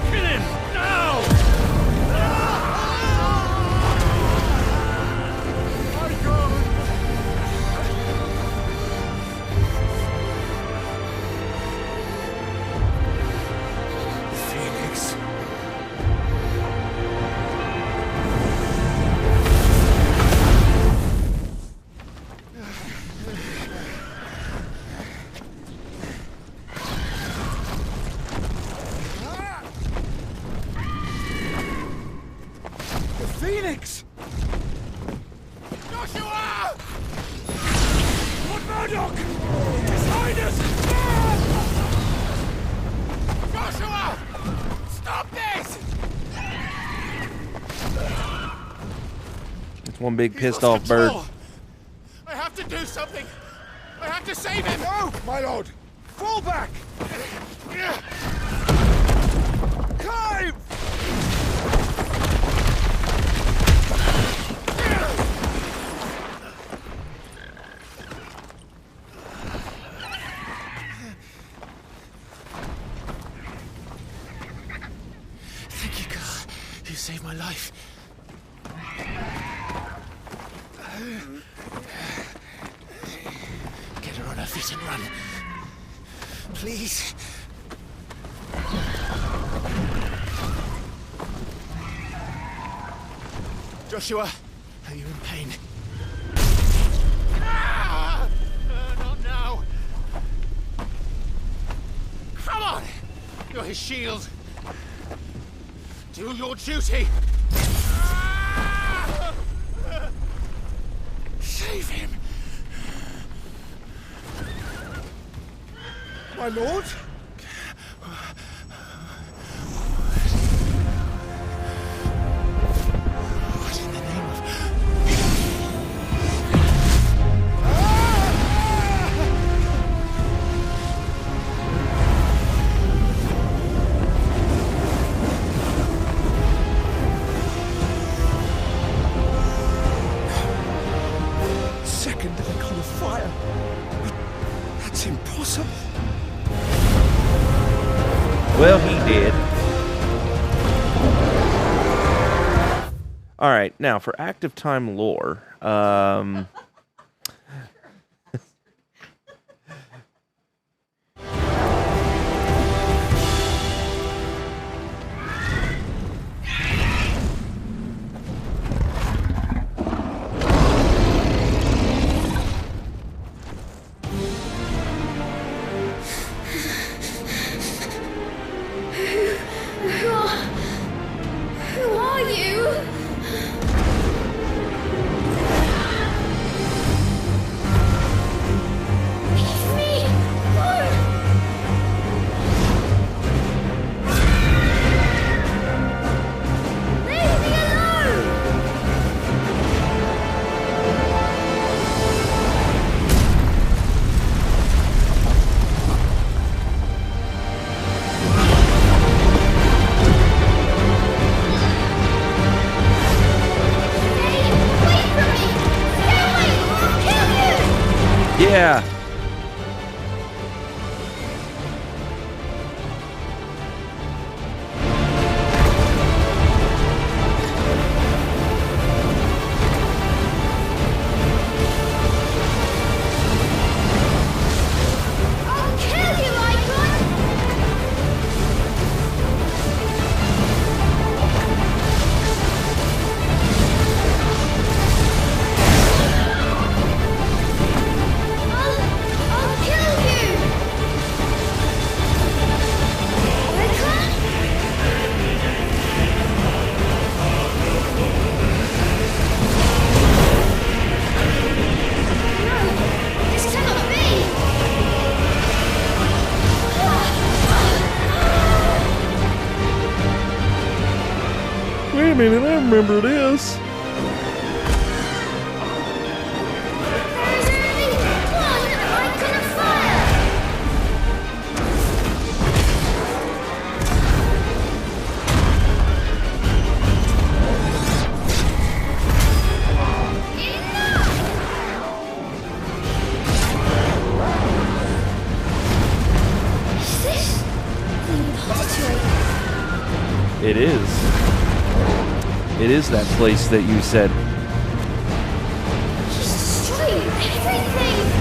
Speaker 3: Kill him! Now! My God!
Speaker 13: Phoenix.
Speaker 3: The Phoenix! Joshua! Lord Murdoch! His Highness! Joshua! Stop this!
Speaker 1: It's one big pissed off bird.
Speaker 3: I have to do something! I have to save him! No, my lord! Fall back! Clive!
Speaker 13: Thank you, God. You saved my life. Get her on her feet and run. Please. Joshua, are you in pain?
Speaker 3: Not now! Come on! You're his shield! Do your duty! Save him! My lord?
Speaker 13: What in the name of...
Speaker 3: Second icon of fire! That's impossible!
Speaker 1: Well, he did. All right, now for active time lore.
Speaker 11: Who are you?
Speaker 1: minute, I remember this. It is. It is that place that you said.
Speaker 11: He's destroying everything!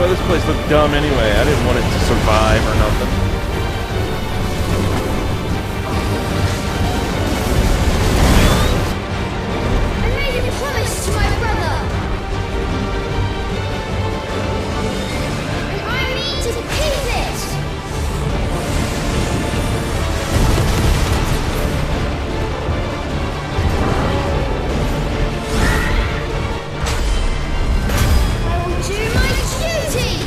Speaker 1: This place looked dumb anyway. I didn't want it to survive or nothing.
Speaker 11: I made a promise to my brother. And I mean to keep it. I will do my duty.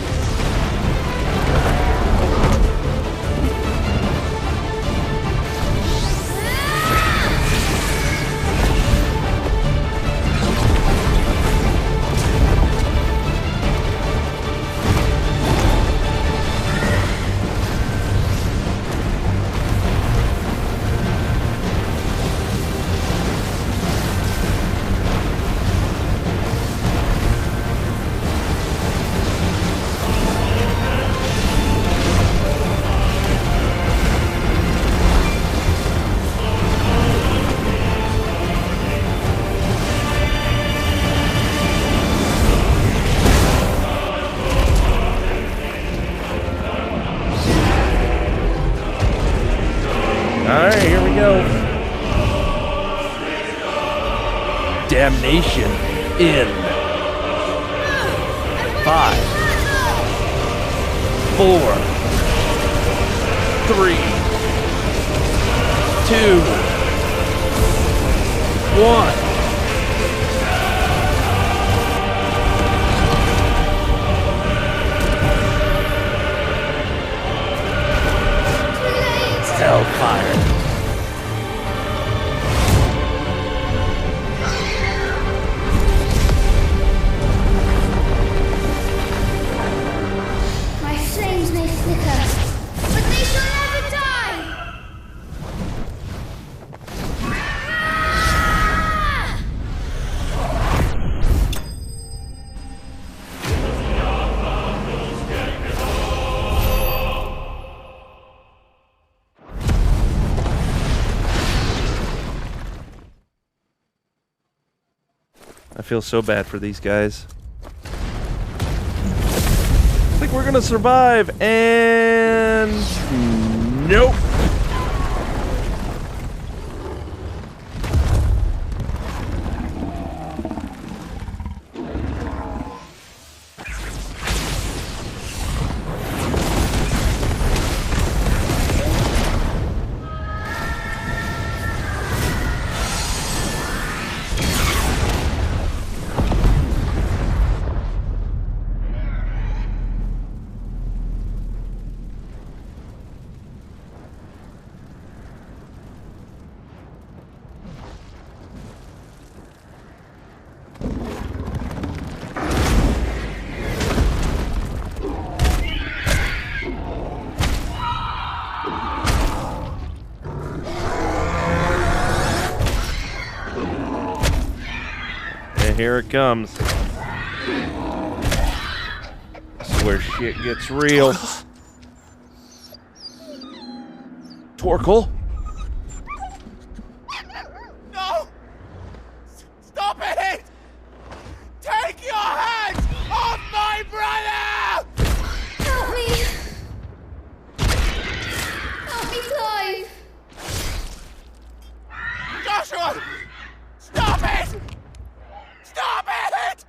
Speaker 1: Alright, here we go. Damnation in 5, 4, 3, 2, 1. Hellfire.
Speaker 11: My flames may flicker, but they shall never die!
Speaker 1: I feel so bad for these guys. I think we're gonna survive, and nope. here it comes. This is where shit gets real. Torkel?
Speaker 15: No! Stop it! Take your hands off my brother!
Speaker 11: Help me! Help me, Clive!
Speaker 15: Joshua! Stop it! Stop it!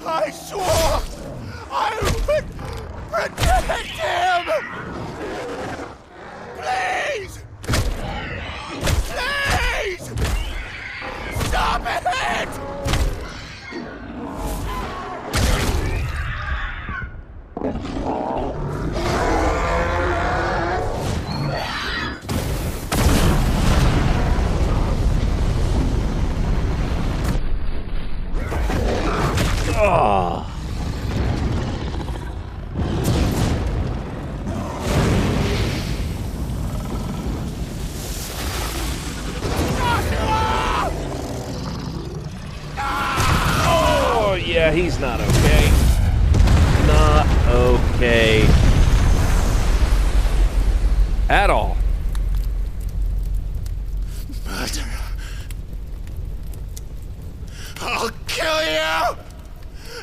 Speaker 15: I swore I would protect him! Please! Please! Stop it!
Speaker 1: Oh. Oh, yeah, he's not okay. Not okay. At all.
Speaker 15: Murderer. I'll kill you!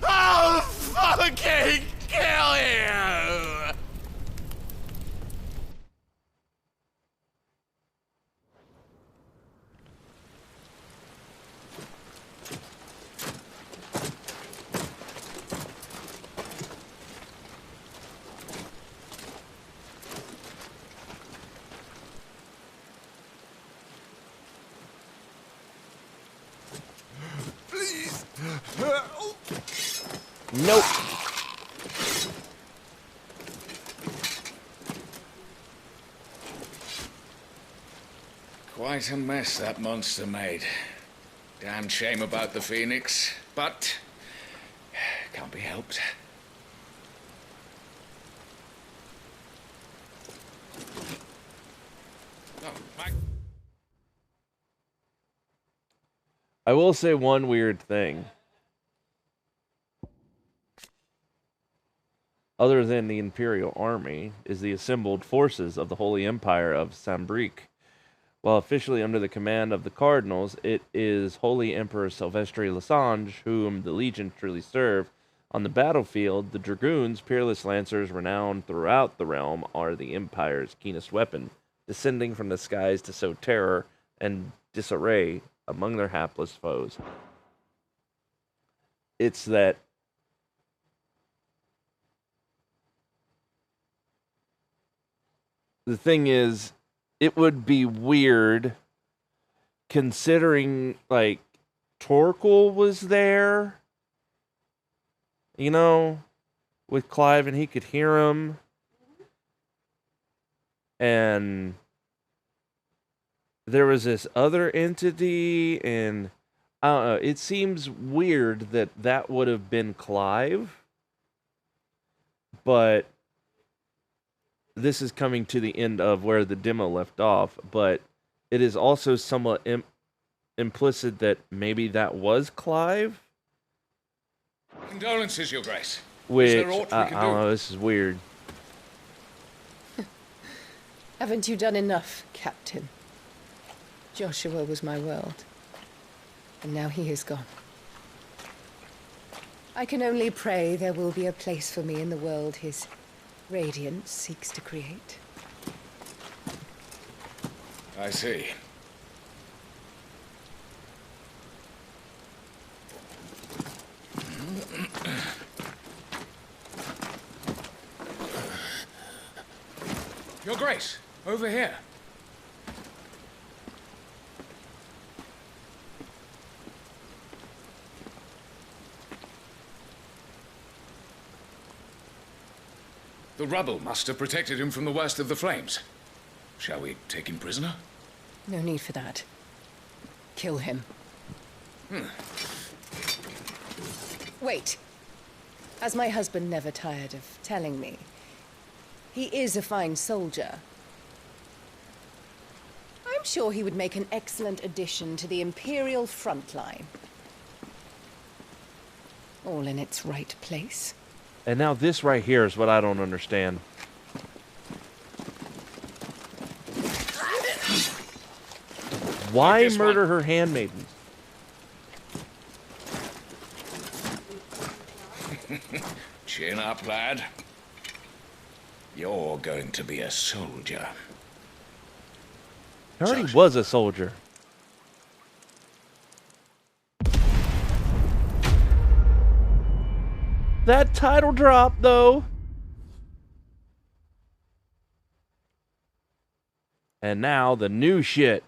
Speaker 15: I'll fucking kill you! Please!
Speaker 1: Nope.
Speaker 9: Quite a mess that monster made. Damn shame about the Phoenix, but can't be helped. Oh, my...
Speaker 1: I will say one weird thing. Other than the Imperial Army, is the assembled forces of the Holy Empire of Sambrique. While officially under the command of the Cardinals, it is Holy Emperor Sylvestre Lessange whom the Legion truly serve. On the battlefield, the Dragoons, peerless lancers renowned throughout the realm, are the Empire's keenest weapon, descending from the skies to sow terror and disarray among their hapless foes. It's that the thing is, it would be weird considering, like, Torkel was there, you know, with Clive, and he could hear him. And there was this other entity, and I don't know, it seems weird that that would have been Clive, but this is coming to the end of where the demo left off, but it is also somewhat implicit that maybe that was Clive.
Speaker 9: Condolences, Your Grace.
Speaker 1: Which,
Speaker 9: Is there aught we
Speaker 1: I
Speaker 9: can
Speaker 1: don't
Speaker 9: do?
Speaker 1: know, this is weird.
Speaker 14: Haven't you done enough, Captain? Joshua was my world, and now he is gone. I can only pray there will be a place for me in the world his radiance seeks to create.
Speaker 9: I see. Your Grace, over here. The rubble must have protected him from the worst of the flames. Shall we take him prisoner?
Speaker 14: No need for that. Kill him. Wait. As my husband never tired of telling me, he is a fine soldier. I'm sure he would make an excellent addition to the Imperial front line. all in its right place.
Speaker 1: And now this right here is what I don't understand. Why murder her handmaidens?
Speaker 9: Chin up, lad. You're going to be a soldier.
Speaker 1: I already was a soldier. That title drop, though. And now the new shit.